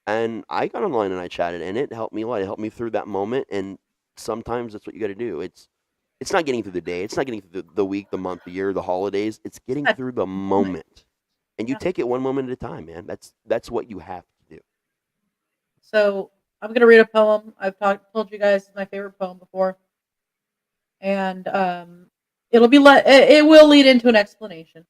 And I got online and I chatted, and it helped me a lot. It helped me through that moment, and sometimes that's what you got to do. It's not getting through the day. It's not getting through the week, the month, the year, the holidays. It's getting At through the the moment. moment. And you Yeah. take it one moment at a time, man. That's what you have to do. So I'm gonna read a poem. Told you guys it's my favorite poem before, and it will lead into an explanation.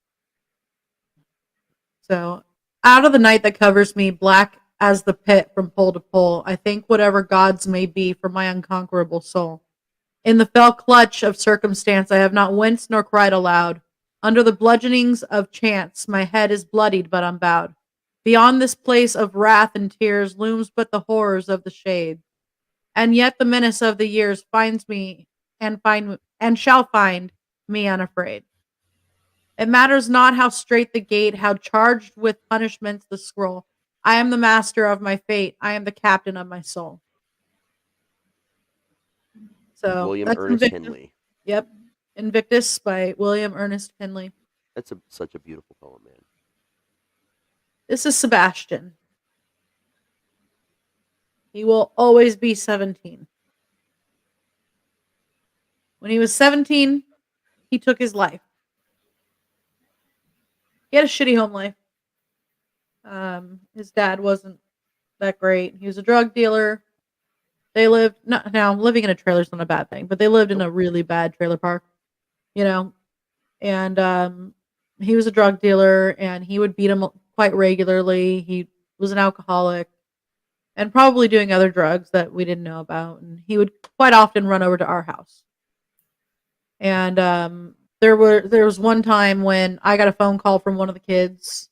So, out of the night that covers me, black as the pit from pole to pole, I think whatever gods may be for my unconquerable soul. In the fell clutch of circumstance, I have not winced nor cried aloud. Under the bludgeonings of chance, my head is bloodied but unbowed. Beyond this place of wrath and tears looms but the horrors of the shade. And yet the menace of the years finds me and shall find me unafraid. It matters not how straight the gate, how charged with punishments the scroll. I am the master of my fate. I am the captain of my soul. So William that's Ernest Invictus. Henley. Yep. Invictus by William Ernest Henley. That's such a beautiful poem, man. This is Sebastian. He will always be 17. When he was 17, he took his life. He had a shitty home life. His dad wasn't that great. He was a drug dealer. They lived now living in a trailer is not a bad thing, but they lived in a really bad trailer park, you know. And he was a drug dealer, and he would beat him quite regularly. He was an alcoholic, and probably doing other drugs that we didn't know about. And he would quite often run over to our house. And there was one time when I got a phone call from one of the kids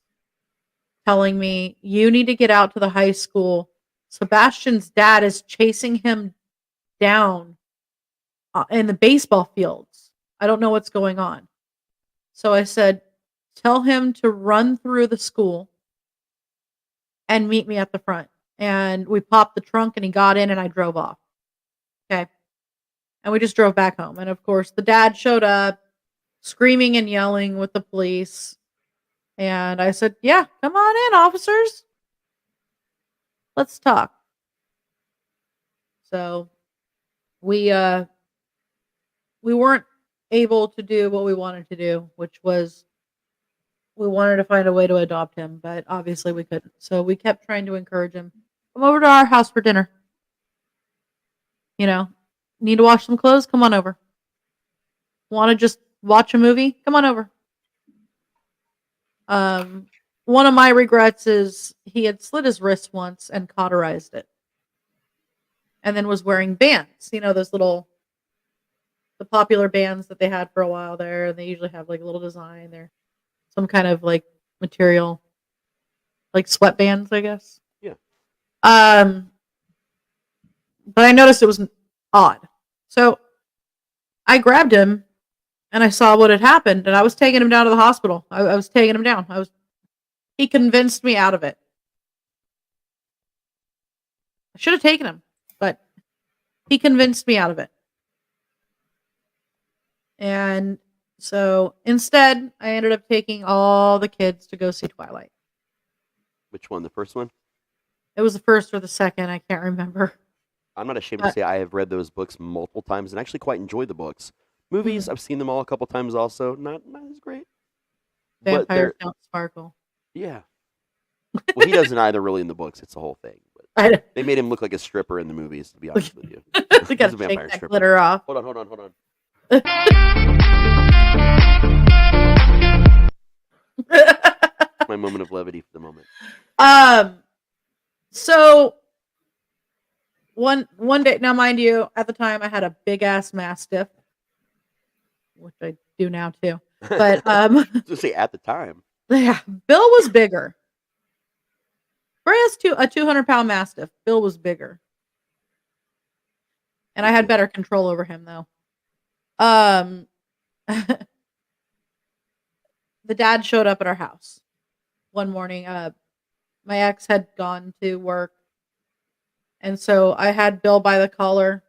telling me, "You need to get out to the high school. Sebastian's dad is chasing him down in the baseball fields. I don't know what's going on." So I said, "Tell him to run through the school and meet me at the front." And we popped the trunk and he got in and I drove off. Okay. And we just drove back home. And of course, the dad showed up screaming and yelling with the police. And I said, "Yeah, come on in, officers. Let's talk." So we weren't able to do what we wanted to do, which was we wanted to find a way to adopt him, but obviously we couldn't. So we kept trying to encourage him. Come over to our house for dinner. You know, need to wash some clothes? Come on over. Want to just watch a movie? Come on over. One of my regrets is he had slit his wrist once and cauterized it. And then was wearing bands, those the popular bands that they had for a while there. And they usually have like a little design there, some kind of like material, like sweatbands, I guess. Yeah. But I noticed it was odd. So I grabbed him and I saw what had happened, and I was taking him down to the hospital. I was taking him down. He convinced me out of it. I should have taken him, but he convinced me out of it. And so instead, I ended up taking all the kids to go see Twilight. Which one? The first one? It was the first or the second. I can't remember. I'm not ashamed to say I have read those books multiple times and actually quite enjoy the books. Movies, I've seen them all a couple times also. Not as great. Vampires don't sparkle. Yeah. Well, he doesn't either really in the books. It's the whole thing. But they made him look like a stripper in the movies, to be honest with you. We gotta take that glitter off. Hold on. My moment of levity for the moment. So one day, now mind you, at the time I had a big ass mastiff, which I do now too. But to say at the time, yeah, Bill was bigger. Bray has a 200-pound mastiff. Bill was bigger, and I had better control over him though. Um, the dad showed up at our house one morning. My ex had gone to work, and so I had Bill by the collar,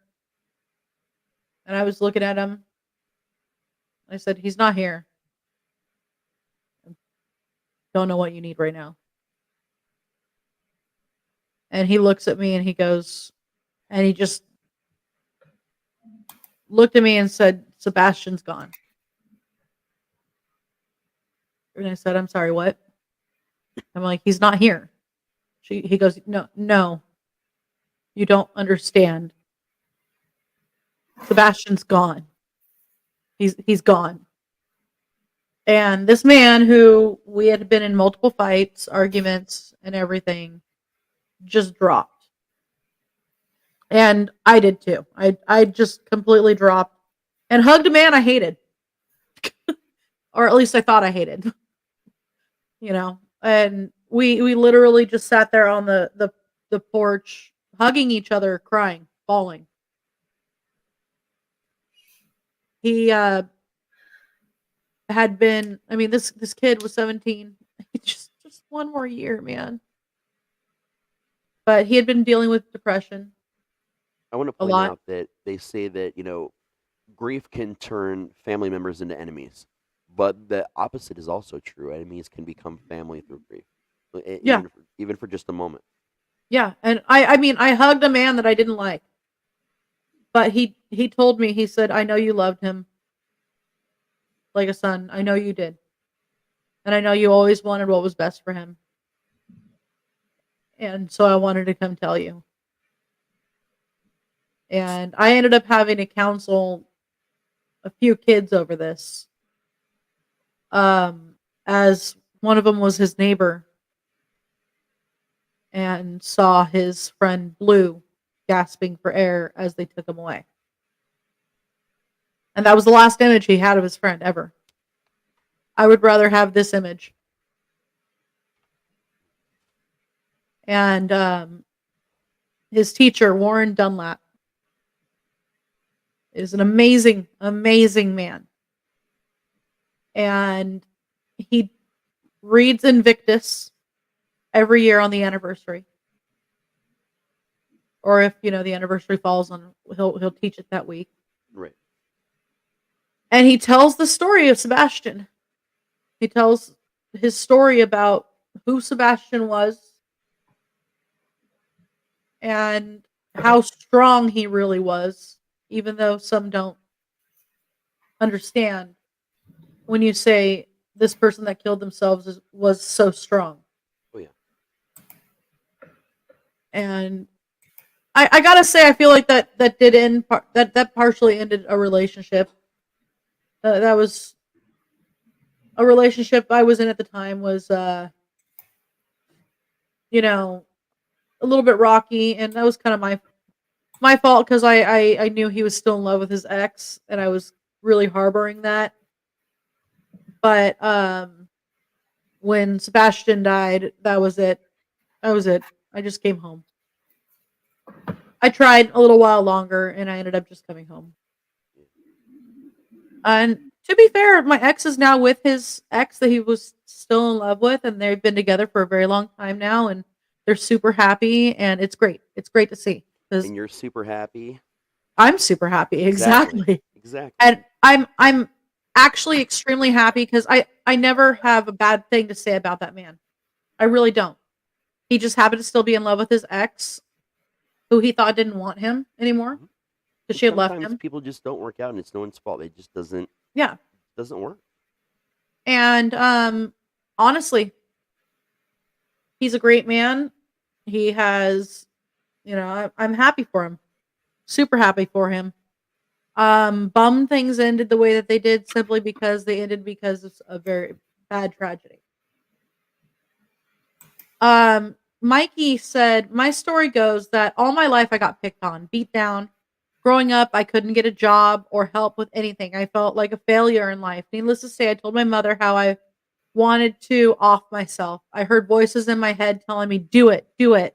and I was looking at him. I said, "He's not here. Don't know what you need right now." And he looks at me and he goes, and he just looked at me and said, "Sebastian's gone." And I said, "I'm sorry, what?" I'm like, "He's not here." He goes, "No, no, you don't understand. Sebastian's gone. He's gone." And this man who we had been in multiple fights, arguments, and everything just dropped. And I did too. I just completely dropped and hugged a man I hated. Or at least I thought I hated. And we literally just sat there on the porch, hugging each other, crying, bawling. He had been, I mean, this kid was 17. just one more year, man. But he had been dealing with depression I want to a point lot. out that they say that, grief can turn family members into enemies, but the opposite is also true. Enemies can become family through grief, Yeah. even for just a moment. Yeah. And I mean, I hugged a man that I didn't like. But he told me, he said, "I know you loved him like a son. I know you did. And I know you always wanted what was best for him. And so I wanted to come tell you." And I ended up having to counsel a few kids over this. As one of them was his neighbor and saw his friend Blue gasping for air as they took him away. And that was the last image he had of his friend ever. I would rather have this image. And his teacher, Warren Dunlap, is an amazing, amazing man. And he reads Invictus every year on the anniversary. Or if, the anniversary falls on, he'll teach it that week. Right. And he tells the story of Sebastian. He tells his story about who Sebastian was and how strong he really was, even though some don't understand when you say this person that killed themselves was so strong. Oh yeah. And I gotta say, I feel like that did end that partially ended a relationship. That was a relationship I was in at the time, was a little bit rocky, and that was kind of my fault, because I knew he was still in love with his ex, and I was really harboring that. But when Sebastian died, that was it. That was it. I just came home. I tried a little while longer, and I ended up just coming home. And to be fair, my ex is now with his ex that he was still in love with, and they've been together for a very long time now, and they're super happy, and it's great. It's great to see, because And you're super happy. I'm super happy. Exactly. Exactly. And I'm actually extremely happy, because I never have a bad thing to say about that man. I really don't. He just happened to still be in love with his ex, who he thought didn't want him anymore, Mhm. because she had left Sometimes him. people just don't work out, and it's no one's fault. It just doesn't Yeah. work. And honestly, he's a great man. He has, I'm happy for him. Super happy for him. Bummed things ended the way that they did, simply because they ended because of a very bad tragedy. Mikey said, "My story goes that all my life I got picked on, beat down. Growing up, I couldn't get a job or help with anything. I felt like a failure in life. Needless to say, I told my mother how I wanted to off myself. I heard voices in my head telling me, do it, do it."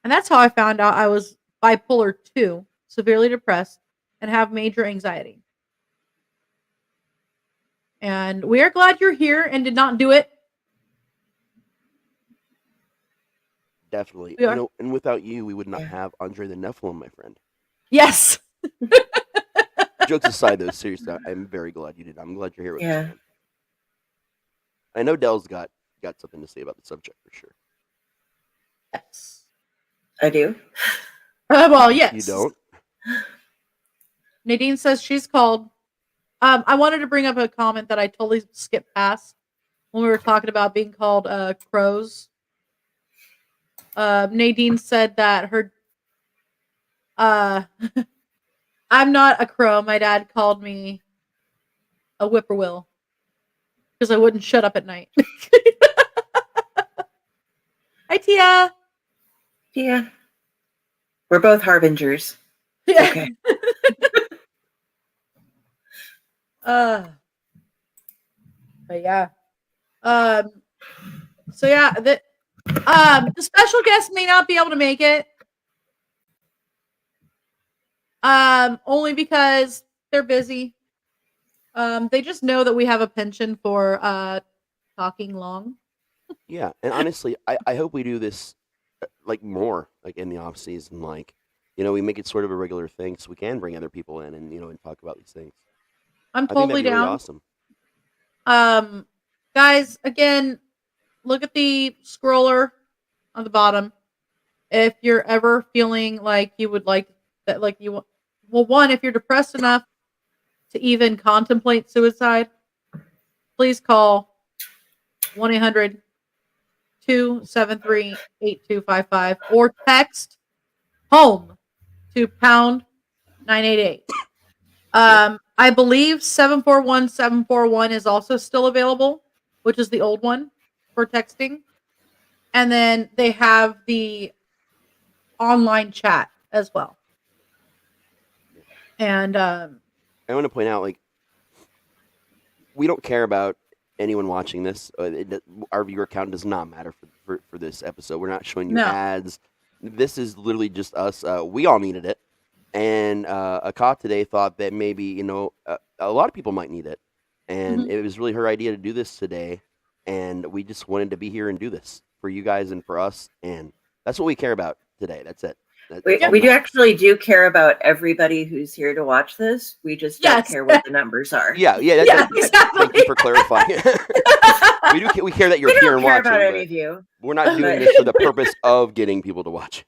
And that's how I found out I was bipolar 2, severely depressed, and have major anxiety. And we are glad you're here and did not do it. Definitely. We are. You know, and without you, we would not Yeah. have Andre the Nephilim, my friend. Yes. Jokes aside, though, seriously, I'm very glad you did. I'm glad you're here with Yeah. us, man. I know Dell's got something to say about the subject for sure. Yes. I do. Well, yes. You don't? Nadine says she's called. I wanted to bring up a comment that I totally skipped past when we were talking about being called crows. Nadine said that her I'm not a crow. My dad called me a whippoorwill because I wouldn't shut up at night. Hi, Tia. Yeah. We're both harbingers. Yeah. Okay. But yeah. So yeah, the special guest may not be able to make it. Only because they're busy. They just know that we have a penchant for talking long. Yeah, and honestly, I hope we do this like more like in the off season, like we make it sort of a regular thing, so we can bring other people in and and talk about these things. I'm I think totally that'd be really down. awesome. Guys, again, look at the scroller on the bottom. If you're ever feeling like you would like that, like you want, well, one, if you're depressed enough to even contemplate suicide, please call 1-800-273-8255 or text home to pound 988. I believe 741-741 is also still available, which is the old one for texting. And then they have the online chat as well. And I want to point out, like, we don't care about anyone watching this. Our viewer count does not matter for this episode. We're not showing you No. ads. This is literally just us. We all needed it. And a cop today thought that maybe, a lot of people might need it. And it was really her idea to do this today. And we just wanted to be here and do this for you guys and for us. And that's what we care about today. That's it. We do care about everybody who's here to watch this. We just don't care what the numbers are. Yeah, exactly. Thank you for clarifying. we care that you're We here don't and care watching. about any of you. We're not doing this for the purpose of getting people to watch.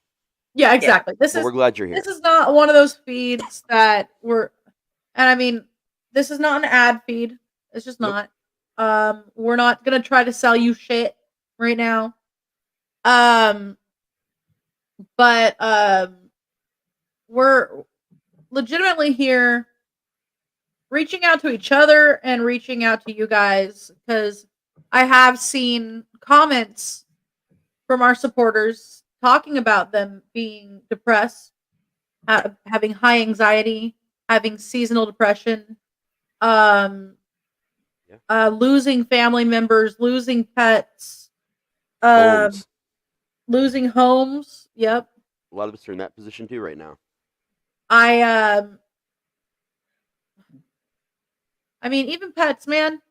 Yeah, exactly. But we're glad you're here. This is not one of those feeds that and I mean, this is not an ad feed. It's just not. We're not gonna try to sell you shit right now. But we're legitimately here reaching out to each other and reaching out to you guys because I have seen comments from our supporters talking about them being depressed, having high anxiety, having seasonal depression, losing family members, losing pets, losing homes. Yep. A lot of us are in that position too right now. I mean, even pets, man.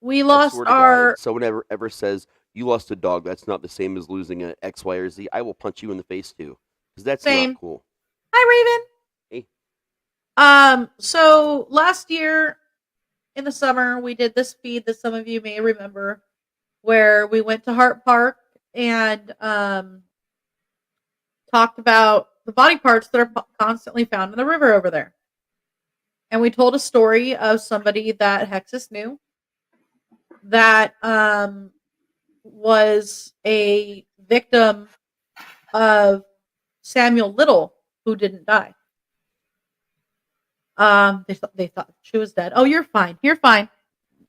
We lost our. God, someone ever says you lost a dog, that's not the same as losing an X, Y, or Z. I will punch you in the face too, because that's not cool. Hi, Raven. Hey. So last year in the summer, we did this feed that some of you may remember, where we went to Hart Park and talked about the body parts that are constantly found in the river over there. And we told a story of somebody that Hexus knew that was a victim of Samuel Little, who didn't die. They thought she was dead. Oh, you're fine. You're fine.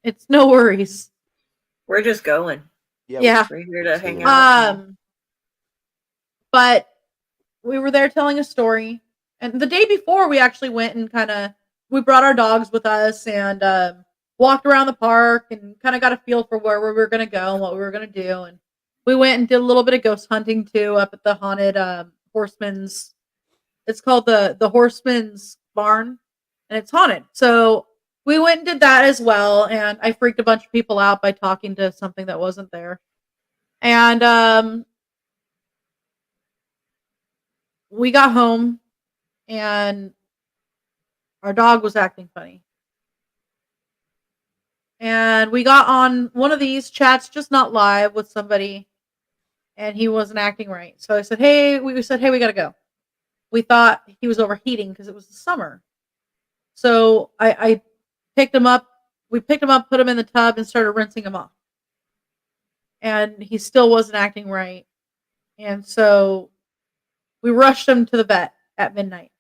It's no worries. We're just going. Yeah. We're here to hang out. But we were there telling a story. And the day before, we actually went and we brought our dogs with us and walked around the park and kind of got a feel for where we were going to go and what we were going to do. And we went and did a little bit of ghost hunting too up at the haunted Horseman's. It's called the Horseman's Barn, and it's haunted. So we went and did that as well, and I freaked a bunch of people out by talking to something that wasn't there. And we got home, and our dog was acting funny. And we got on one of these chats, just not live, with somebody, and he wasn't acting right. So I said, "Hey," we said, "Hey, we gotta go." We thought he was overheating because it was the summer. So I picked him up. We picked him up, put him in the tub, and started rinsing him off. And he still wasn't acting right. And so we rushed him to the vet at midnight.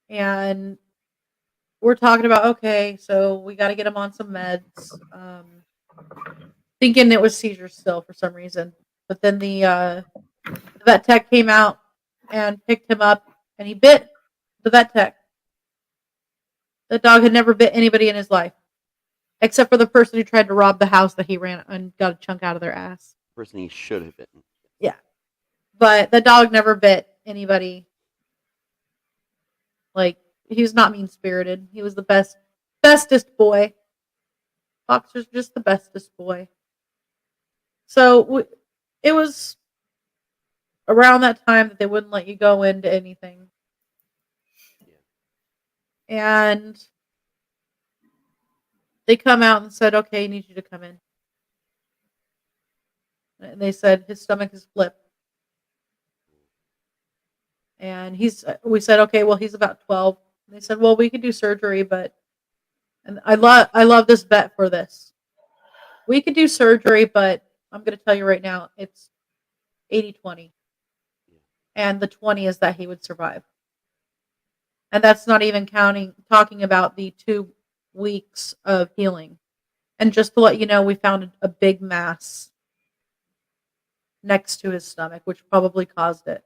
And we're talking about, okay, so we got to get him on some meds. Thinking it was seizures still for some reason. But then the vet tech came out and picked him up, and he bit the vet tech. The dog had never bit anybody in his life, except for the person who tried to rob the house that he ran and got a chunk out of their ass. Person he should have bitten. Yeah. But the dog never bit anybody. Like, he was not mean-spirited. He was the bestest boy. Boxer's just the bestest boy. So it was around that time that they wouldn't let you go into anything. And they come out and said, "Okay, I need you to come in." And they said his stomach is flipped. And we said, "Okay, well, he's about 12." And they said, "Well, we could do surgery, but," and I love this vet for this. "We could do surgery, but I'm going to tell you right now, it's 80-20. And the 20 is that he would survive. And that's not even talking about the 2 weeks of healing. And just to let you know, we found a big mass next to his stomach, which probably caused it."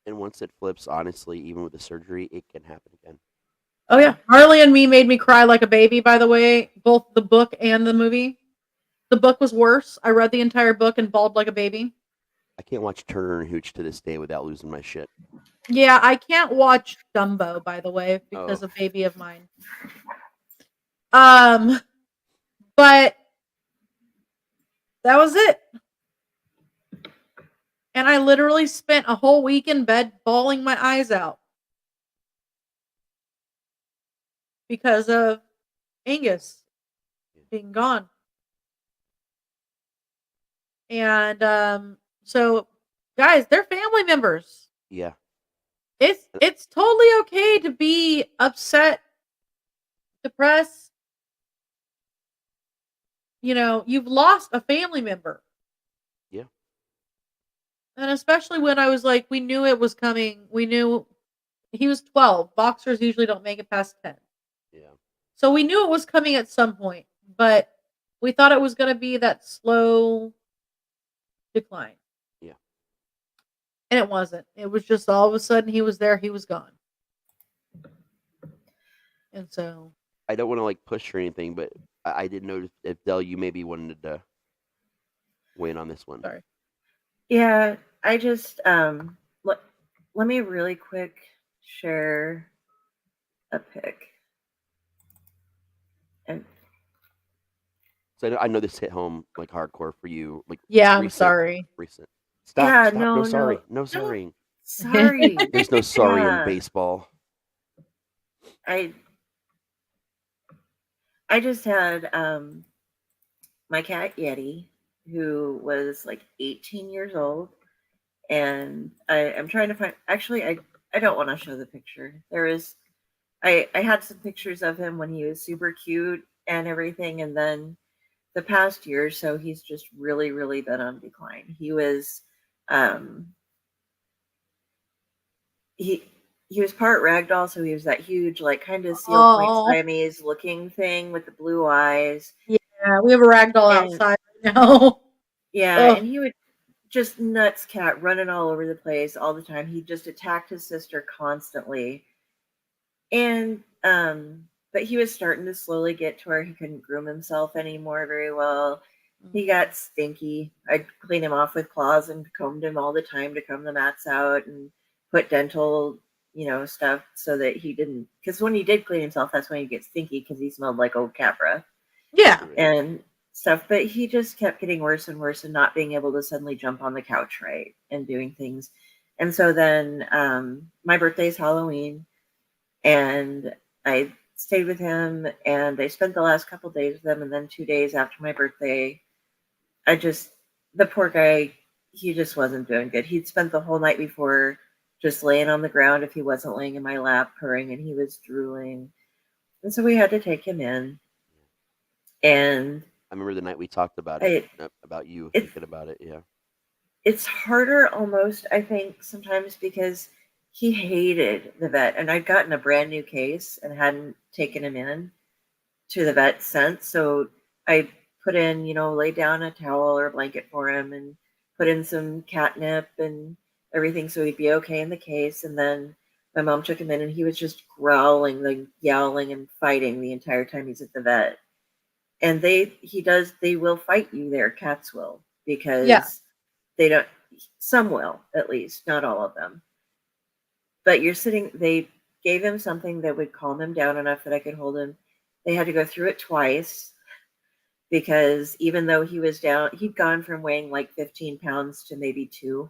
And once it flips, honestly, even with the surgery, it can happen again. Oh yeah, Harley and Me made me cry like a baby, by the way, both the book and the movie. The book was worse. I read the entire book and bawled like a baby. I can't watch Turner and Hooch to this day without losing my shit. Yeah, I can't watch Dumbo, by the way, because of Baby of Mine. But that was it. And I literally spent a whole week in bed bawling my eyes out because of Angus being gone. And so, guys, they're family members. Yeah. It's totally okay to be upset, depressed. You know, you've lost a family member. Yeah. And especially when I was like, we knew it was coming. We knew he was 12. Boxers usually don't make it past 10. Yeah. So we knew it was coming at some point, but we thought it was going to be that slow decline. Yeah. And it wasn't. It was just all of a sudden he was there, he was gone. And so I don't want to like push or anything, but I did notice if Del, you maybe wanted to weigh in on this one. Sorry. Yeah, I just let me really quick share a pic. And So I know this hit home like hardcore for you. Like yeah, I'm sorry. Recent. Stop. Yeah, stop. no, Sorry. no. No sorry. Sorry. There's no sorry Yeah. in baseball. I just had my cat Yeti, who was like 18 years old, and I'm trying to find. Actually, I don't want to show the picture. I had some pictures of him when he was super cute and everything, and then the past year or so, he's just really, really been on decline. He was he was part ragdoll, so he was that huge, like kind of seal point Siamese looking thing with the blue eyes. Yeah, we have a ragdoll outside right now. Yeah, and he would just nuts cat running all over the place all the time. He just attacked his sister constantly. And but he was starting to slowly get to where he couldn't groom himself anymore very well. He got stinky. I'd clean him off with claws and combed him all the time to comb the mats out and put dental stuff so that he didn't, because when he did clean himself, that's when he gets stinky because he smelled like old cat breath Yeah. and stuff. But he just kept getting worse and worse and not being able to suddenly jump on the couch right and doing things. And so then my birthday's Halloween, and I stayed with him, and I spent the last couple days with him. And then 2 days after my birthday, the poor guy, he just wasn't doing good. He'd spent the whole night before just laying on the ground if he wasn't laying in my lap, purring, and he was drooling. And so we had to take him in. And I remember the night we talked about it, about you thinking about it. Yeah. It's harder almost, I think, sometimes because he hated the vet. And I'd gotten a brand new case and hadn't taken him in to the vet since. So I put in, laid down a towel or a blanket for him and put in some catnip and everything so he'd be okay in the case. And then my mom took him in, and he was just growling, like yowling and fighting the entire time he's at the vet. And they will fight you there. Cats will, because they don't, some will, at least, not all of them. But they gave him something that would calm him down enough that I could hold him. They had to go through it twice, because even though he was down, he'd gone from weighing like 15 pounds to maybe 2.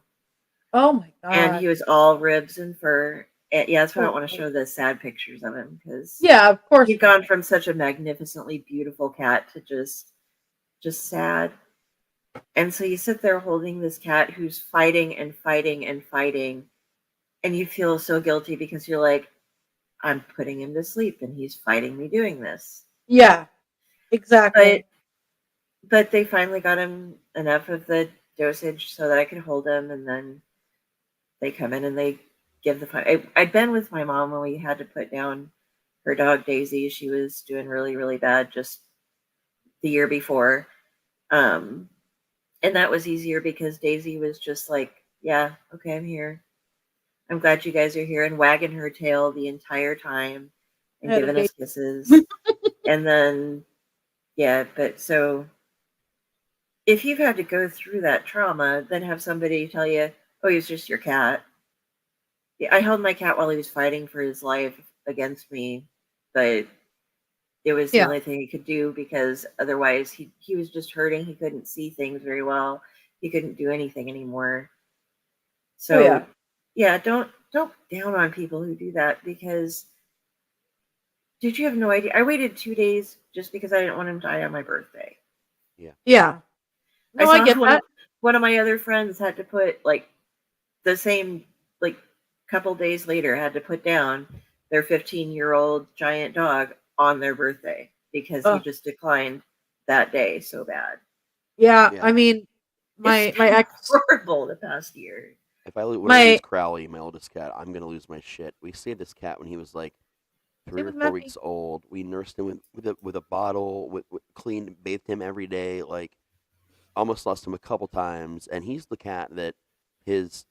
Oh my God. And he was all ribs and fur. And that's why I don't want to show the sad pictures of him, because of course he'd gone from such a magnificently beautiful cat to just sad. And so you sit there holding this cat who's fighting and fighting and fighting, and you feel so guilty because you're like, I'm putting him to sleep and he's fighting me doing this. Yeah, exactly. But they finally got him enough of the dosage so that I could hold him, and then they come in and they give I'd been with my mom when we had to put down her dog Daisy. She was doing really, really bad just the year before. And that was easier because Daisy was just like, yeah, okay, I'm here. I'm glad you guys are here, and wagging her tail the entire time and giving us kisses. And then, but so if you've had to go through that trauma, then have somebody tell you, oh, he's just your cat. I held my cat while he was fighting for his life against me, but it was the only thing he could do, because otherwise he was just hurting. He couldn't see things very well. He couldn't do anything anymore. So don't down on people who do that, because did you have no idea? I waited 2 days just because I didn't want him to die on my birthday. Yeah. No, I get that. One of my other friends had to put, like, the same, like, couple days later, had to put down their 15-year-old giant dog on their birthday because he just declined that day so bad. Yeah. I mean, my ex, horrible the past year. If I lose Crowley, my oldest cat, I'm gonna lose my shit. We saved this cat when he was like 3 or 4 weeks old. We nursed him with a bottle, with cleaned, bathed him every day. Like, almost lost him a couple times. And he's the cat that his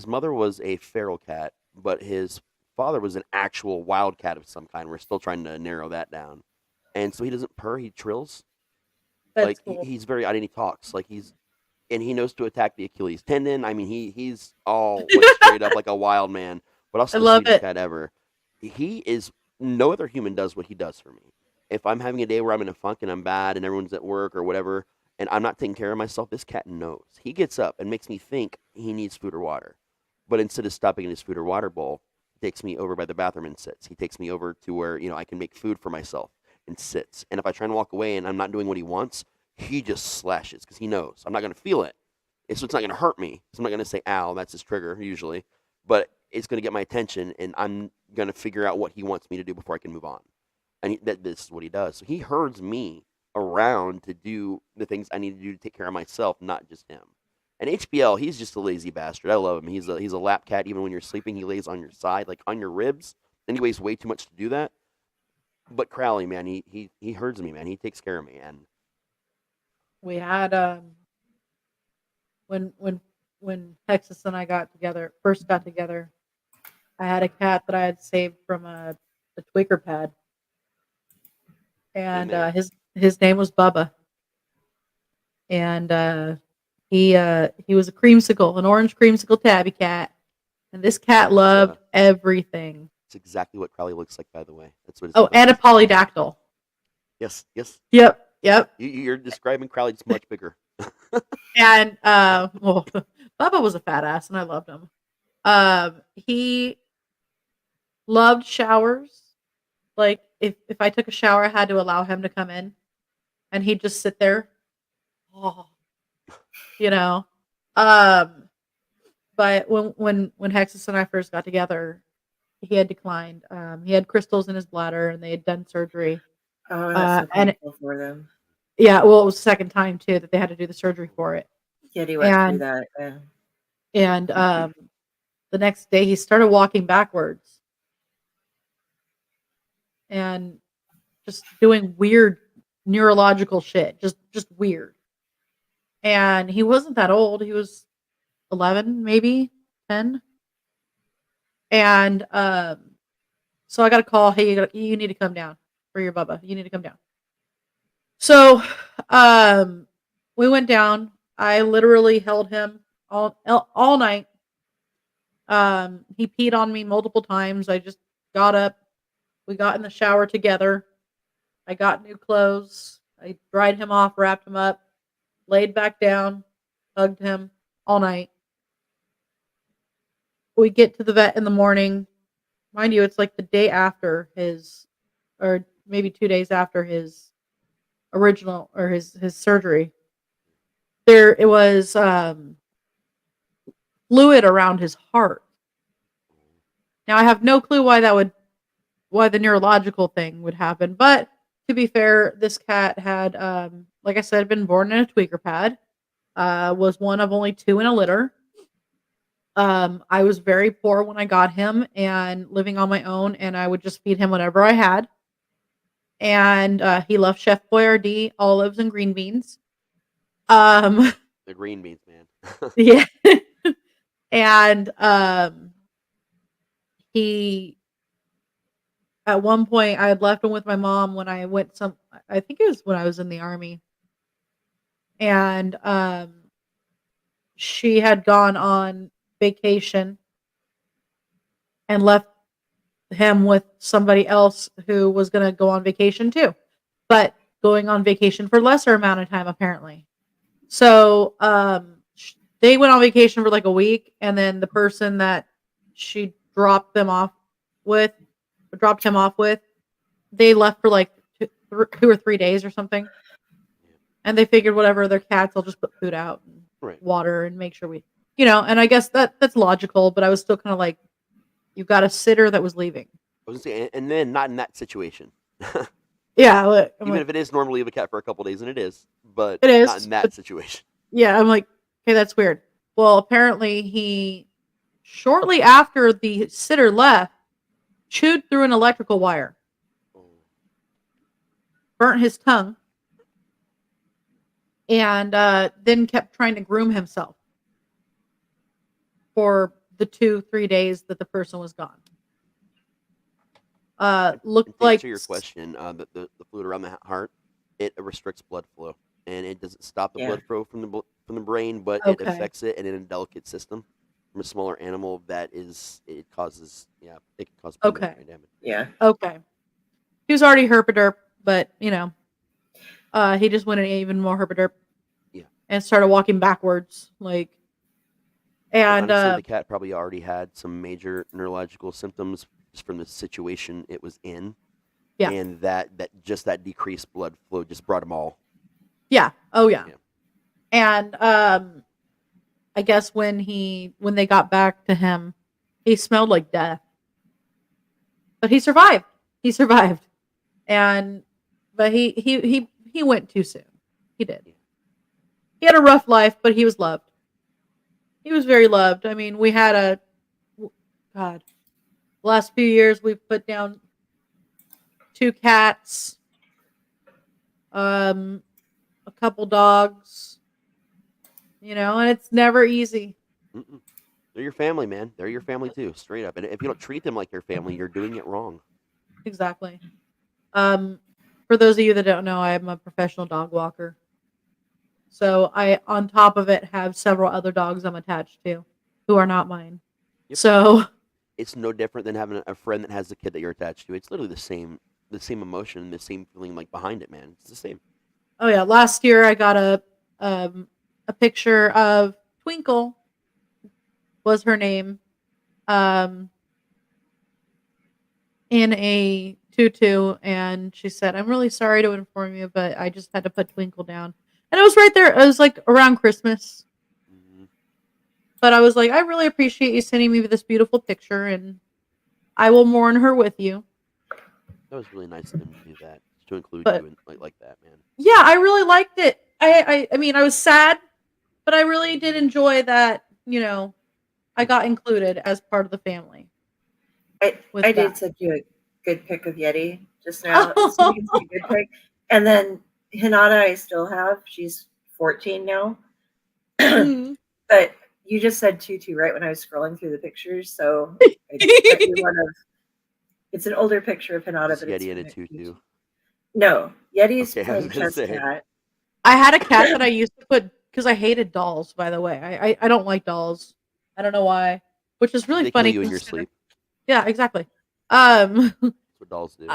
mother was a feral cat, but his father was an actual wild cat of some kind. We're still trying to narrow that down. And so he doesn't purr; he trills. That's cool. He's very odd, and he talks like and he knows to attack the Achilles tendon. I mean, he's all like straight up like a wild man, but also the sweetest cat ever. He is, no other human does what he does for me. If I'm having a day where I'm in a funk and I'm bad and everyone's at work or whatever, and I'm not taking care of myself, this cat knows. He gets up and makes me think he needs food or water. But instead of stopping in his food or water bowl, he takes me over by the bathroom and sits. He takes me over to where, I can make food for myself and sits. And if I try and walk away and I'm not doing what he wants, he just slashes because he knows I'm not going to feel it. So it's not going to hurt me. So I'm not going to say, ow, that's his trigger usually. But it's going to get my attention, and I'm going to figure out what he wants me to do before I can move on. And this is what he does. So he herds me around to do the things I need to do to take care of myself, not just him. And HBL, he's just a lazy bastard. I love him. He's a lap cat. Even when you're sleeping, he lays on your side, like on your ribs. And he weighs way too much to do that. But Crowley, man, he herds me, man. He takes care of me. And we had when Texas and I first got together, I had a cat that I had saved from a tweaker pad, and his name was Bubba, and he was a creamsicle, an orange creamsicle tabby cat, And this cat loved everything. It's exactly what Crowley looks like, by the way. That's what. Oh, and a polydactyl. Yes. Yep. You're describing Crowley just much bigger. And well, Bubba was a fat ass, and I loved him. He loved showers. Like if I took a shower, I had to allow him to come in, and he'd just sit there. Oh, you know. But when Hexus and I first got together, he had declined. He had crystals in his bladder, and they had done surgery. Oh, that's so painful for them. Yeah, well, it was the second time too that they had to do the surgery for it. Yeah, he went through that. Yeah. And the next day, he started walking backwards and just doing weird neurological shit, just weird. And he wasn't that old; he was 11, maybe 10. And so I got a call. Hey, you need to come down for your Bubba. You need to come down. So we went down. I literally held him all night. He peed on me multiple times. I just got up. We got in the shower together. I got new clothes. I dried him off, wrapped him up, laid back down, hugged him all night. We get to the vet in the morning. Mind you, it's like the day after his, or maybe 2 days after his original or his surgery. It was fluid around his heart. Now I have no clue why the neurological thing would happen, but to be fair, this cat had like I said, been born in a tweaker pad. Was one of only 2 in a litter. I was very poor when I got him and living on my own, and I would just feed him whatever I had. And he loved Chef Boyardee, olives, and green beans. The green beans, man. Yeah. And he, at one point, I had left him with my mom when I went I think it was when I was in the Army. And she had gone on vacation and left him with somebody else who was going to go on vacation too, but going on vacation for lesser amount of time apparently. So they went on vacation for like a week, and then the person that she dropped him off with, they left for like 2 or 3 days or something, and they figured whatever, their cats, I'll just put food out and water and make sure we, and I guess that's logical, but I was still kind of like, you've got a sitter that was leaving. I was gonna say, and then not in that situation. Yeah, even if it is normal to leave a cat for a couple days, and it is, but it is not in that situation. Yeah, I'm like, okay, that's weird. Well, apparently he, shortly after the sitter left, chewed through an electrical wire, burnt his tongue, and then kept trying to groom himself for the 2-3 days that the person was gone. Looked like, to answer your question, the fluid around the heart, it restricts blood flow, and it doesn't stop the blood flow from the brain, but it affects it, and in a delicate system from a smaller animal, it causes it can cause damage. Yeah. Okay. He was already herpaderp, but he just went even more herpaderp. Yeah. And started walking backwards, like. And honestly, the cat probably already had some major neurological symptoms just from the situation it was in. Yeah. And that decreased blood flow just brought them all. Yeah. Oh yeah. And I guess when they got back to him, he smelled like death. But he survived. But he went too soon. He did. He had a rough life, but he was loved. He was very loved. I mean, we had the last few years we've put down 2 cats, a couple dogs, and it's never easy. Mm-mm. They're your family, man. They're your family too, straight up. And if you don't treat them like your family, you're doing it wrong. Exactly. For those of you that don't know, I am a professional dog walker. So I, on top of it, have several other dogs I'm attached to who are not mine. Yep. So It's no different than having a friend that has a kid that you're attached to. It's literally the same emotion, the same feeling like behind it, man. It's the same. oh yeah, last year I got a picture of Twinkle was her name, um, in a tutu, and she said, "I'm really sorry to inform you, but I just had to put Twinkle down." And it was right there. It was like around Christmas, Hmm. but I was like, "I really appreciate you sending me this beautiful picture, and I will mourn her with you." That was really nice of him to do that, to include But you in like that, man. yeah, I really liked it. I mean, I was sad, but I really did enjoy that. I got included as part of the family with I did that. send you a good pic of Yeti just now, so you can see a good pic. And then Hinata, I still have. She's 14 now, Mhm. but you just said tutu right when I was scrolling through the pictures, so I sent you one of. It's an older picture of Hinata, Is but it's Yeti in from a a tutu? No, Yeti's Okay, I was plain gonna chest say. cat. I had a cat that I used to put because I hated dolls. By the way, I don't like dolls. I don't know why, which is really They kill funny. you in your sleep. Yeah, exactly. Um, That's what dolls do.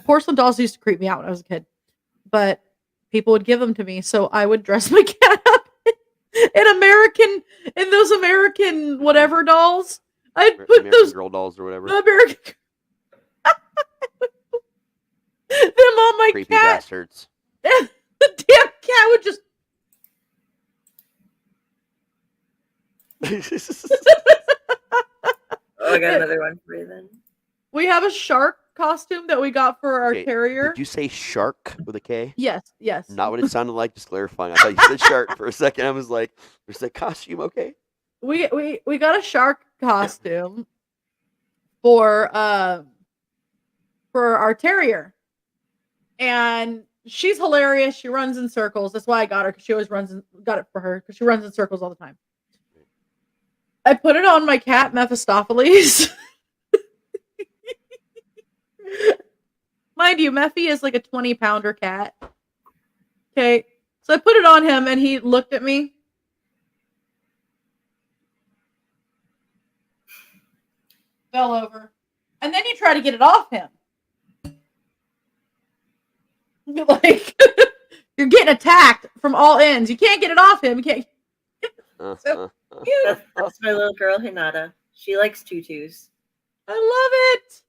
porcelain dolls used to creep me out when I was a kid, but people would give them to me, so I would dress my cat up in those American whatever dolls. I'd put American those Girl dolls or whatever. American them on my Creepy cat. bastards. And the damn cat would just Oh, I got another one for you then. we have a shark costume that we got for our Okay, terrier. did you say shark with a K? Yes. Not what it sounded like, just clarifying. I thought you said shark for a second. I was like, there's that costume, okay? We got a shark costume for our terrier. And she's hilarious. She runs in circles. That's why I got her, because she always got it for her because she runs in circles all the time. I put it on my cat Mephistopheles. Mind you, Mephi is like a 20-pounder cat. Okay. So I put it on him and he looked at me. Fell over. And then you try to get it off him. Like, you're getting attacked from all ends. You can't get it off him. You can't. So cute. That's my little girl Hinata. She likes tutus. I love it.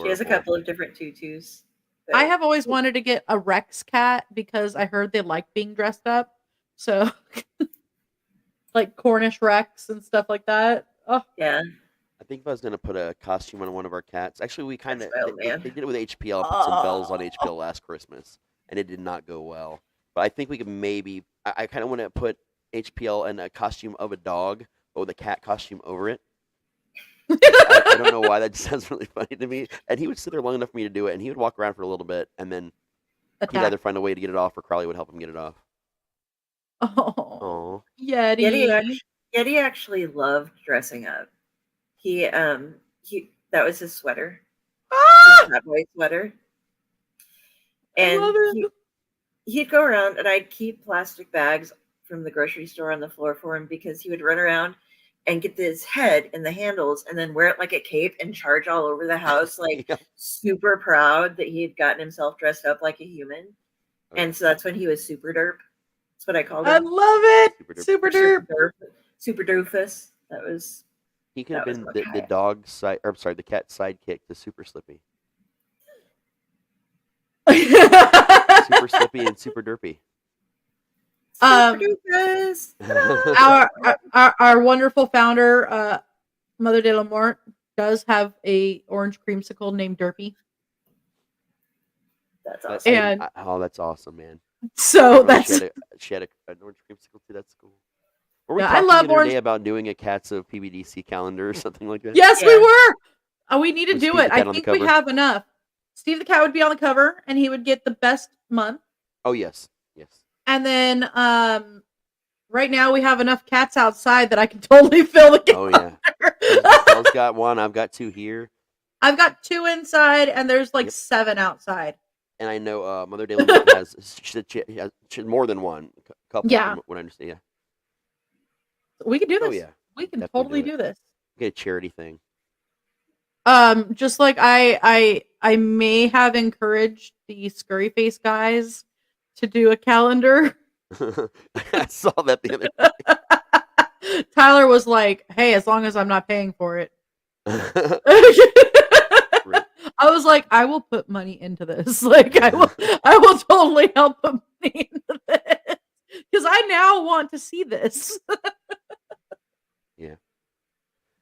She has a Adorable. couple of different tutus. but- I have always wanted to get a Rex cat because I heard they like being dressed up. So, like Cornish Rex and stuff like that. Oh, Yeah. I think if I was gonna put a costume on one of our cats, actually we kind of That's my old man. they did it with HPL. Put some bells on HPL last Christmas, and it did not go well. But I think we could maybe. I kind of want to put HPL in a costume of a dog, but with a cat costume over it. I don't know why that just sounds really funny to me. And he would sit there long enough for me to do it, and he would walk around for a little bit, and then he'd attack. either find a way to get it off, or Crowley would help him get it off. Oh, Oh, Yeti. Yeti actually loved dressing up. He that was his sweater. Ah! His Fat Boy sweater. I And love it. he'd go around and I'd keep plastic bags from the grocery store on the floor for him because he would run around and get his head in the handles and then wear it like a cape and charge all over the house, like yeah. super proud that he had gotten himself dressed up like a human. And so that's when he was super derp. That's what I called I him. love it. Super derp. Super derp. Super doofus. That was He could have That was been okay. the dog's side, or I'm sorry, the cat's sidekick to Super Slippy. Super Slippy and Super Derpy. Um, super doofus. our wonderful founder, Mother de la Mort, does have a orange creamsicle named Derpy. That's But awesome. And- oh, that's awesome, man. So Oh, that's she had an orange creamsicle too. That's cool. Were we Yeah, I talking love the other orange- day about doing a Cats of PBDC calendar or something like that? yes, we Yeah. were. We need to With do Steve it. the I Cat on the think we cover. have enough. Steve the Cat would be on the cover, and he would get the best month. Oh yes, yes. And then, right now we have enough cats outside that I can totally fill the Oh yeah. calendar. Bell's got one. I've got two here, I've got 2 inside, and there's like Yep. 7 outside. and I know Mother de la Mort has she has more than one. Couple. Yeah. From what I understand. Yeah. We can do this. Oh yeah. We can Definitely totally do do this. Get a charity thing. Just like I may have encouraged the Scurry Face guys to do a calendar. I saw that the other day. Tyler was like, "Hey, as long as I'm not paying for it." Right. I was like, "I will put money into this. Like, I will totally help put money into this because I now want to see this." Yeah.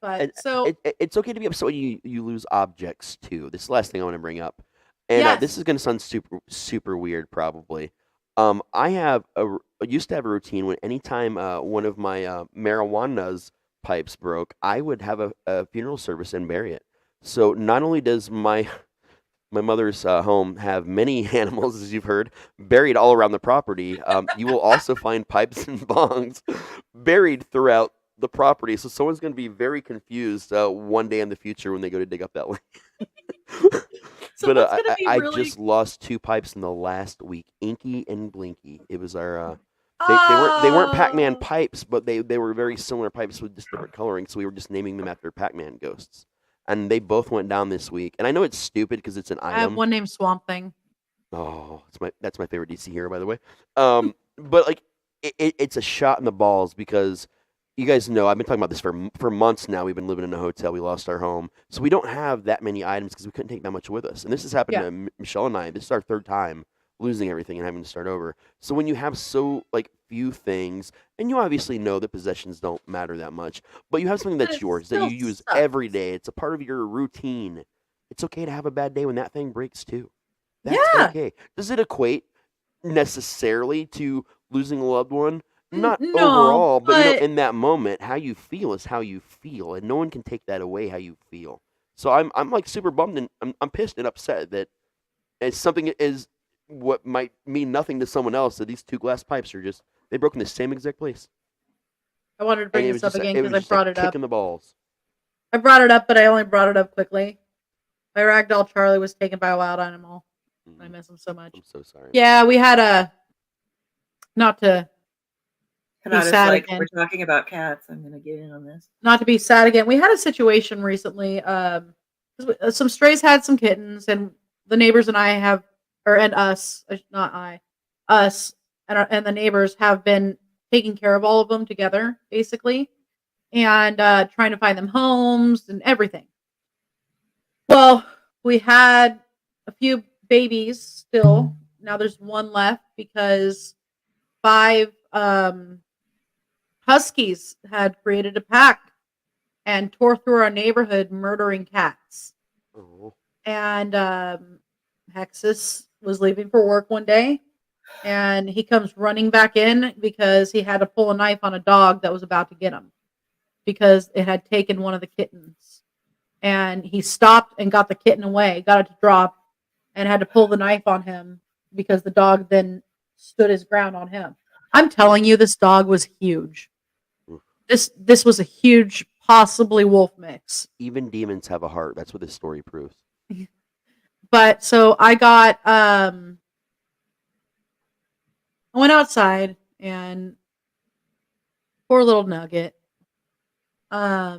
But And so it's okay to be upset when you lose objects too. This is the last thing I want to bring up, and this yes, is going to sound super weird probably. I used to have a routine when anytime one of my marijuana's pipes broke, I would have a funeral service and bury it. So not only does my mother's home have many animals, as you've heard, buried all around the property, you will also find pipes and bongs buried throughout the property. So someone's going to be very confused one day in the future when they go to dig up that land. so But what's gonna be I really just lost 2 pipes in the last week, Inky and Blinky. It was our they weren't Pac-Man oh pipes, but they were very similar pipes with just different coloring. So we were just naming them after Pac-Man ghosts, and they both went down this week. And I know it's stupid because it's an I have item. one named Swamp Thing. Oh, that's my favorite DC hero, by the way. But like it's a shot in the balls because you guys know I've been talking about this for months now. We've been living in a hotel. We lost our home, so we don't have that many items because we couldn't take that much with us. And this has happened Yeah. to Michelle and I. This is our 3rd time losing everything and having to start over. So when you have so like few things, and you obviously know that possessions don't matter that much, but you have something But that's it yours that still you use sucks. every day. It's a part of your routine. It's okay to have a bad day when that thing breaks too. That's Yeah. okay. Does it equate necessarily to losing a loved one? Not No, overall, but but in that moment, how you feel is how you feel, and no one can take that away how you feel. So I'm like super bummed and I'm pissed and upset that it's something is what might mean nothing to someone else that these 2 glass pipes are just they broke in the same exact place. I wanted to And bring it this was up just again it because was I just a brought it kick up. in the balls. I brought it up, but I only brought it up quickly. My ragdoll Charlie was taken by a wild animal. I miss him so much. I'm so sorry. Yeah, we had a not to Not be as sad like again. we're talking about cats. I'm gonna get in on this. Not to be sad again. We had a situation recently. 'Cause some strays had some kittens, and the neighbors and I have, and us, not I, us and the neighbors have been taking care of all of them together, basically, and trying to find them homes and everything. Well, we had a few babies still. Now there's one left because 5 huskies had created a pack and tore through our neighborhood murdering cats. Oh. And Hexus was leaving for work one day and he comes running back in because he had to pull a knife on a dog that was about to get him because it had taken one of the kittens. And he stopped and got the kitten away, got it to drop, and had to pull the knife on him because the dog then stood his ground on him. I'm telling you, this dog was huge. Oof. This was a huge, possibly wolf mix. Even demons have a heart. That's what this story proves. But so I got I went outside and poor little Nugget. I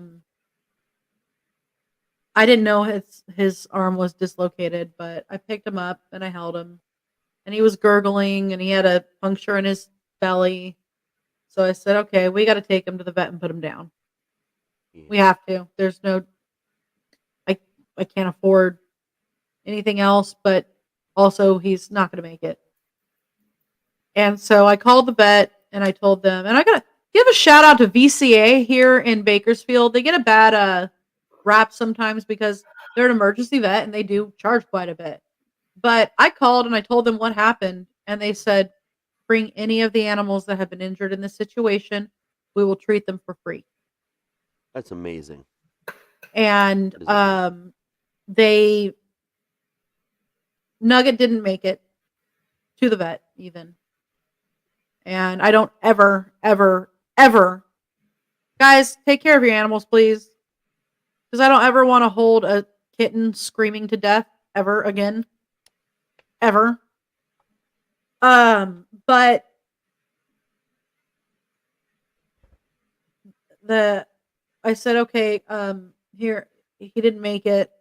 didn't know his arm was dislocated, but I picked him up and I held him. And he was gurgling and he had a puncture in his belly. So I said, "Okay, we got to take him to the vet and put him down. Yeah. We have to. There's no I can't afford anything else, but also he's not going to make it." And so I called the vet and I told them, and I got to give a shout out to VCA here in Bakersfield. They get a bad rap sometimes because they're an emergency vet and they do charge quite a bit. But I called and I told them what happened, and they said, "Bring any of the animals that have been injured in this situation. We will treat them for free." That's amazing. And That is amazing. they Nugget didn't make it to the vet even. And I don't ever, guys, take care of your animals, please. Because I don't ever want to hold a kitten screaming to death ever again. Ever. But I said, okay, here, he didn't make it.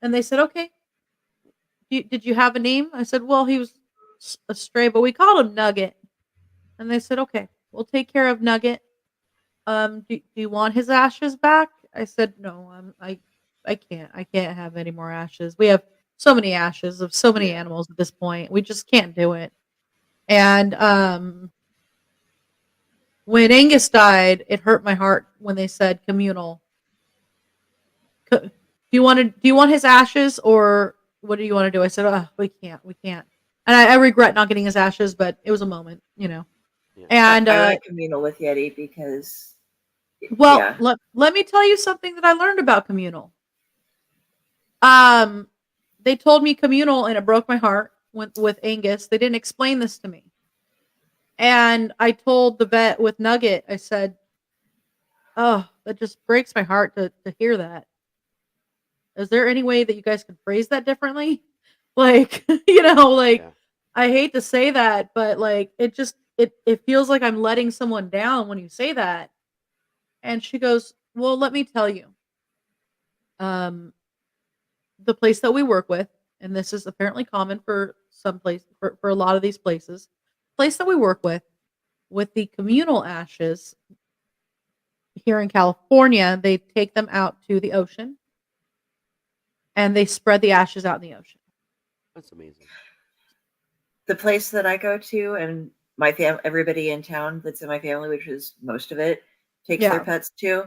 And they said, okay, did you have a name? I said, well, he was a stray, but we called him Nugget. And they said, okay, we'll take care of Nugget. Do you want his ashes back? I said, no, I can't have any more ashes. We have so many ashes of so many Yeah. animals at this point. We just can't do it. And when Angus died, it hurt my heart when they said communal. Do you want his ashes, or what do you want to do? I said, oh, we can't. And I regret not getting his ashes, but it was a moment, Yeah. And I went communal with Yeti because, well, yeah. let me tell you something that I learned about communal. They told me communal, and it broke my heart with Angus. They didn't explain this to me. And I told the vet with Nugget, I said, oh, that just breaks my heart to hear that. Is there any way that you guys could phrase that differently? Like, Yeah. I hate to say that, but like, it feels like I'm letting someone down when you say that. And she goes, well, let me tell you. The place that we work with, and this is apparently common for some place for a lot of these places, place that we work with the communal ashes here in California, they take them out to the ocean and they spread the ashes out in the ocean. That's amazing. The place that I go to, and my family, everybody in town that's in my family, which is most of it, takes their Yeah. pets too.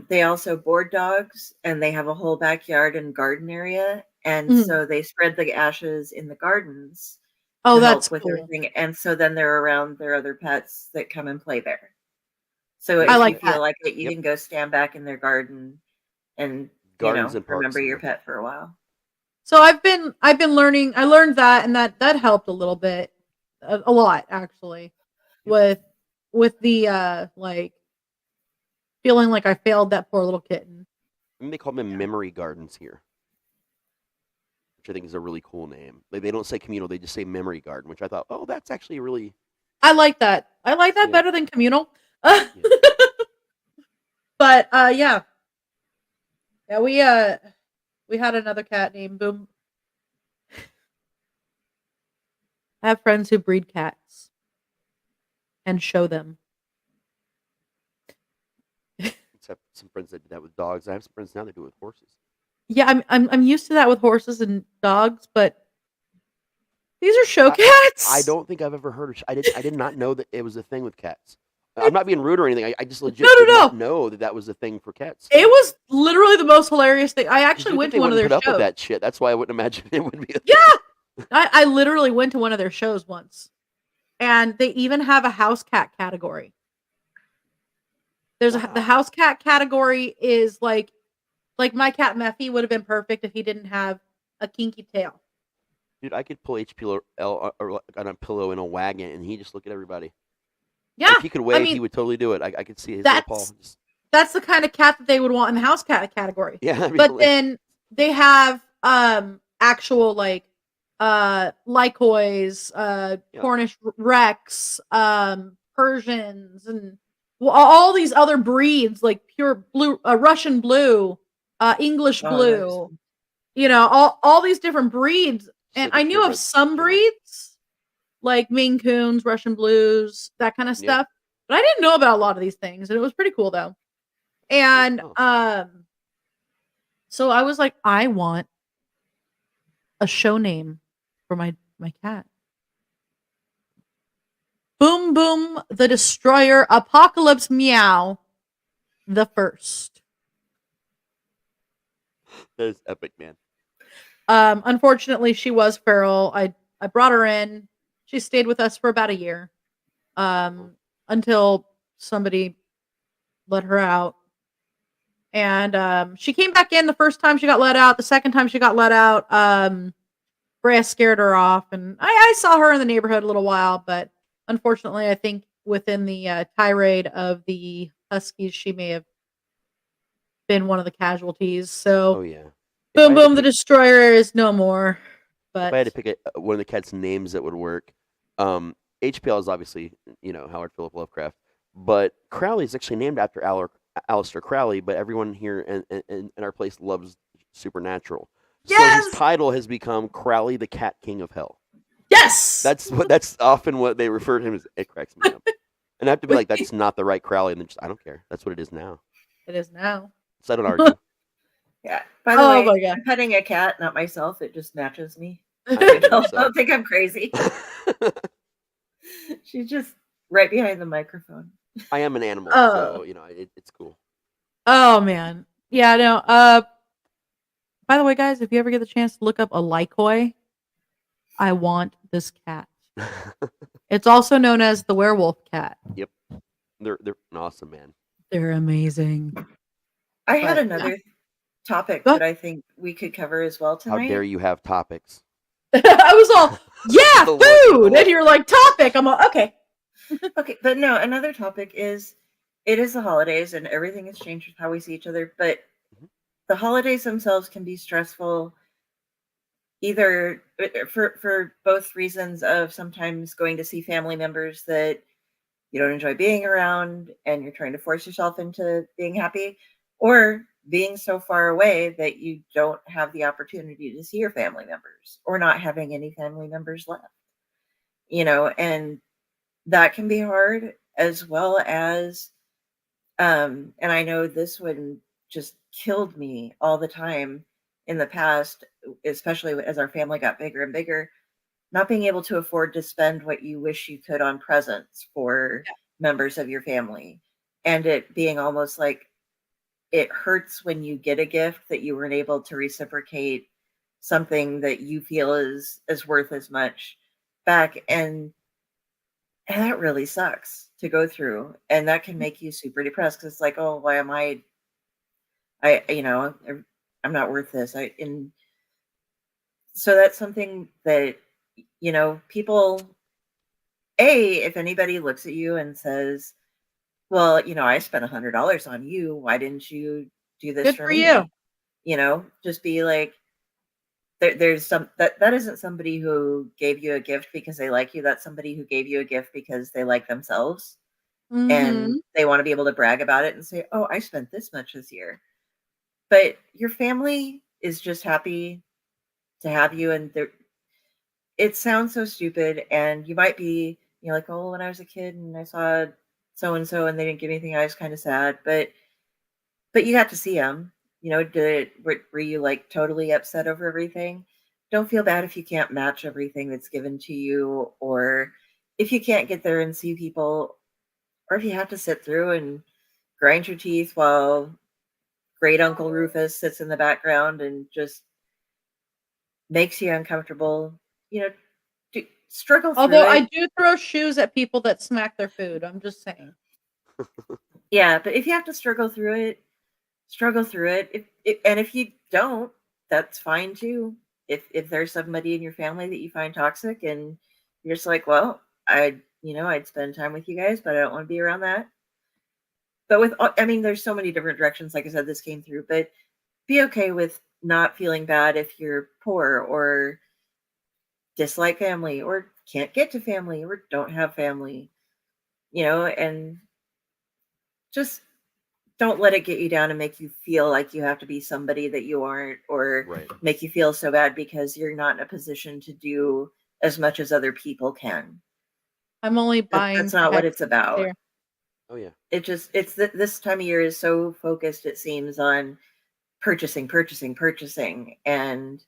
They also board dogs, and they have a whole backyard and garden area, and Mm. so they spread the ashes in the gardens Oh, to that's help with cool. everything. And so then they're around their other pets that come and play there. So I if like you feel that. like it, you Yep. can go stand back in their garden and Gardens and parks remember your here. pet for a while. So I've been learning. I learned that, and that helped a little bit, a lot actually, with the like feeling like I failed that poor little kitten. I mean, they call them memory gardens here, which I think is a really cool name. Like, they don't say communal; they just say memory garden, which I thought, oh, that's actually really. I like that. I like that Yeah. better than communal. Yeah. But yeah, we had another cat named Boom. I have friends who breed cats and show them. Except some friends that did that with dogs. I have some friends now that do it with horses. Yeah, I'm used to that with horses and dogs, but these are show cats. I don't think I've ever heard of. I did not know that it was a thing with cats. I'm not being rude or anything. I just legit did not know that was a thing for cats. It was literally the most hilarious thing. I 'Cause actually you'd went think to one they of their wouldn't put up with shows. that shit. That's why I wouldn't imagine it would be. Yeah, I literally went to one of their shows once, and they even have a house cat category. There's the Wow. house cat category is like my cat Meffy would have been perfect if he didn't have a kinky tail. Dude, I could pull HPL or on a pillow in a wagon, and he just look at everybody. Yeah, If he could wave, he would totally do it. I could see his little paw. That's the kind of cat that they would want in the house cat category. Yeah, that'd be but hilarious. then they have actual like Lycois, Cornish Rex, Persians, and all these other breeds like pure blue, Russian blue, English blue. All these different breeds. And I knew of some breeds like Maine Coons, Russian Blues, that kind of stuff. But I didn't know about a lot of these things, and it was pretty cool though. And so I was like, I want a show name for my cat. Boom Boom the Destroyer Apocalypse Meow the First. That is epic, man. Unfortunately, she was feral. I brought her in. She stayed with us for about a year, until somebody let her out. And she came back in the first time she got let out. The second time she got let out, Brea scared her off, and I saw her in the neighborhood a little while, but unfortunately, I think within the tirade of the Huskies, she may have been one of the casualties. So, oh yeah, Boom Boom the Destroyer is no more. But if I had to pick one of the cats' names that would work, HPL is obviously Howard Philip Lovecraft. But Crowley is actually named after Aleister Crowley, but everyone here in our place loves Supernatural. So his Yes! title has become Crowley the Cat King of Hell. Yes. That's often what they refer to him as. It cracks me up. And I have to be like, that's not the right Crowley. And then just, I don't care. That's what it is now. It is now. So I don't argue. Yeah. By the Oh way, my God. I'm petting a cat, not myself. It just matches me. I am Don't so. think I'm crazy. She's just right behind the microphone. I am an animal, Oh. so it's cool. Oh man. Yeah, no. By the way, guys, if you ever get the chance to look up a Lycoi, I want this cat. It's also known as the werewolf cat. Yep. They're awesome, man. They're amazing. I had But, another topic Go that I think we could cover as well How tonight. dare you have topics? I was all, yeah, The look- food. And you're like, topic. I'm all, okay. Okay, but no, another topic is it is the holidays and everything has changed with how we see each other, but Mhm. the holidays themselves can be stressful either for both reasons of sometimes going to see family members that you don't enjoy being around and you're trying to force yourself into being happy, or being so far away that you don't have the opportunity to see your family members or not having any family members left. And that can be hard, as well as and I know this one just killed me all the time in the past, especially as our family got bigger and bigger, not being able to afford to spend what you wish you could on presents for members of your family, and it being almost like it hurts when you get a gift that you weren't able to reciprocate something that you feel is worth as much back. And that really sucks to go through. And that can make you super depressed because it's like, oh, why am I'm not worth this. And so that's something that, people, if anybody looks at you and says, well, I spent $100 on you. Why didn't you do this Good for for me? you. Just be like, there's some that isn't somebody who gave you a gift because they like you. That's somebody who gave you a gift because they like themselves Mhm. and they want to be able to brag about it and say, oh, I spent this much this year. But your family is just happy to have you. And it sounds so stupid. And you might be, like, oh, when I was a kid and I saw so and so and they didn't give me anything, I was kind of sad. But you got to see them. Were you like totally upset over everything? Don't feel bad if you can't match everything that's given to you, or if you can't get there and see people, or if you have to sit through and grind your teeth while great Uncle Rufus sits in the background and just makes you uncomfortable. Struggle through Although it. I do throw shoes at people that smack their food. I'm just saying. Yeah, but if you have to struggle through it, struggle through it. And if you don't, that's fine too. If there's somebody in your family that you find toxic and you're just like, well, I'd spend time with you guys, but I don't want to be around that. But there's so many different directions. Like I said, this came through, but be okay with not feeling bad if you're poor or dislike family or can't get to family or don't have family, and just don't let it get you down and make you feel like you have to be somebody that you aren't, or Right. make you feel so bad because you're not in a position to do as much as other people can. I'm only buying. That's not what it's about. there. Oh yeah. This time of year is so focused, it seems, on purchasing, and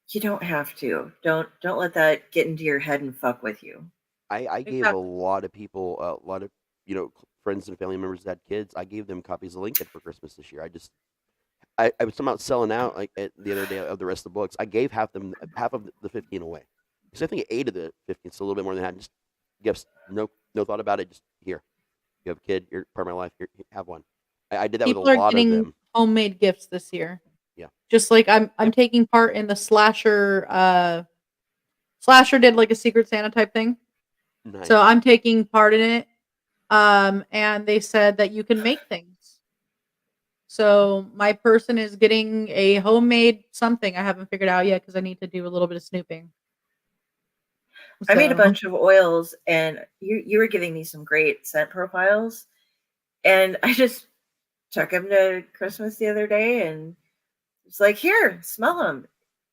you don't have to. Don't let that get into your head and fuck with you. I gave a lot of people, a lot of friends and family members that had kids. I gave them copies of Lincoln for Christmas this year. I was somehow selling out like the other day of the rest of the books. I gave half of the 15 away. So I think 8 of the 15, so a little bit more than that. Just gifts, no thought about it. Just here, you have a kid, you're part of my life. Here, have one. I did that People with a are lot of getting them. homemade gifts this year. Yeah. Just like I'm taking part in the Slasher. Slasher did like a Secret Santa type thing. Nice. So I'm taking part in it. And they said that you can make things. So my person is getting a homemade something. I haven't figured out yet because I need to do a little bit of snooping. I made a So- bunch of oils, and you were giving me some great scent profiles, and I just took them to Christmas the other day, and it's like, here, smell them.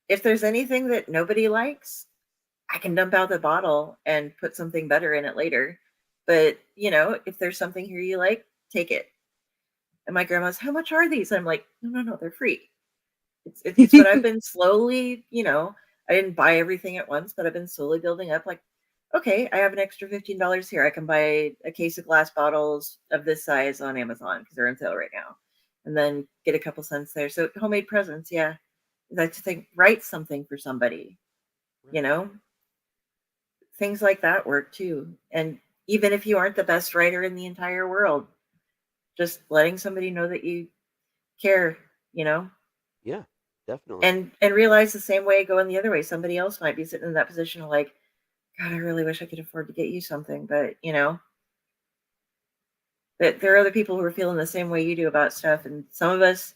If there's anything that nobody likes, I can dump out the bottle and put something better in it later. But if there's something here you like, take it. And my grandma's, how much are these? I'm like, no, they're free. It's what I've been slowly, I didn't buy everything at once, but I've been slowly building up. Like, okay, I have an extra $15 here. I can buy a case of glass bottles of this size on Amazon because they're on sale right now, and then get a couple cents there. So homemade presents, yeah. I like to think, write something for somebody, things like that work too. And even if you aren't the best writer in the entire world, just letting somebody know that you care, Yeah, definitely. and realize the same way going the other way. Somebody else might be sitting in that position of like, God, I really wish I could afford to get you something, but that there are other people who are feeling the same way you do about stuff. And some of us,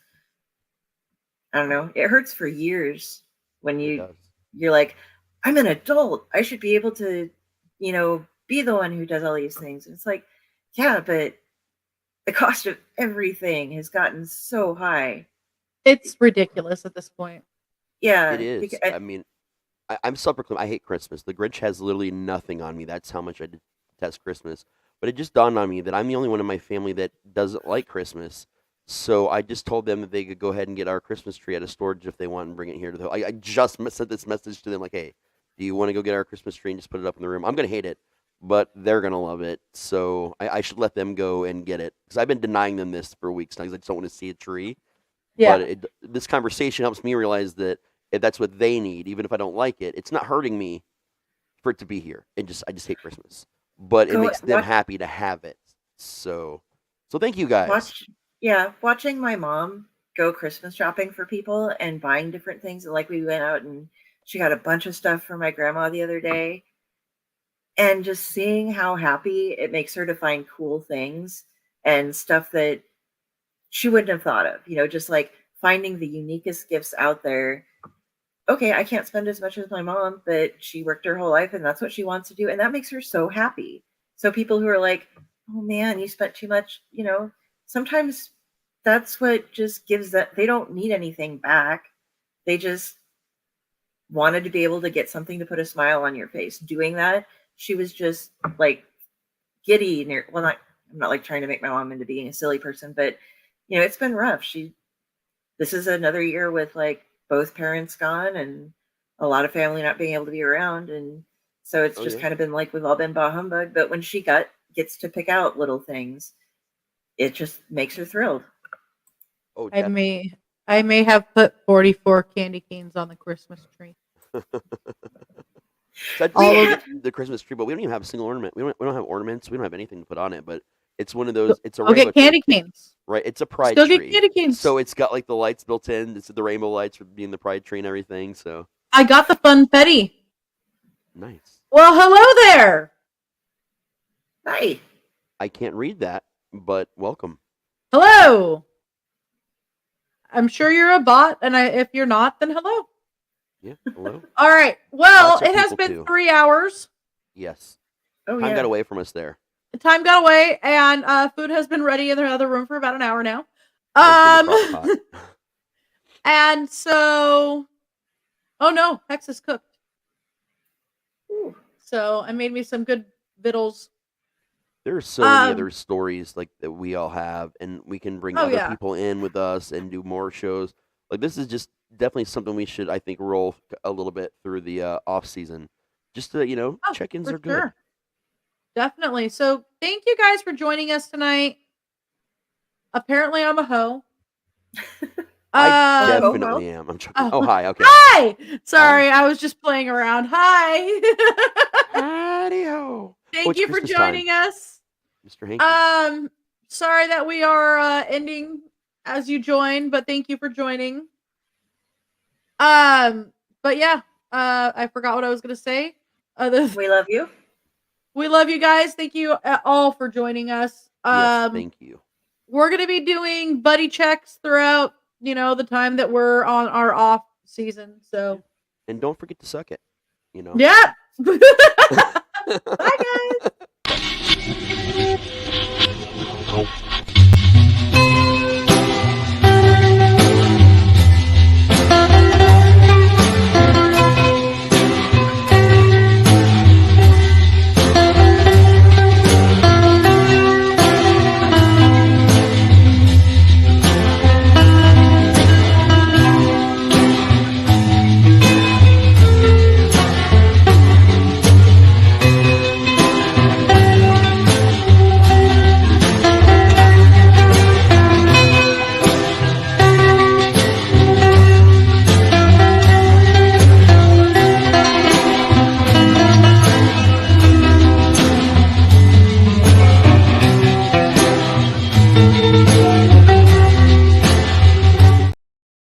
I don't know, it hurts for years when It does. you're like, I'm an adult, I should be able to be the one who does all these things. And it's like, yeah, but the cost of everything has gotten so high. It's ridiculous at this point. Yeah, It is. I mean, I'm self-proclaimed. I hate Christmas. The Grinch has literally nothing on me. That's how much I detest Christmas. But it just dawned on me that I'm the only one in my family that doesn't like Christmas. So I just told them that they could go ahead and get our Christmas tree at a storage if they want and bring it here to the. I just sent this message to them like, hey, do you want to go get our Christmas tree and just put it up in the room? I'm gonna hate it, but they're gonna love it. So I should let them go and get it because I've been denying them this for weeks now because I just don't want to see a tree. Yeah. But this conversation helps me realize that if that's what they need, even if I don't like it, it's not hurting me for it to be here. I just hate Christmas, but it makes them happy to have it. So thank you guys. Watching my mom go Christmas shopping for people and buying different things. Like we went out and she got a bunch of stuff for my grandma the other day, and just seeing how happy it makes her to find cool things and stuff that she wouldn't have thought of, just like finding the uniquest gifts out there. Okay, I can't spend as much as my mom, but she worked her whole life and that's what she wants to do. And that makes her so happy. So people who are like, oh man, you spent too much, sometimes that's what just gives that. They don't need anything back. They just wanted to be able to get something to put a smile on your face. Doing that, she was just like giddy. I'm not like trying to make my mom into being a silly person, but it's been rough. This is another year with like both parents gone and a lot of family not being able to be around. And so it's just kind of been like, we've all been bah humbug, but when she gets to pick out little things, it just makes her thrilled. Oh, I may have put 44 candy canes on the Christmas tree. So I get the Christmas tree, but we don't even have a single ornament. We don't have ornaments. We don't have anything to put on it. But it's one of those. It's a Go rainbow get candy tree. canes. Right, it's a pride Still tree. get candy canes. So it's got like the lights built in. It's the rainbow lights for being the pride tree and everything. So I got the funfetti. nice. Well, hello there. Hi. I can't read that, but welcome. Hello. I'm sure you're a bot, and if you're not, then hello. Yeah, hello. All right. Well, Bots are it has people been too. 3 hours. Yes. Oh, Time yeah. got away from us there. Time got away, and food has been ready in the other room for about an hour now. It's in the crock pot. And so, oh no, Hex is cooked. Ooh. So I made me some good vittles. There are so many other stories like that we all have, and we can bring other people in with us and do more shows. Like this is just definitely something we should, I think, roll a little bit through the off season, just to check-ins are good. Sure. Definitely. So thank you guys for joining us tonight. Apparently, I'm a hoe. I definitely am. I'm joking. Oh, hi. Okay. Hi. Sorry, I was just playing around. Hi. Howdy-ho. Thank you for joining us, Mr. Hanky. Sorry that we are ending as you join, but thank you for joining. But yeah, I forgot what I was gonna say. We love you. We love you guys. Thank you all for joining us. Yes, thank you. We're gonna be doing buddy checks throughout, the time that we're on our off season. So, and don't forget to suck it. Yeah, Bye, guys.